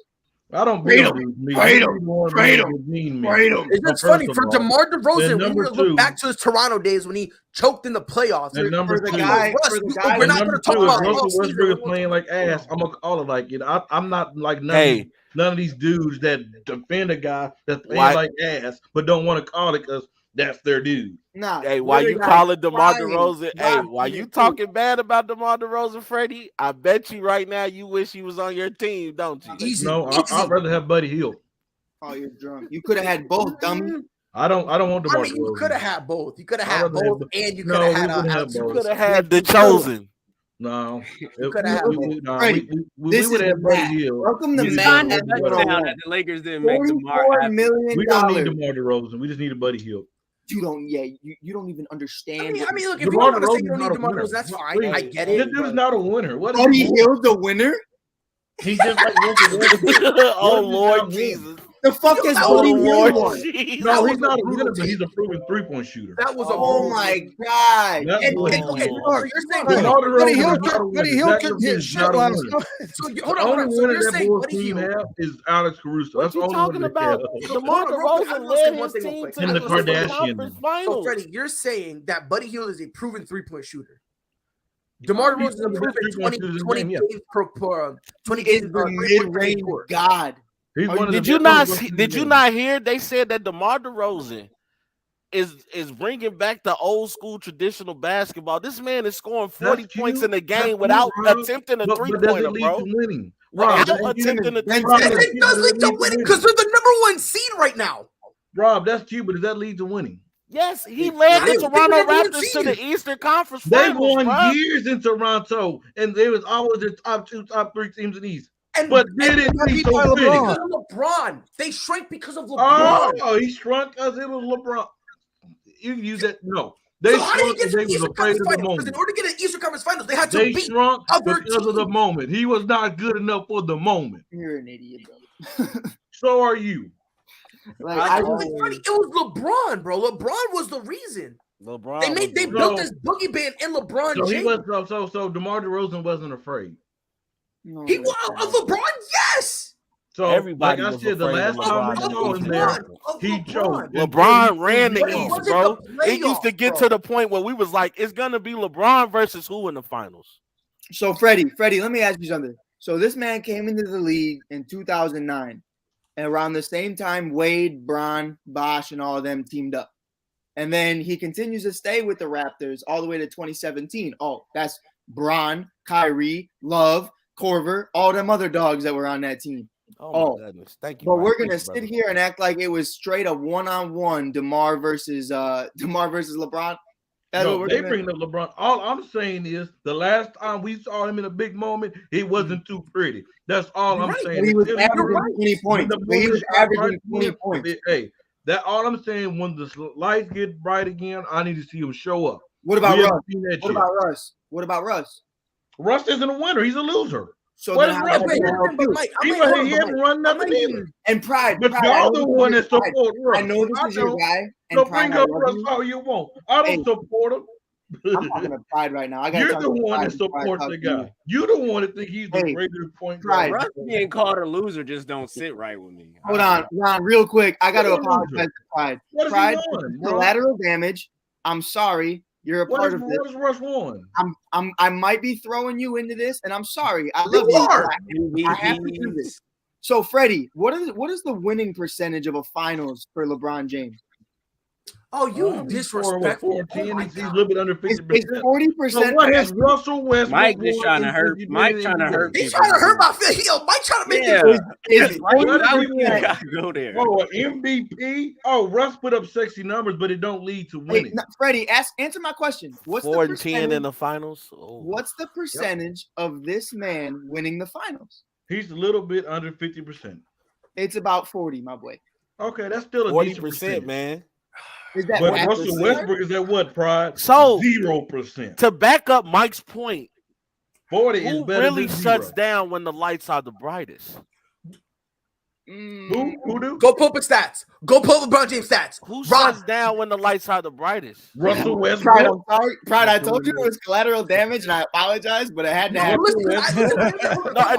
I don't trade him. It's just funny for DeMar DeRozan. We need to look back to his Toronto days when he choked in the playoffs. And number two, we're not going to talk about Russell Westbrook is playing like ass. I'm gonna call it like it. I'm not like none of these dudes that defend a guy that's playing like ass, but don't want to call it because that's their dude. Nah. Hey, why you calling DeMar DeRozan? Hey, why you talking bad about DeMar DeRozan, Freddie? I bet you right now you wish he was on your team, don't you? No, I'd rather have Buddy Hield. Oh, you're drunk. You could have had both, dummy. I don't want DeMar DeRozan. You could have had both. You could have had both, and you could have had you could have had the chosen. No, you could have we would have Buddy Hield. Welcome to Matt. That the Lakers didn't make DeMar. $44 million. We don't need DeMar DeRozan. We just need a Buddy Hield. You don't even understand. I mean, look, if you don't want to say you don't need DeMar DeRozan, that's fine. I get it. This dude's not a winner. What? Buddy Hield's the winner. He's just like oh Lord Jesus. The fuck is Buddy Hield? No, he's not a winner, but he's a proven 3-point shooter. That was my god. Okay, you're saying Buddy Hield could hit shit last night. So hold on. So you're saying Buddy Hield is Alex Caruso. That's what you talking about. DeMar DeRozan led his team to the Kardashians. So Freddie, you're saying that Buddy Hield is a proven 3-point shooter. DeMar DeRozan is a proven 20 games mid-range god. Did you not hear? They said that DeMar DeRozan is bringing back the old school traditional basketball. This man is scoring 40 points in a game without attempting a 3-pointer, bro. Without attempting a 3-pointer. It does lead to winning because they're the #1 seed right now. Rob, that's cute, but does that lead to winning? Yes, he led the Toronto Raptors to the Eastern Conference Finals. They won years in Toronto, and they was always the top 2, top 3 teams in the East. But they didn't beat LeBron. They shrank because of LeBron. Oh, he shrunk because it was LeBron. You use that? No. They shrunk because they was afraid of the moment. In order to get an Eastern Conference Finals, they had to beat shrunk because of the moment. He was not good enough for the moment. You're an idiot, bro. So are you. It was LeBron, bro. LeBron was the reason. They built this boogie band in LeBron James. So DeMar DeRozan wasn't afraid. No, he was LeBron, yes. So everybody, like I said, the last time we saw him there, he choked. LeBron ran the East, bro. It used to get to the point where we was like, it's gonna be LeBron versus who in the finals. So Freddie, let me ask you something. So this man came into the league in 2009, and around the same time, Wade, Bron, Bosh, and all of them teamed up. And then he continues to stay with the Raptors all the way to 2017. Oh, that's Bron, Kyrie, Love, Corver, all them other dogs that were on that team. Oh my goodness. Thank you. But we're gonna sit here and act like it was straight up one-on-one DeMar versus LeBron. They bring up LeBron. All I'm saying is the last time we saw him in a big moment, he wasn't too pretty. That's all I'm saying. He was averaging 20 points. He was averaging 20 points. Hey, that all I'm saying. When the lights get bright again, I need to see him show up. What about Russ? What about Russ? Russ isn't a winner. He's a loser. So then Russ he hasn't run nothing either. And Pride. But y'all the one that support Russ. I know this is your guy. So bring up Russ all you want. I don't support him. I'm talking to Pride right now. You're the one that supports the guy. You're the one that think he's the greatest point guard. Russ being called a loser just don't sit right with me. Hold on, Ron, real quick. I got to apologize to Pride. Pride, collateral damage. I'm sorry. You're a part of this. What is Russ won? I might be throwing you into this, and I'm sorry. I love you. I have to do this. So, Freddie, what is the winning percentage of a finals for LeBron James? Oh, you disrespectful. 4-10. He's a little bit under 50%. It's 40%. So what has Russell Westbrook? Mike just trying to hurt. Mike trying to hurt. He's trying to hurt my feelings. Mike trying to make Is go there. Oh, an MVP? Oh, Russ put up sexy numbers, but it don't lead to winning. Hey, Freddie, answer my question. What's 4-10 in the finals? Oh. What's the percentage of this man winning the finals? He's a little bit under 50%. It's about 40, my boy. Okay, that's still a 40%, man. Is that but Russell Westbrook is at what, Pride? So 0%. To back up Mike's point, 40 is who better really than shuts 0. down when the lights are the brightest? Who do? Go pull up his stats. Go pull up LeBron James stats. Who shuts down when the lights are the brightest? Russell Westbrook. Pride, I'm sorry. Pride, I told you it was collateral damage, and I apologize, but it had to happen.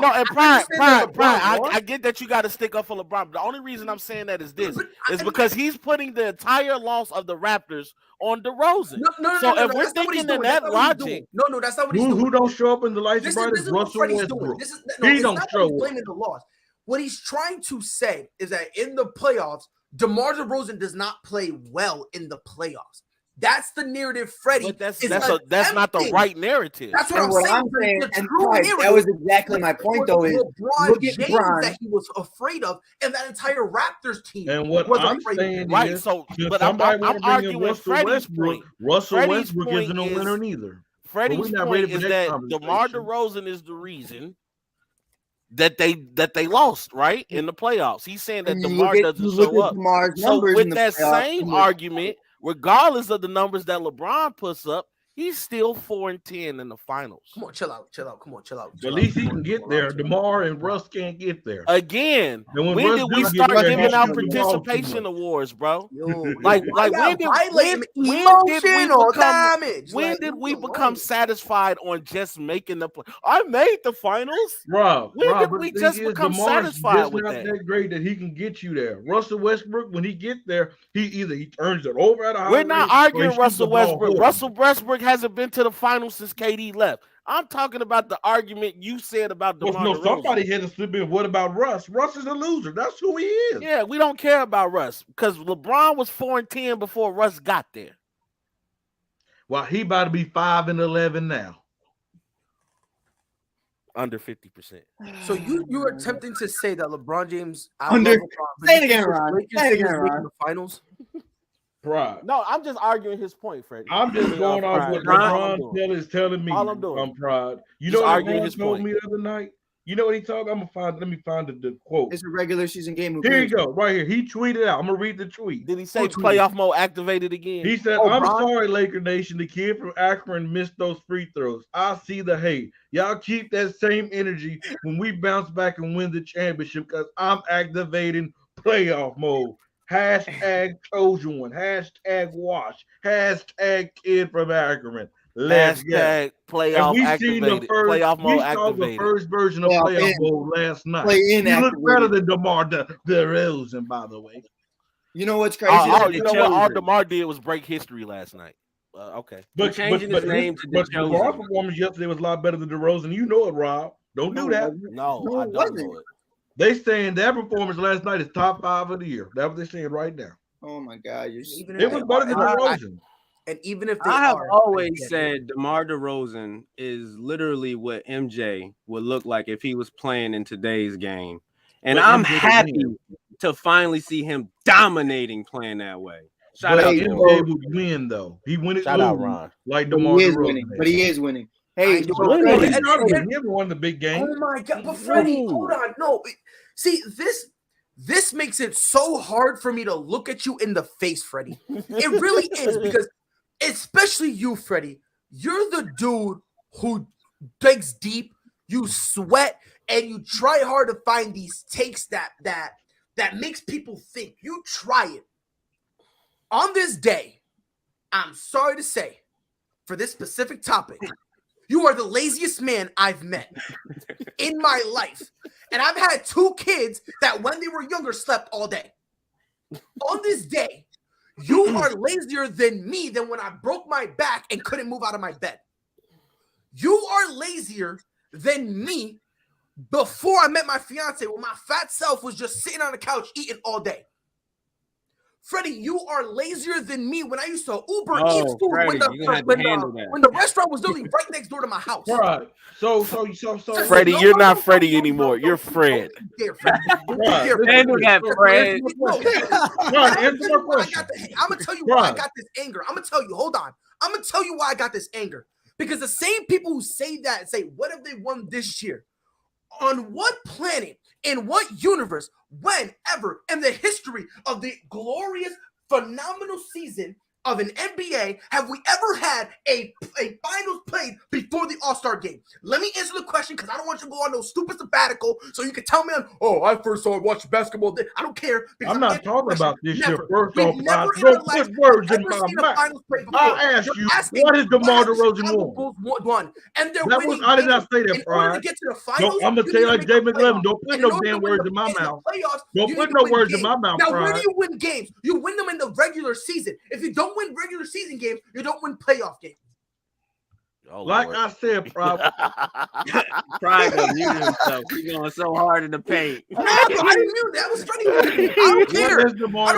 No, and Pride, I get that you got to stick up for LeBron. But the only reason I'm saying that is because he's putting the entire loss of the Raptors on DeRozan. So if we're thinking in that logic, no, that's not what he's doing. Who don't show up in the lights brightest? Russell Westbrook. He don't show up. Blaming the loss. What he's trying to say is that in the playoffs, DeMar DeRozan does not play well in the playoffs. That's the narrative, Freddie. But that's not the right narrative. That's what I'm saying. That was exactly my point, though. Is LeBron James that he was afraid of, and that entire Raptors team. And what I'm saying is, but I'm arguing Freddie's point. Russell Westbrook isn't a winner neither. Freddie's point is that DeMar DeRozan is the reason that they lost, right, in the playoffs. He's saying that DeMar doesn't show up. So with that same argument, regardless of the numbers that LeBron puts up, he's still 4-10 in the finals. Come on, chill out. At least he can get there. DeMar and Russ can't get there. Again, when did we start giving out participation awards, bro? Like when did we become satisfied on just making the play? I made the finals. Rob, when did we just become satisfied with that? That great that he can get you there. Russell Westbrook, when he get there, he turns it over at a high We're not arguing Russell Westbrook. Russell Westbrook hasn't been to the finals since KD left. I'm talking about the argument you said about DeMar DeRozan. Somebody had to slip in. What about Russ? Russ is a loser. That's who he is. Yeah, we don't care about Russ because LeBron was 4-10 before Russ got there. Well, he about to be 5-11 now. Under 50%. So you're attempting to say that LeBron James say it again, Ron. Say it again, Ron. The finals. Pride. No, I'm just arguing his point, Freddie. I'm just going off what LeBron is telling me. All I'm doing. I'm Pride. You know what LeBron told me the other night? You know what he talked? Let me find the quote. It's a regular season game. Here you go, right here. He tweeted out. I'm gonna read the tweet. Did he say playoff mode activated again? He said, "I'm sorry, Laker Nation. The kid from Akron missed those free throws. I see the hate. Y'all keep that same energy when we bounce back and win the championship because I'm activating playoff mode. Hashtag chosen one. Hashtag wash. Hashtag kid from Akron. Let's get playoff activated. Playoff mode activated. We saw the first version of playoff mode last night. He looked better than DeMar DeRozan, by the way. You know what's crazy? All DeMar did was break history last night. Okay, but changing his name to DeRozan performance yesterday was a lot better than DeRozan. You know it, Rob. Don't do that. No, I don't know it. They saying that performance last night is top 5 of the year. That's what they're saying right now. Oh my God, it was better than DeRozan. And even if I have always said DeMar DeRozan is literally what MJ would look like if he was playing in today's game. And I'm happy to finally see him dominating playing that way. Shout out to MJ would win though. He win it. Shout out Ron. Like DeMar DeRozan. But he is winning. Hey, he never won the big game. Oh my God. But Freddie, hold on. No. See, this makes it so hard for me to look at you in the face, Freddie. It really is because especially you, Freddie, you're the dude who digs deep, you sweat, and you try hard to find these takes that makes people think. You try it. On this day, I'm sorry to say, for this specific topic, you are the laziest man I've met in my life. And I've had 2 kids that when they were younger slept all day. On this day, you are lazier than me than when I broke my back and couldn't move out of my bed. You are lazier than me before I met my fiance, when my fat self was just sitting on the couch eating all day. Freddie, you are lazier than me when I used to Uber Eats food Freddie, when the restaurant was literally right next door to my house. Right. So Freddie, you're not Freddie anymore. You're Fred. Handle that, Fred. Answer my question. I'm gonna tell you why I got this anger. I'm gonna tell you. Hold on. I'm gonna tell you why I got this anger. Because the same people who say that and say, "What have they won this year?" On what planet, in what universe, whenever in the history of the glorious, phenomenal season of an NBA have we ever had a finals played before the All-Star game? Let me answer the question because I don't want you to go on no stupid sabbatical so you can tell me, I first saw watch basketball. I don't care. I'm not talking about this year. First We've off, never don't put words in my mouth. I asked you, what is DeMar DeRozan won? And they're that winning. I did not say that, in order to get to the finals. No, I'm gonna tell you like Jay McLevin. Don't put no damn words in my mouth. Don't put no words in my mouth. Now, where do you win games? You win them in the regular season. If you don't win regular season games, you don't win playoff games. Oh, like Lord. I said, Pride gonna mute himself. He's going so hard in the paint. No, I didn't mute. That was funny. I don't care. I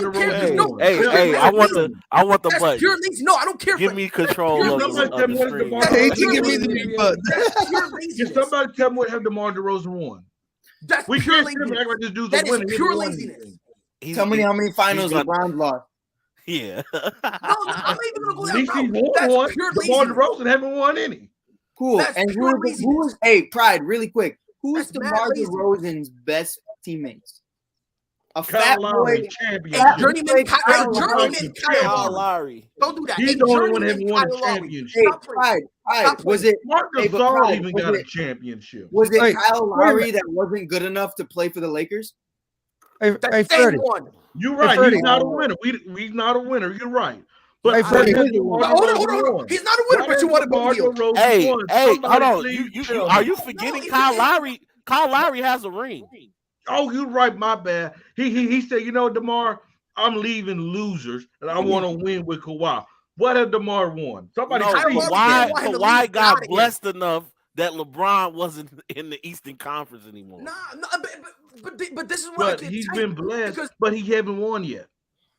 don't care. Hey, I want the That's button. pure lazy. No, I don't care. Give me control of the screen. Hey, he give me the mute button. That's pure laziness. Can somebody tell me what have DeMar DeRozan won? That's we pure can't sit laziness. act like this dude's That a winner. is pure laziness. Tell me how many finals LeBron lost. Yeah. No, I'm not even gonna go At that least he route. won That's one. pure DeMar laziness. DeRozan haven't won any. Cool. That's And pure who is Pride, really quick. Who's That's DeMar mad lazy. DeRozan's best teammates? A Kyle fat Lowry, boy. champion. Journeyman Kyle Kyle Lowry. Don't do that. He's the only one that haven't won a championship. Hey, Pride. Was it Marc Hey, but Gasol Pride, even was got a it- championship. was it Hey, Kyle wait a Lowry minute. that wasn't good enough to play for the Lakers? Hey, That's Freddie. one. You're right. Freddie. He's not a winner. He's not a winner. You're right. But Hey, Freddie. DeMar Hold DeRozan on. He's not a winner, but you want to DeMar go deal. DeRozan Hey, won. hold Somebody on. please You tell are me. you forgetting No, Kyle it's- Lowry? Kyle Lowry has a ring. Oh, you're right. My bad. He said, DeMar, I'm leaving losers, and I want to win with Kawhi. What have DeMar won? Somebody No, please Kawhi- tell me. Kawhi got outta here. blessed enough that LeBron wasn't in the Eastern Conference anymore. Nah, but this is what I But can't he's tell been you, blessed, because but he haven't won yet.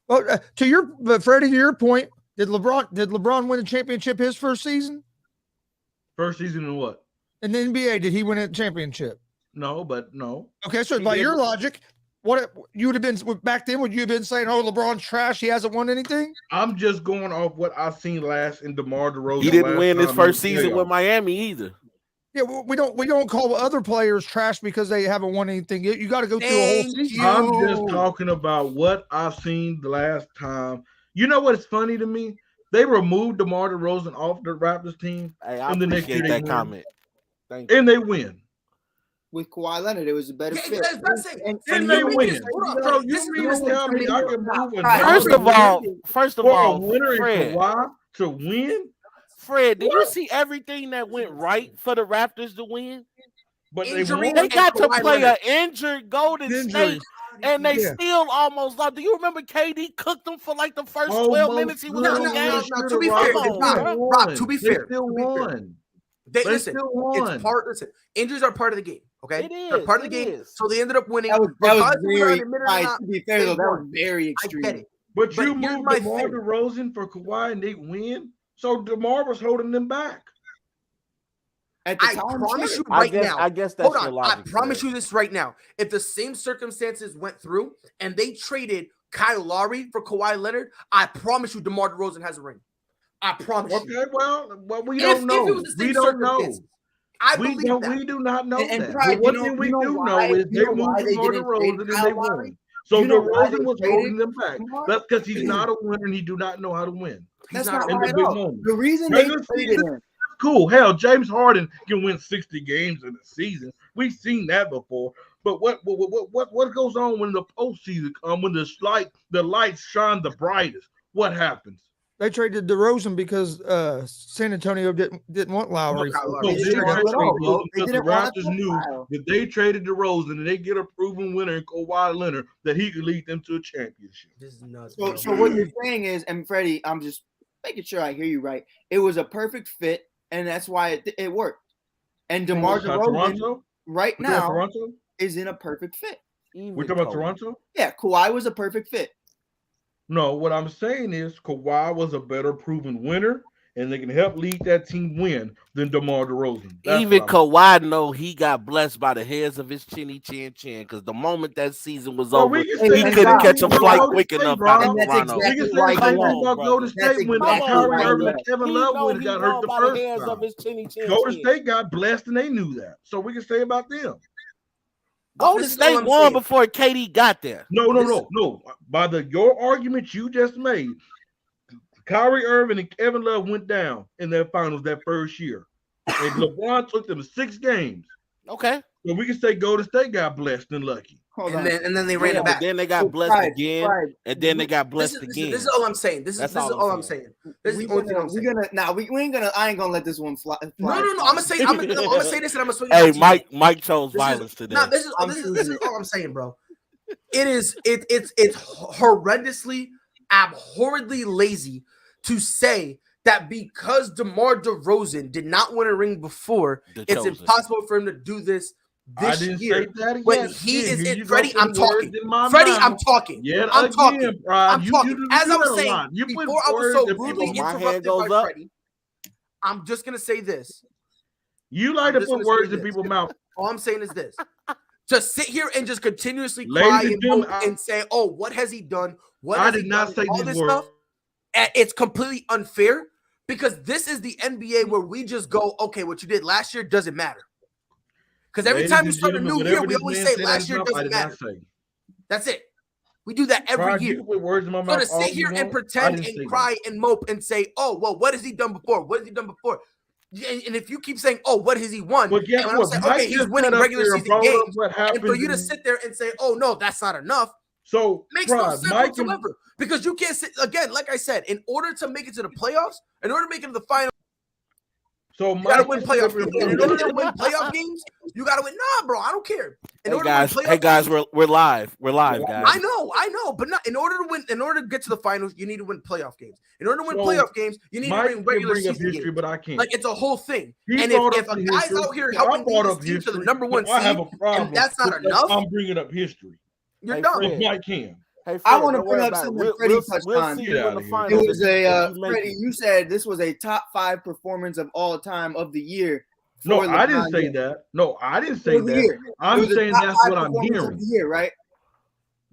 Well, Freddie, to your point, did LeBron win a championship his first season First season in what? in the NBA? Did he win a championship? No, but no. Okay, so He by your didn't. logic, what you would have been back then? Would you have been saying, "Oh, LeBron's trash. He hasn't won anything"? I'm just going off what I've seen last in DeMar DeRozan. He didn't win his last first time in the season with playoffs. Miami either. Yeah, we don't call other players trash because they haven't won anything. You got to go through a whole Thank season. you. I'm just talking about what I've seen the last time. You know what's funny to me? They removed DeMar DeRozan off the Raptors team, Hey, I and the next year appreciate they that win. comment. Thank you. And they win. With Kawhi Leonard, it was a better fit. And they win. So you mean to tell me I can move a First of for all, a winner Fred, in Kawhi to win? Fred, did you see everything that went right for the Raptors to win? But Injury They got to Kawhi play Leonard. an injured Golden Injuries. State, and they Yeah. still almost lost. Do you remember KD cooked them for like the first 12 Almost minutes he was No, in the no, game? no, no. To be Rob, fair, come on, Rob, to be They fair, still won. listen, still won. it's part. Listen, injuries are part of the game. Okay, It they're is, part of the it game. is. So they ended up winning. That was Regardless of whether very. they admit it or Pride, not, to be fair, they though, that was won. very I extreme. get it. But you But here's moved my DeMar thing. DeRozan for Kawhi and they win. So DeMar was holding them back. At the I time, promise sure. you right now. I guess that's Hold your on. logic. I promise Fred. you this right now. If the same circumstances went through and they traded Kyle Lowry for Kawhi Leonard, I promise you DeMar DeRozan has a ring. I promise you. Okay, well, we If don't know. it was the same We don't know. circumstances, I believe that. We do not know And that. Pride, But one you know- thing we you know do why- know is you they know why moved they DeMar didn't DeRozan trade and they Kyle won. Lowry? So You know why DeRozan they was traded holding them back. DeMar? That's because he's not a winner and he do not know how to win. That's not not in why the at big all. moment. The reason they Regular traded season, him. Cool. Hell, James Harden can win 60 games in a season. We've seen that before. But what goes on when the postseason comes, when the lights shine the brightest? What happens? They traded DeRozan because San Antonio didn't want Lowry. So They they didn't want traded him at all, bro. DeRozan They because the didn't want Raptors him knew for a while. that they traded DeRozan and they get a proven winner in Kawhi Leonard that he could lead them to a championship. This is nuts. So what you're saying is, and Freddie, I'm just making sure I hear you right. It was a perfect fit, and that's why it worked. And DeMar DeRozan, Toronto? right now is in a perfect fit. We're talking about Toronto? Yeah, Kawhi was a perfect fit. No, what I'm saying is Kawhi was a better proven winner, and they can help lead that team win than DeMar DeRozan. Even Kawhi know he got blessed by the hairs of his chin because the moment that season was over, he couldn't catch a flight quick enough out of Toronto. We can say about Golden State when Kyrie Irving and Kevin Love got hurt the first time. Golden State got blessed, and they knew that. So we can say about them. Golden State won before KD got there. No. By your argument you just made, Kyrie Irving and Kevin Love went down in their finals that first year. And LeBron took them 6 games. Okay. So we can say Golden State got blessed and lucky. And then they ran it back. But then they got blessed again. And then they got blessed again. This is all I'm saying. This is all I'm saying. This is the only thing I'm saying. I ain't gonna let this one fly. No. I'm gonna say this, and I'm gonna swing. Hey, Mike chose violence today. No, this is all I'm saying, bro. It's horrendously, abhorrently lazy to say that because DeMar DeRozan did not win a ring before, it's impossible for him to do this this year. When he is in Freddie, I'm talking. Freddie, I'm talking. Yeah, I'm talking. I'm talking. You As I was saying before, I was so rudely interrupted by Freddie. I'm just gonna say this. You like to put words in people's mouth. All I'm saying is this. To sit here and just continuously cry and say, "Oh, what has he done? What I did not say all this stuff." It's completely unfair because this is the NBA where we just go, "Okay, what you did last year doesn't matter." Because every time we start a new year, we always say last year doesn't matter. That's it. We do that every year. So to sit here and pretend and cry and mope and say, "Oh, well, what has he done before? What has he done before?" And if you keep saying, "Oh, what has he won?" Well, guess what? Say, "Okay, he's winning regular season games," and for you to sit there and say, "Oh no, that's not enough," so makes no sense whatsoever. Because you can't sit again, like I said, in order to make it to the playoffs, in order to make it to the final. So you gotta win playoff games. In order to win playoff games, you gotta win. Nah, bro, I don't care. Hey guys, we're live. We're live, guys. I know, but not in order to win. In order to get to the finals, you need to win playoff games. In order to win playoff games, you need to win regular season games. But I can't. Like it's a whole thing. And if a guy's out here helping this team to the number 1 seed, and that's not enough, I'm bringing up history. You're done. Mike can. Hey, Fred, I want to bring up something Freddie touched on. It was Freddie. You said this was a top 5 performance of all time of the year. No, I didn't say that. No, I didn't say that. I'm saying that's what I'm hearing. Right?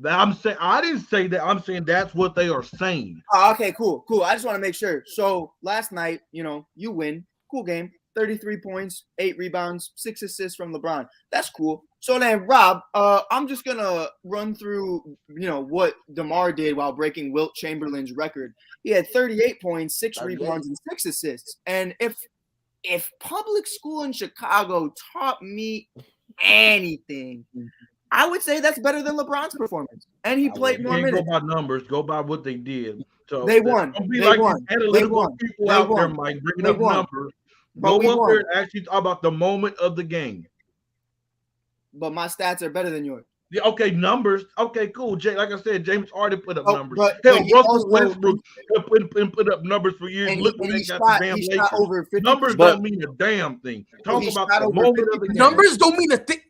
I'm saying I didn't say that. I'm saying that's what they are saying. Oh, okay, cool. I just want to make sure. So last night, you win. Cool game. 33 points, 8 rebounds, 6 assists from LeBron. That's cool. So then, Rob, I'm just going to run through, what DeMar did while breaking Wilt Chamberlain's record. He had 38 points, 6 rebounds, and 6 assists. And if public school in Chicago taught me anything, I would say that's better than LeBron's performance. And he played more minutes. Go by numbers. Go by what they did. So they won. They won. People out there, Mike, bringing up numbers. Go up there and actually talk about the moment of the game. But my stats are better than yours. Yeah, okay, numbers. Okay, cool. Like I said, James Harden put up numbers. But Russell Westbrook put up numbers for years. Look when they got the damn Lakers. Numbers don't mean a damn thing. Talk about the moment of the game. Numbers don't mean a thing.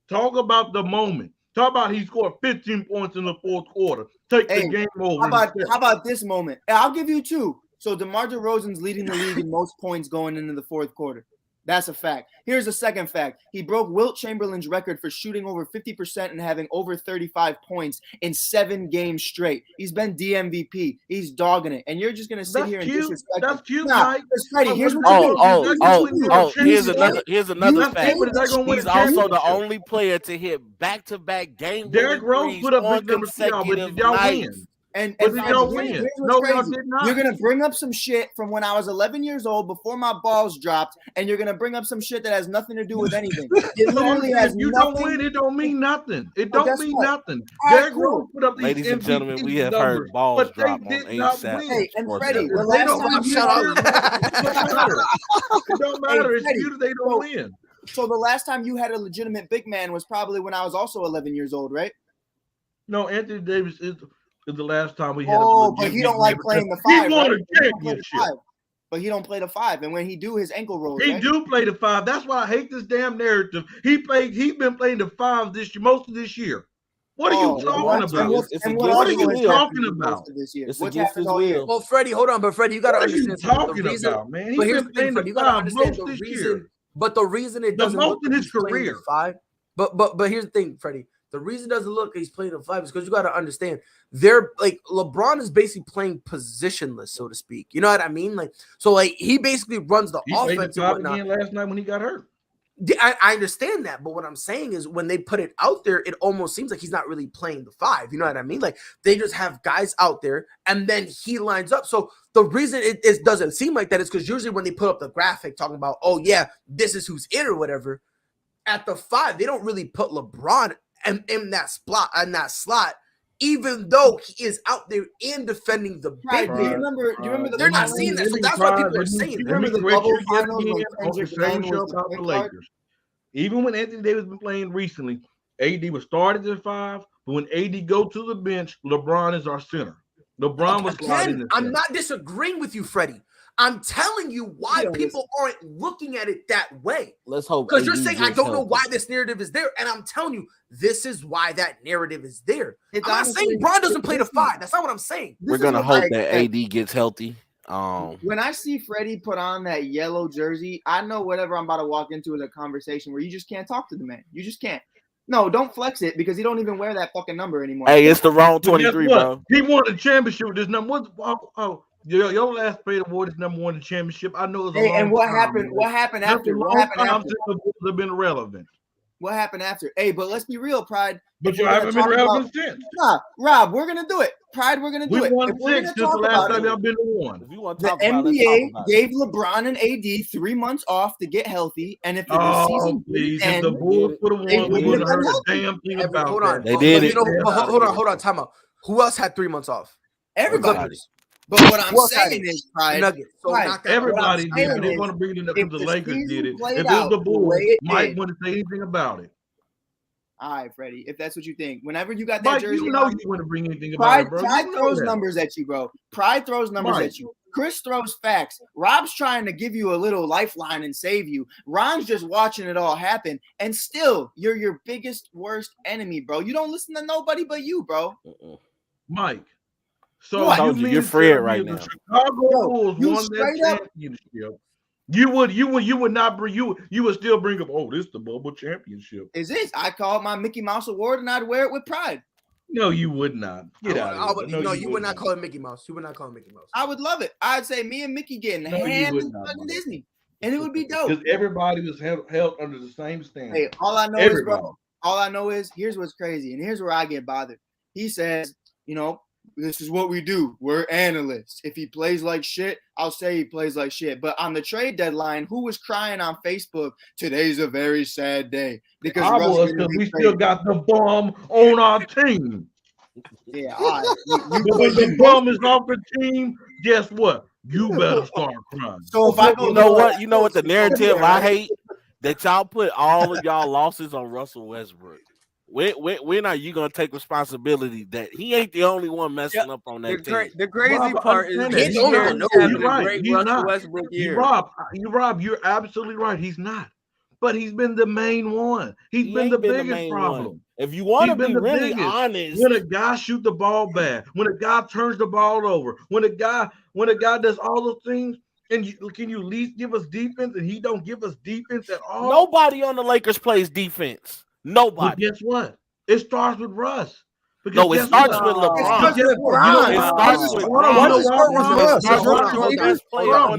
Talk about the moment. Talk about he scored 15 points in the fourth quarter. Take the game over. How about this moment? I'll give you 2. So DeMar DeRozan's leading the league in most points going into the fourth quarter. That's a fact. Here's a second fact. He broke Wilt Chamberlain's record for shooting over 50% and having over 35 points in 7 games straight. He's been DMVP. He's dogging it. And you're just going to sit here and disrespect That's cute, Mike. Freddie, here's another fact. He's also the only player to hit back-to-back game Derrick Rose put up big numbers, but did y'all win? And y'all win. No, y'all did not. You're gonna bring up some shit from when I was 11 years old before my balls dropped, and you're gonna bring up some shit that has nothing to do with anything. It literally has you nothing. Don't win, it don't mean nothing. It don't mean nothing. Derrick Rose put up these ladies and gentlemen, we have heard balls drop on ASAP. Hey, and Freddie, the it don't matter. It's you they don't win. So the last time you had a legitimate big man was probably when I was also 11 years old, right? No, Anthony Davis is the last time we had. But he don't like playing the 5. He won a championship. but he don't play the 5. And when he do, his ankle rolls. He right? do play the 5. That's why I hate this damn narrative. He's been playing the 5 this year, most of this year. What are you talking about? What are you talking about? It's against his will. Well, Freddie, hold on, but Freddie, you got to understand talking about, man. But here's the thing, Freddie, you got to understand the reason. But the reason it doesn't look in his career 5. But here's the thing, Freddie. The reason it doesn't look like he's playing the 5 is because you got to understand they're like LeBron is basically playing positionless, so to speak. You know what I mean? Like so, like he basically runs the offense and whatnot. Again last night when he got hurt. I understand that, but what I'm saying is when they put it out there, it almost seems like he's not really playing the 5. You know what I mean? Like they just have guys out there and then he lines up. So the reason it doesn't seem like that is because usually when they put up the graphic talking about, oh yeah, this is who's in or whatever, at the 5, they don't really put LeBron in that slot, even though he is out there and defending the big man. Do you remember they're not seeing that, so that's why people are saying that. Remember the bubble finals when the Lakers. Even when Anthony Davis been playing recently, AD was started at 5, but when AD go to the bench, LeBron is our center. LeBron was again. I'm not disagreeing with you, Freddie. I'm telling you why people aren't looking at it that way. Let's hope. Because you're saying I don't know why this narrative is there, and I'm telling you this is why that narrative is there. I'm not saying Bron doesn't play the 5. That's not what I'm saying. We're gonna hope that AD gets healthy. When I see Freddie put on that yellow jersey, I know whatever I'm about to walk into is a conversation where you just can't talk to the man. You just can't. No, don't flex it because he don't even wear that fucking number anymore. Hey, it's the wrong 23, bro. He won the championship with this number. Your last Fade Award is number 1 in the championship. I know it's a long and what time, happened? man. What happened after? What happened after? Have been relevant. What happened after? Hey, but let's be real, Pride. But you haven't been relevant since. Nah, Rob, we're gonna do it. Pride, we're gonna do it. We won 6 since the last time y'all been to 1. The NBA gave LeBron and AD 3 months off to get healthy, and if the season if the Bulls would have won, we wouldn't heard a damn thing about hold on. They did it. Hold on. Time out. Who else had 3 months off? Everybody. But what I'm saying is, Pride, everybody did it. They want to bring it up because the Lakers did it. If it was the Bulls, Mike wouldn't say anything about it. All right, Freddie, if that's what you think. Whenever you got that jersey, you know you wouldn't bring anything about it, bro. Pride throws numbers at you, bro. Pride throws numbers at you. Chris throws facts. Rob's trying to give you a little lifeline and save you. Ron's just watching it all happen. And still, you're your biggest, worst enemy, bro. You don't listen to nobody but you, bro. Mike. So you're Fred right now. Chicago Bulls won that championship. You would not bring you would still bring up, oh, this is the bubble championship. Is this? I call it my Mickey Mouse award and I'd wear it with pride. No, you would not. Get out of here. No, you would not call it Mickey Mouse. You would not call it Mickey Mouse. I would love it. I'd say me and Mickey getting hand in fucking Disney. And it would be dope. Because everybody was held under the same standard. Hey, all I know is here's what's crazy, and here's where I get bothered. He says, this is what we do. We're analysts. If he plays like shit, I'll say he plays like shit. But on the trade deadline, who was crying on Facebook, today's a very sad day? Because I was, because we still got the bum on our team. Yeah, all right. When the bum is off the team, guess what? You better start crying. So if I go, you know what the narrative I hate? That y'all put all of y'all losses on Russell Westbrook. When are you gonna take responsibility that he ain't the only one messing up on that team? The crazy part is Rob, you're absolutely right. He's not, but he's been the main one. He's been the biggest problem. If you want to be really honest, when a guy shoot the ball bad, when a guy turns the ball over, when a guy does all those things. And can you at least give us defense? And he don't give us defense at all. Nobody on the Lakers plays defense. Nobody. But guess what? It starts with Russ. No, it starts with LeBron. It starts with LeBron.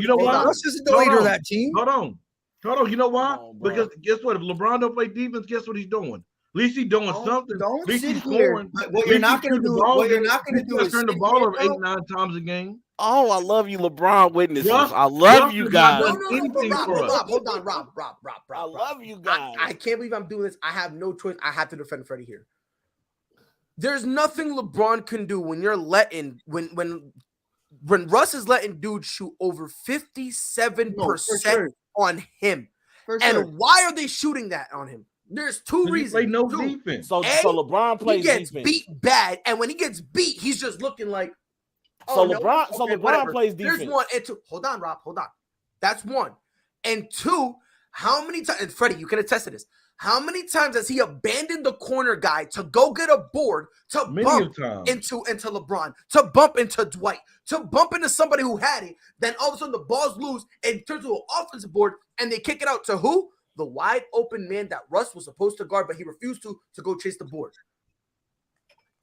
You know why? Russ isn't the leader of that team. Hold on. You know why? Because guess what? If LeBron don't play defense, guess what he's doing? At least he's doing something. Don't sit here. What you're not going to do. What you're not going to do is turn the ball over 8-9 times a game. Oh, I love you, LeBron witnesses. I love you guys. Rob, hold on, Rob. I love you guys. I can't believe I'm doing this. I have no choice. I have to defend Freddie here. There's nothing LeBron can do when you're letting when Russ is letting dudes shoot over 57% on him. And why are they shooting that on him? There's two reasons. Play no defense. So LeBron plays defense. He gets beat bad, and when he gets beat, he's just looking like. So LeBron plays defense. There's one and two. Hold on, Rob. Hold on. That's one. And two, how many times, and Freddie, you can attest to this. How many times has he abandoned the corner guy to go get a board, to bump into LeBron, to bump into Dwight, to bump into somebody who had it? Then all of a sudden the ball's loose and it turns to an offensive board and they kick it out to who? The wide open man that Russ was supposed to guard, but he refused to go chase the board.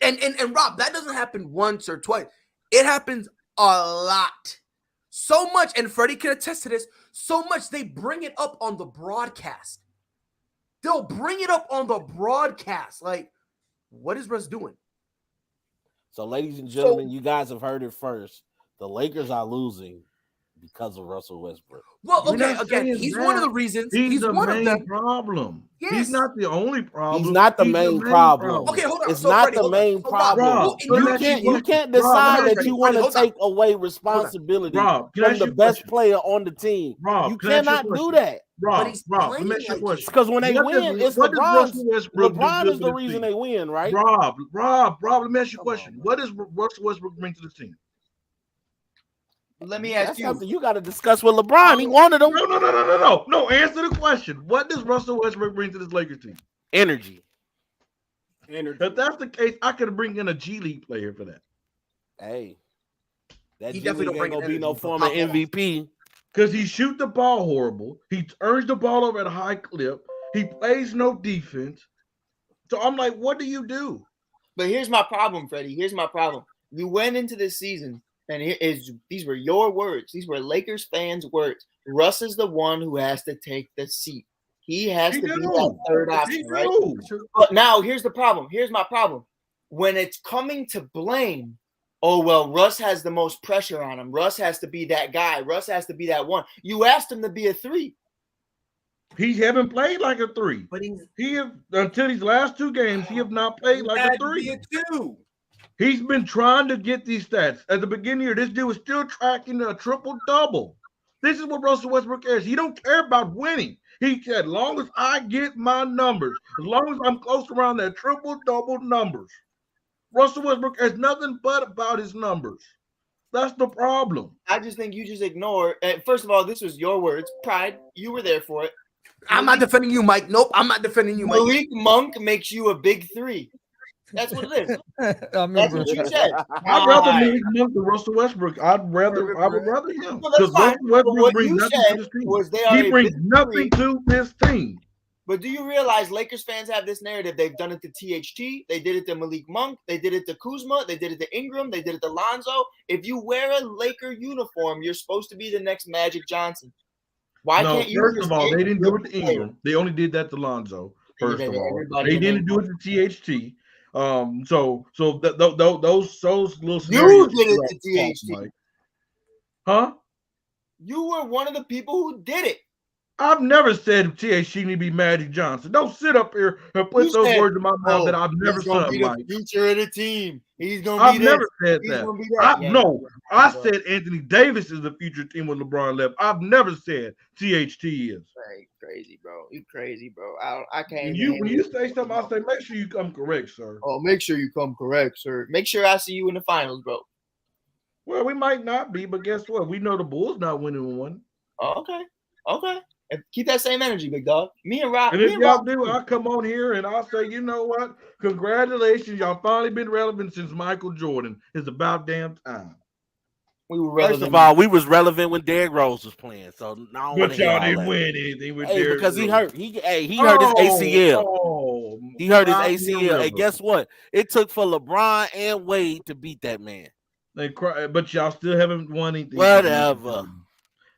And Rob, that doesn't happen once or twice. It happens a lot. So much, and Freddie can attest to this, so much they bring it up on the broadcast. They'll bring it up on the broadcast. Like, what is Russ doing? So, ladies and gentlemen, you guys have heard it first. The Lakers are losing because of Russell Westbrook. Well, okay, again, he's one of the reasons. He's the one main of them. problem. Yes. He's not the only problem. He's not the main problem. Okay, hold on. It's not the main problem. You can't decide that you want to take away responsibility from the best player on the team. You cannot do that. Rob, let me ask you a question. Because when they win, it's LeBron. LeBron is the reason they win, right? Rob, let me ask you a question. What does Russell Westbrook bring to the team? Let me ask you. Something you got to discuss with LeBron. He wanted him. No. Answer the question. What does Russell Westbrook bring to this Lakers team? Energy. If that's the case, I could bring in a G League player for that. Hey, that He G definitely League don't ain't bring gonna be no energy. former MVP. Because he shoot the ball horrible. He earns the ball over at a high clip. He plays no defense. So I'm like, what do you do? But here's my problem, Freddie. Here's my problem. You went into this season, and these were your words. These were Lakers fans' words. Russ is the one who has to take the seat. He has to be that third option, right? But now here's the problem. Here's my problem. When it's coming to blame, oh, well, Russ has the most pressure on him. Russ has to be that guy. Russ has to be that one. You asked him to be a 3. He haven't played like a 3. But until these last 2 games, he have not played like a 3. He's been trying to get these stats. At the beginning of this dude was still tracking a triple-double. This is what Russell Westbrook cares. He don't care about winning. He said, as long as I get my numbers, as long as I'm close around that triple-double numbers, Russell Westbrook has nothing but about his numbers. That's the problem. I just think you just ignore. First of all, this was your words. Pride. You were there for it. I'm not defending you, Mike. Nope, I'm not defending you, Mike. Malik Monk makes you a big 3. That's what it is. That's what you said. I'd rather Malik Monk than Russell Westbrook. I would rather him. Because Russell Westbrook brings nothing to this team. He brings nothing to this team. But do you realize Lakers fans have this narrative? They've done it to THT. They did it to Malik Monk. They did it to Kuzma. They did it to Ingram. They did it to Lonzo. If you wear a Laker uniform, you're supposed to be the next Magic Johnson. Why can't you? First of all, they didn't do it to Ingram. They only did that to Lonzo. First of all, they didn't do it to THT. So those little scenarios. You did it to THT. Mike. Huh? You were one of the people who did it. I've never said THT need to be Magic Johnson. Don't sit up here and put those words in my mouth that I've never said. He's gonna be the future of the team. He's gonna I've be never said He's that. gonna be that. No, I said Anthony Davis is the future team when LeBron left. I've never said THT is. Crazy, bro. You crazy, bro. I can't. When you say something, I say make sure you come correct, sir. Oh, make sure you come correct, sir. Make sure I see you in the finals, bro. Well, we might not be, but guess what? We know the Bulls not winning one. Oh, okay. Keep that same energy, big dog. Me and Rob. And if y'all do, I'll come on here and I'll say, you know what? Congratulations. Y'all finally been relevant since Michael Jordan. It's about damn time. We were relevant. First of all, we was relevant when Derrick Rose was playing. So now but y'all didn't win anything with Derrick because he Rose. hurt. He hurt his ACL. He hurt his ACL. And guess what? It took for LeBron and Wade to beat that man. They cry, but y'all still haven't won anything. Whatever.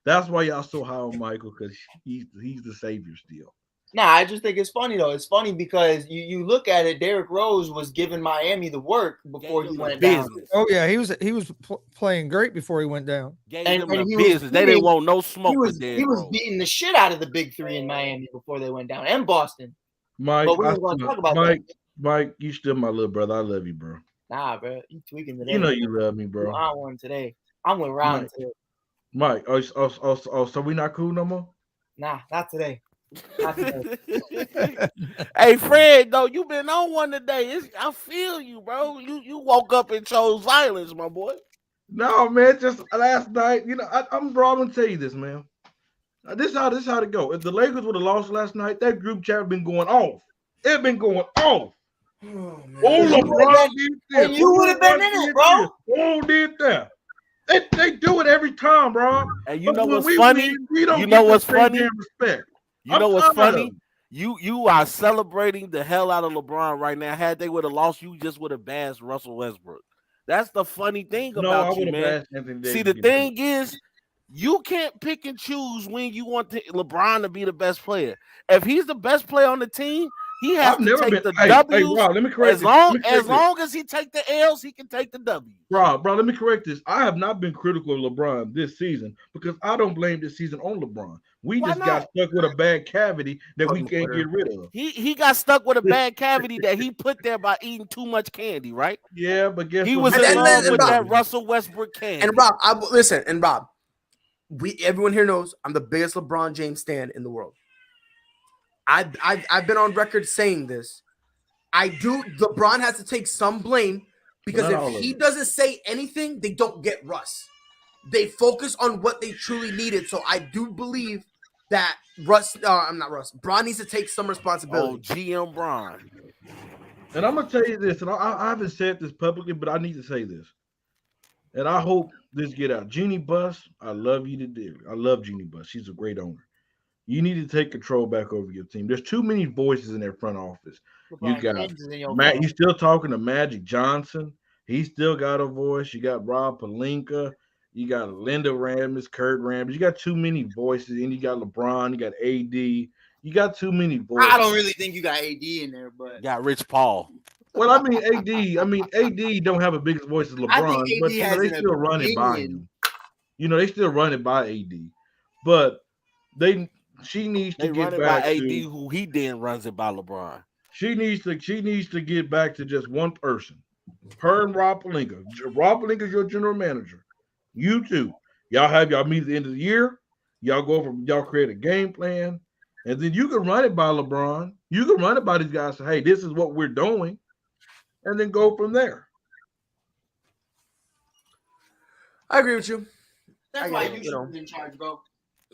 That's why y'all so high on Michael, because he's the savior still. Nah, I just think it's funny though. It's funny because you look at it. Derrick Rose was giving Miami the work before he went down. Oh yeah, he was playing great before he went down. And he business. They didn't want no smoke. He was beating the shit out of the big 3 in Miami before they went down, and Boston. Mike, but we ain't gonna talk about that. Mike, you still my little brother. I love you, bro. Nah, bro, you tweaking today. You know you love me, bro. I'm on one today. I'm with Ron today. Mike, so we not cool no more? Nah, not today. Hey, Fred, though, you been on one today. I feel you, bro. You woke up and chose violence, my boy. No, man, just last night, I'm going to tell you this, man. This how to go. If the Lakers would have lost last night, that group chat been going off. It's been going off. Oh, man. LeBron did this. And you would have been in it, bro. Oh, did that. They do it every time, bro. And you know what's funny? You know what's funny? Respect. You know what's funny? You are celebrating the hell out of LeBron right now. Had they would have lost, you just would have bashed Russell Westbrook. That's the funny thing about you, man. See, the thing is, you can't pick and choose when you want LeBron to be the best player. If he's the best player on the team, he has to take the W's. Rob, let me correct as long as he take the L's, he can take the W. Bro, let me correct this. I have not been critical of LeBron this season because I don't blame this season on LeBron. We got stuck with a bad cavity that we can't get rid of. He got stuck with a bad cavity that he put there by eating too much candy, right? Yeah, but guess he was in love with that Russell Westbrook candy. And Rob, Rob, everyone here knows I'm the biggest LeBron James stan in the world. I've been on record saying this. LeBron has to take some blame because if he doesn't say anything, they don't get Russ. They focus on what they truly needed. So I do believe that Bron needs to take some responsibility. Oh, GM Bron. And I'm gonna tell you this, and I haven't said this publicly, but I need to say this. And I hope this get out. Jeannie Buss, I love you to do. I love Jeannie Buss. She's a great owner. You need to take control back over your team. There's too many voices in their front office. You got Matt. You still talking to Magic Johnson. He still got a voice. You got Rob Pelinka. You got Linda Ramos, Kurt Rambis. You got too many voices. And you got LeBron. You got AD. You got too many voices. I don't really think you got AD in there, but you got Rich Paul. Well, I mean AD don't have a biggest voice as LeBron, but they still run it by him. They still run it by AD, but she needs to get back to AD, who he then runs it by LeBron. She needs to get back to just one person. Her and Rob Pelinka. Rob Pelinka is your general manager. You two, y'all meet at the end of the year. Y'all create a game plan, and then you can run it by LeBron. You can run it by these guys. Say, hey, this is what we're doing, and then go from there. I agree with you. That's why you should be in charge, bro.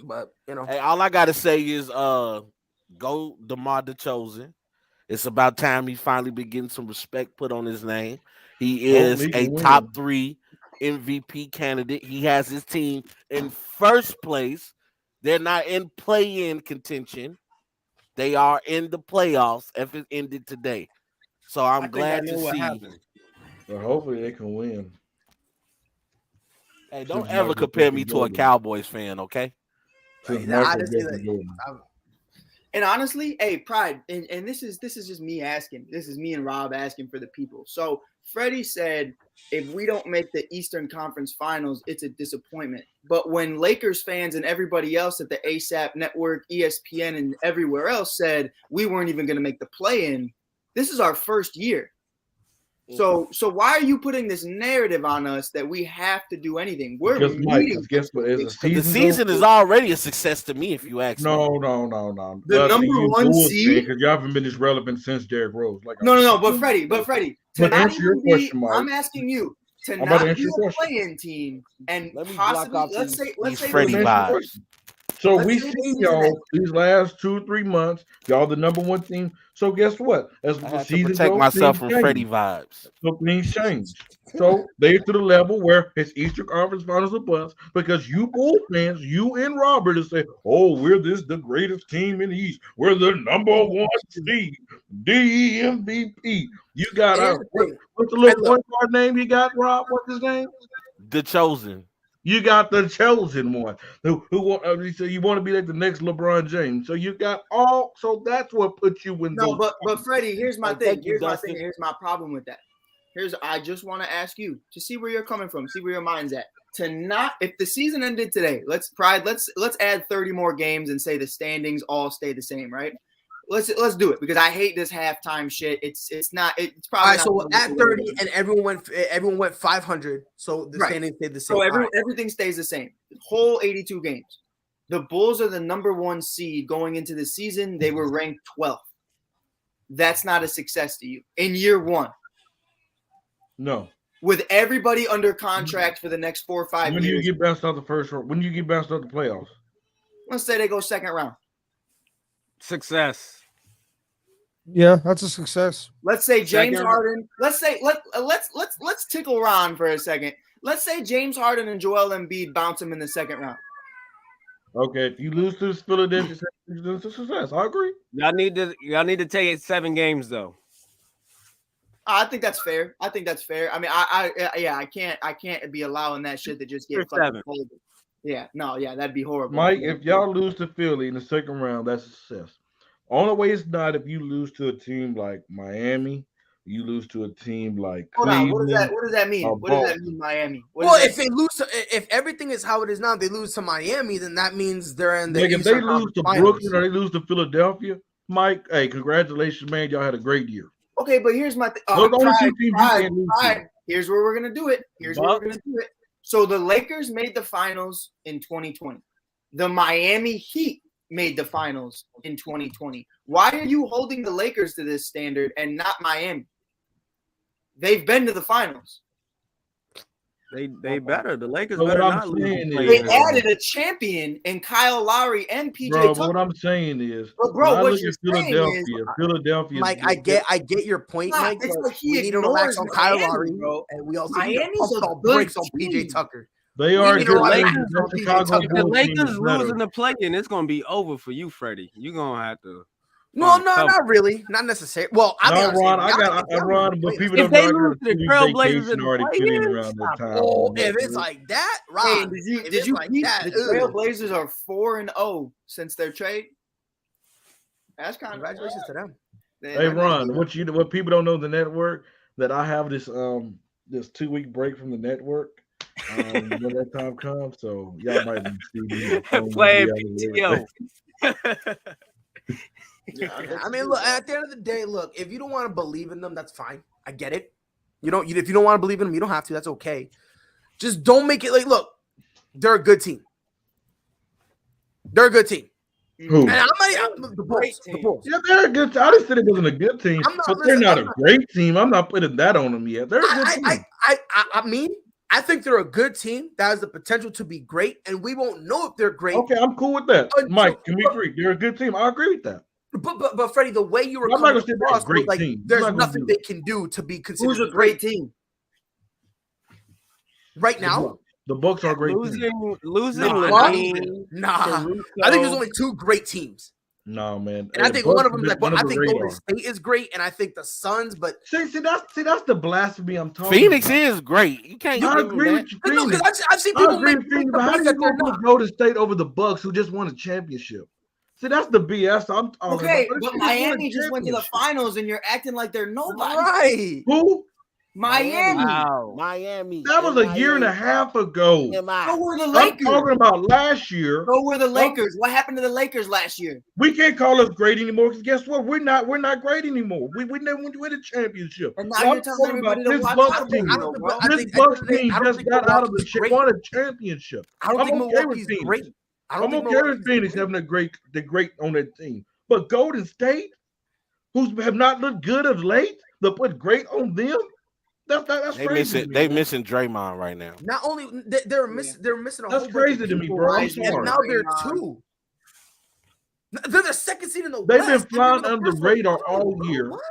But hey, all I gotta say is go DeMar DeRozan. It's about time he finally been getting some respect put on his name. He is a top 3 MVP candidate. He has his team in first place. They're not in play-in contention. They are in the playoffs if it ended today. So I'm glad to see. Well, hopefully they can win. Hey, don't ever compare me to a Cowboys fan, okay? And honestly, hey, Pride, and this is just me asking. This is me and Rob asking for the people. So Freddie said, if we don't make the Eastern Conference Finals, it's a disappointment. But when Lakers fans and everybody else at the ASAP Network, ESPN, and everywhere else said we weren't even going to make the play-in, this is our first year. So why are you putting this narrative on us that we have to do anything? We're guess what? The season is already a success to me, if you ask me. No. The number 1 seed, because y'all haven't been this relevant since Derrick Rose. No. But Freddie, to answer your question, Mike, I'm asking you to not be a play-in team and possibly let's say Freddie vibes. So we've seen y'all these last 2 or 3 months. Y'all the number 1 team. So guess what? As the season protect myself from Freddie vibes. So things change. So they're to the level where it's Eastern Conference Finals a bust because you Bulls fans, you and Robert, say, "Oh, we're the greatest team in the East. We're the number 1 seed, MVP." You got what's the little point guard name you got, Rob? What's his name? The Chosen. You got the chosen one who so you want to be like the next LeBron James. So you got so that's what puts you in. No, but Freddie, here's my thing. Here's my problem with that. I just want to ask you to see where you're coming from, see where your mind's at. If the season ended today, let's add 30 more games and say the standings all stay the same, right? Let's do it because I hate this halftime shit. It's probably all right. So at 30 and everyone went 500. So the standings stayed the same. So everything stays the same. Whole 82 games. The Bulls are the number 1 seed going into the season. They were ranked 12th. That's not a success to you in year 1. No. with everybody under contract for the next 4 or 5 years. When do you get bounced out the first round? When do you get bounced out the playoffs? Let's say they go second round. Success. Yeah, that's a success. Let's say James Harden. Let's tickle Ron for a second. Let's say James Harden and Joel Embiid bounce him in the second round. Okay, if you lose to Philadelphia, it's a success. I agree. Y'all need to take it 7 games though. I think that's fair. I mean, I can't be allowing that shit to just get fucking folded. Yeah, no, yeah, that'd be horrible. Mike, if y'all lose to Philly in the second round, that's a success. Only way it's not if you lose to a team like Miami, you lose to a team like Cleveland. What does that mean? What does that mean, Miami? If everything is how it is now, they lose to Miami, then that means they're in the. Like if they lose to Brooklyn or they lose to Philadelphia, Mike, hey, congratulations, man! Y'all had a great year. Okay, but here's my thing. Here's where we're gonna do it. So the Lakers made the finals in 2020. The Miami Heat made the finals in 2020. Why are you holding the Lakers to this standard and not Miami? They've been to the finals. They better. The Lakers but better not lose. They added a champion in Kyle Lowry and PJ Tucker. What I'm saying is, what you're Philadelphia. Mike, I get your point, Mike. We need to relax on Kyle Lowry, and we also need to pump on brakes on PJ Tucker. They are the Lakers losing the play-in. It's gonna be over for you, Freddie. You're gonna have to. No, not really, not necessarily. Well, I Ron, but people if don't they know lose to the Trailblazers already feeling around that time. If it's like that, Ron, did you like that? The Trailblazers are 4-0 since their trade. That's kind of congratulations to them. Hey, Ron, what people don't know the network that I have this 2-week break from the network. When that time comes, so y'all might be playing PTO. I mean, look. At the end of the day, look. If you don't want to believe in them, that's fine. I get it. If you don't want to believe in them, you don't have to. That's okay. Just don't make it like. Look, they're a good team. They're a good team. Who? And the Bulls. Yeah, they're a good team. I didn't say it wasn't a good team, but they're not a great team. I'm not putting that on them yet. They're a good team. I think they're a good team that has the potential to be great, and we won't know if they're great. Okay, I'm cool with that. Mike, can we agree? They're a good team. I agree with that. But Freddie, the way you were coming across, like there's nothing they can do to be considered. Who's a great team right now? The Bucks are a great team. Nah. I think there's only 2 great teams. No, man. And I think one of them, I think Golden State is great, and I think the Suns. But see, that's the blasphemy I'm talking. Phoenix about. is great. You can't. I agree with you. No, because I've seen people make the how do you go Golden State over the Bucks, who just won a championship? See, that's the BS I'm talking about. But Miami just went to the finals, and you're acting like they're nobody. Right? Who? Miami. Wow. Miami. That was a year and a half ago. So were the Lakers. I'm talking about last year. So were the Lakers. What happened to the Lakers last year? We can't call us great anymore because guess what? We're not great anymore. We never went to win a championship. And now you're telling everybody to watch out. This Bucks team just got out of the won a championship. I don't think Milwaukee's great. I'm okay with Phoenix having the great on their team, but Golden State, who have not looked good of late, they put great on them. That's crazy. They missing Draymond right now. Not only they're missing a whole That's crazy to me, bro. I'm sorry. And now they're 2. They're the second seed in the They've West. been flying under the radar all year. What?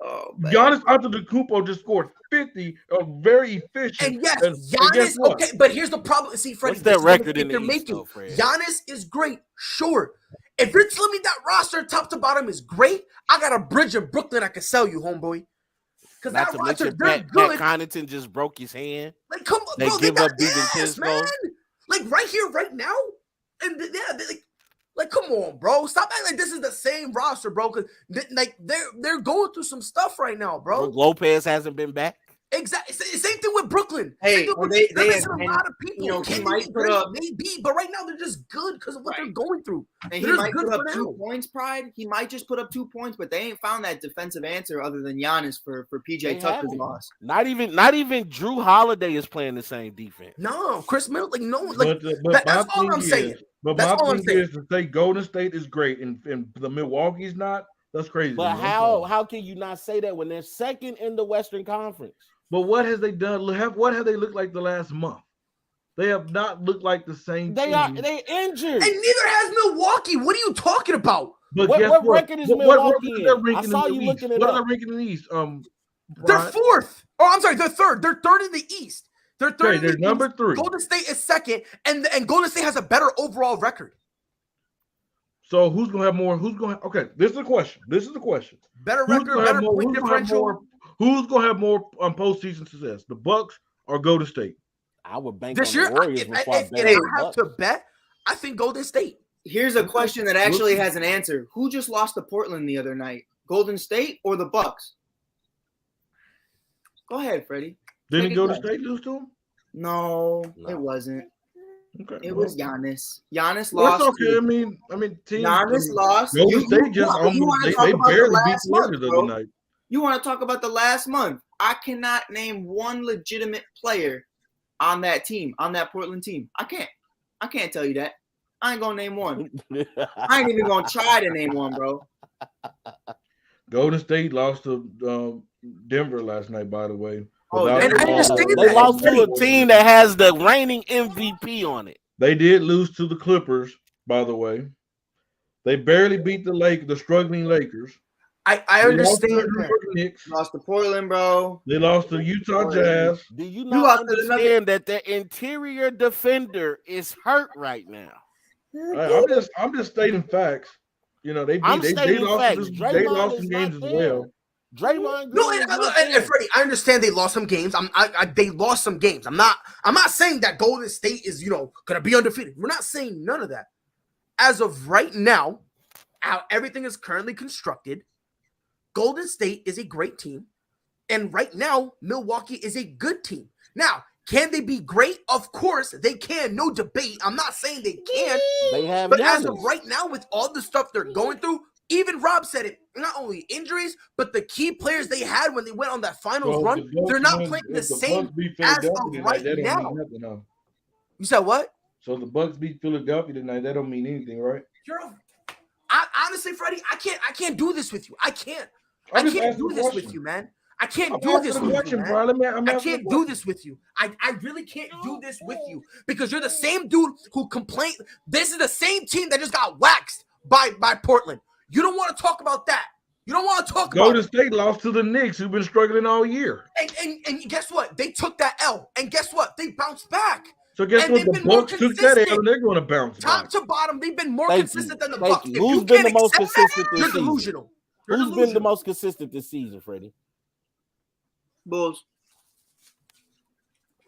Oh, Giannis Antetokounmpo just scored 50, very efficient. And yes, Giannis. Okay, but here's the problem. See, Freddie, what's their record in the East, though, Fred? Giannis is great, sure. If you're telling me that roster, top to bottom, is great, I got a bridge in Brooklyn I can sell you, homeboy. Because that roster, they're good. Pat Connaughton just broke his hand. Like, come on, they bro, give up Divincenzo, man. Like right here, right now, and like, come on, bro. Stop acting like this is the same roster, bro. Because they're going through some stuff right now, bro. Brooke Lopez hasn't been back. Exactly. Same thing with Brooklyn. Hey, they're missing a lot of people. You know, he might put up maybe, but right now they're just good because of what they're going through. And he might put up 2 points, Pride. He might just put up 2 points, but they ain't found that defensive answer other than Giannis for PJ Tucker's loss. Not even Drew Holiday is playing the same defense. No, Chris Middleton, like no one. Like but that's all I'm saying. But my thing is to say Golden State is great and the Milwaukee's not. That's crazy. But how can you not say that when they're second in the Western Conference? But what has they done? What have they looked like the last month? They have not looked like the same They team. they injured. And neither has Milwaukee. What are you talking about? But what record is Milwaukee in? I saw you looking it up. What are they ranking in the East? They're fourth. Oh, I'm sorry, they're third. They're third in the East. They're third in the East. Number 3. Golden State is second, and Golden State has a better overall record. So who's gonna have more? Okay, this is the question. Better record, better point differential. Who's gonna have more postseason success? The Bucks or Golden State? I would bank this on year. the Warriors before I bet. If I have to bet, I think Golden State. Here's a question that actually has an answer. Who just lost to Portland the other night? Golden State or the Bucks? Go ahead, Freddie. Didn't Golden State lose to him? No, it wasn't. Okay, it was Giannis. Giannis lost. That's okay. I mean, teams. Giannis lost. Golden State just almost they barely beat the Lakers the other night. You want to talk about the last month? I cannot name one legitimate player on that team, on that Portland team. I can't tell you that. I ain't gonna name one. I ain't even gonna try to name one, bro. Golden State lost to Denver last night, by the way. They lost to a team that has the reigning MVP on it. They did lose to the Clippers, by the way. They barely beat the struggling Lakers. I understand. Lost to Portland, bro. They lost to Utah Jazz. Do you not understand that their interior defender is hurt right now? I'm just stating facts. You know, they lost some games as well. Draymond Green and Freddie, I understand they lost some games. They lost some games. I'm not saying that Golden State is, gonna be undefeated. We're not saying none of that. As of right now, how everything is currently constructed, Golden State is a great team. And right now, Milwaukee is a good team. Now, can they be great? Of course, they can. No debate. I'm not saying they can't. But as of right now, with all the stuff they're going through, even Rob said it, not only injuries, but the key players they had when they went on that finals run, they're not playing the same as of right now. You said what? So the Bucks beat Philadelphia tonight. That don't mean anything, right? Honestly, Freddie, I can't do this with you. I can't do this with you, man. I can't do this with you, man. I can't do this with you. I really can't do this with you because you're the same dude who complained. This is the same team that just got waxed by Portland. You don't want to talk about that. You don't want to talk about Golden State lost to the Knicks, who've been struggling all year. And guess what? They took that L. And guess what? They bounced back. So guess what? The Bucks took that L, and they're going to bounce back. Top to bottom, they've been more consistent than the Bucks. Who's been the most consistent this season? Delusional. Who's been the most consistent this season, Freddie? Bulls.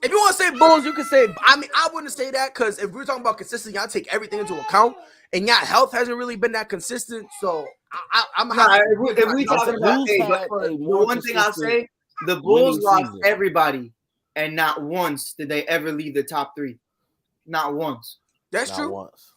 If you want to say Bulls, you can say. I wouldn't say that because if we're talking about consistency, y'all take everything into account, and y'all health hasn't really been that consistent. So I'm happy. If we talking about the one thing I'll say, the Bulls lost everybody, and not once did they ever leave the top 3. Not once. That's true. Once.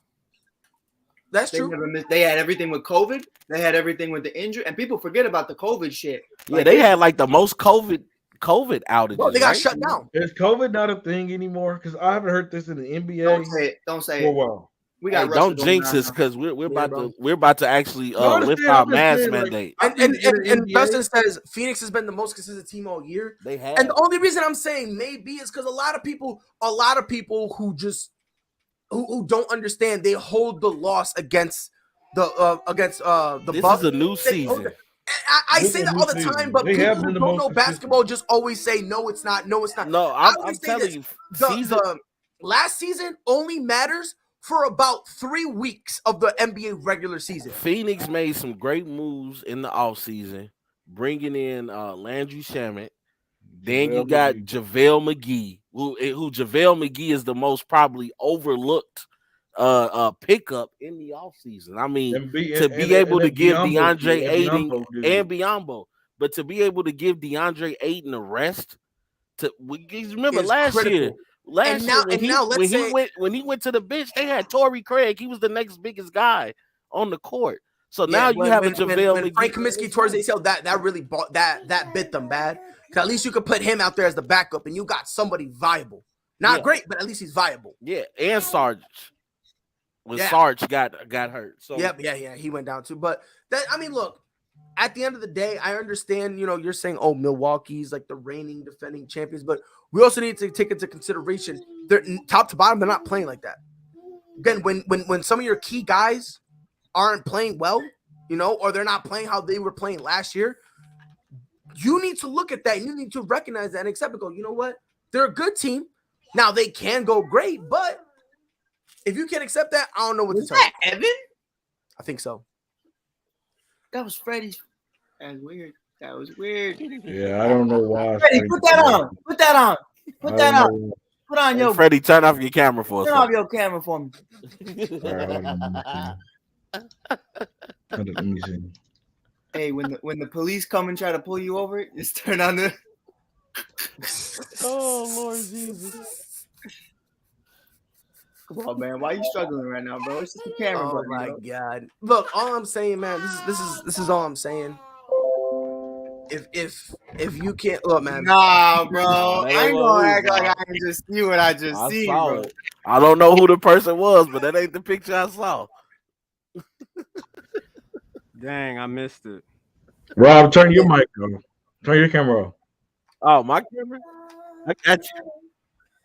That's true. They had everything with COVID. They had everything with the injury, and people forget about the COVID shit. Yeah, they had like the most COVID outages. Bro, they got shut down. Is COVID not a thing anymore? Because I haven't heard this in the NBA. Don't say for it. a while. We got don't jinx us because we're about to actually lift our mask mandate. And Dustin says Phoenix has been the most consistent team all year. They have. And the only reason I'm saying maybe is because a lot of people who just who don't understand, they hold the loss against the this Bucks. Is a new season. I say that all the time, but people who don't know basketball just always say no, it's not. No, it's not. No, I'm telling you, the last season only matters for about 3 weeks of the NBA regular season. Phoenix made some great moves in the offseason, bringing in Landry Shamet. Then you got JaVale McGee, who JaVale McGee is the most probably overlooked pickup in the offseason. I mean, to be able to give DeAndre Ayton and Biyombo, but to be able to give DeAndre Ayton a rest. Remember last year when he went to the bench, they had Torrey Craig. He was the next biggest guy on the court. So now you have a JaVale McGee. Frank Kaminsky towards the ACL, that really bit them bad. At least you could put him out there as the backup, and you got somebody viable. Not great, but at least he's viable. Yeah, and Sarge. When Sarge got hurt. So yeah, he went down too. But look, at the end of the day, I understand, you're saying, oh, Milwaukee's like the reigning defending champions, but we also need to take into consideration they're top to bottom, they're not playing like that. Again, when some of your key guys aren't playing well, or they're not playing how they were playing last year, you need to look at that and you need to recognize that and accept it. Go, you know what? They're a good team. Now they can go great, but if you can't accept that, I don't know what to tell you. Evan? I think so. That was Freddie's. That was weird. Yeah, I don't know why. Freddie, put that on. Put that on. Put that on. Put on your. Freddie, turn off your camera for us. Turn off your camera for me. Let me see. Hey, when the police come and try to pull you over, just turn on the. Oh Lord Jesus! Come on, man. Why are you struggling right now, bro? It's just the camera. Oh my God! Look, all I'm saying, man, this is all I'm saying. If you can't look, man. Nah, bro. I ain't gonna act like I can just see what I just see, bro. It. I don't know who the person was, but that ain't the picture I saw. Dang, I missed it. Rob, turn your mic on. Turn your camera off. Oh, my camera? I got you.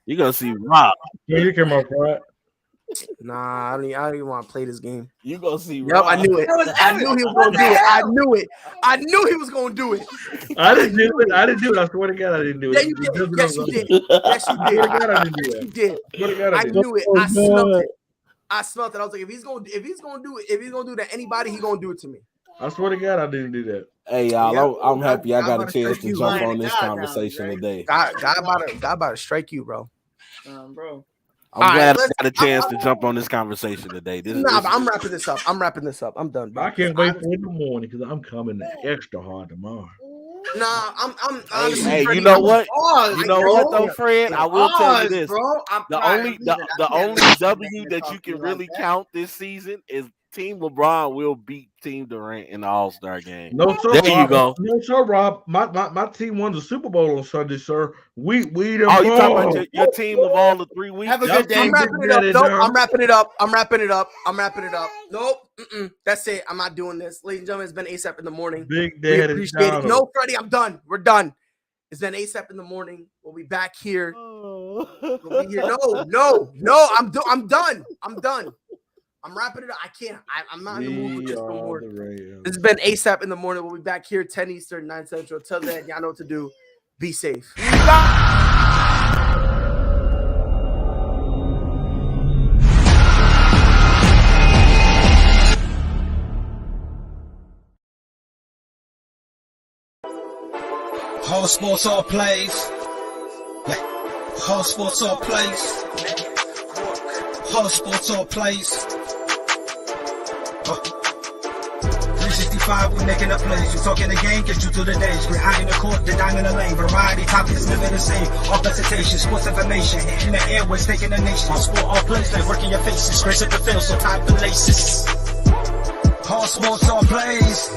You're gonna see Rob. Turn your camera off, right? Nah, I don't even want to play this game. You gonna see Rob. Yep, I knew it. I knew he was gonna do it. I knew it. I knew he was gonna do it. I didn't do it. I swear to God, I didn't do it. Yeah, you did. Yes, you did. Yes, you did. God, I didn't do that. You did. Swear to God, I knew it. I smelled it. I was like, if he's gonna do it to anybody, he's gonna do it to me. I swear to God, I didn't do that. Hey, y'all, I'm happy I got a chance to jump on this conversation today. God about to strike you, bro. Bro. I'm glad I got a chance to jump on this conversation today. I'm wrapping this up. I'm done, bro. I can't wait for in the morning because I'm coming extra hard tomorrow. Nah, I'm honestly. Hey, you know what? You know what though, Fred? I will tell you this. Bro, the only W that you can really count this season is Team LeBron will beat Team Durant in the All-Star game. No, sir. There Rob. you go. No, sir, Rob. My team won the Super Bowl on Sunday, sir. We Oh, you talking about your team of all the 3 weeks? Have a good day. I'm wrapping it up. Nope, I'm wrapping it up. I'm wrapping it up. Nope. That's it. I'm not doing this. Ladies and gentlemen, it's been ASAP in the morning. Big Daddy. We appreciate it. No, Freddie, I'm done. We're done. It's been ASAP in the morning. We'll be back here. We'll be here. No. I'm done. I'm wrapping it up. I can't. I'm not in the mood for this no more. This has been ASAP in the morning. We'll be back here 10 Eastern, 9 Central. Till then, y'all know what to do. Be safe. Whole sports all plays. Whole sports all plays. Whole sports all plays. 365, we making up plays. You talking the game, get you to the days. We're high in the court, the dime in the lane. Variety topics, living the same. All presentation, sports information. In the airways, taking the nation. All sport, all plays, like working your faces. Grace at the field, so tie the laces. All sports, all plays.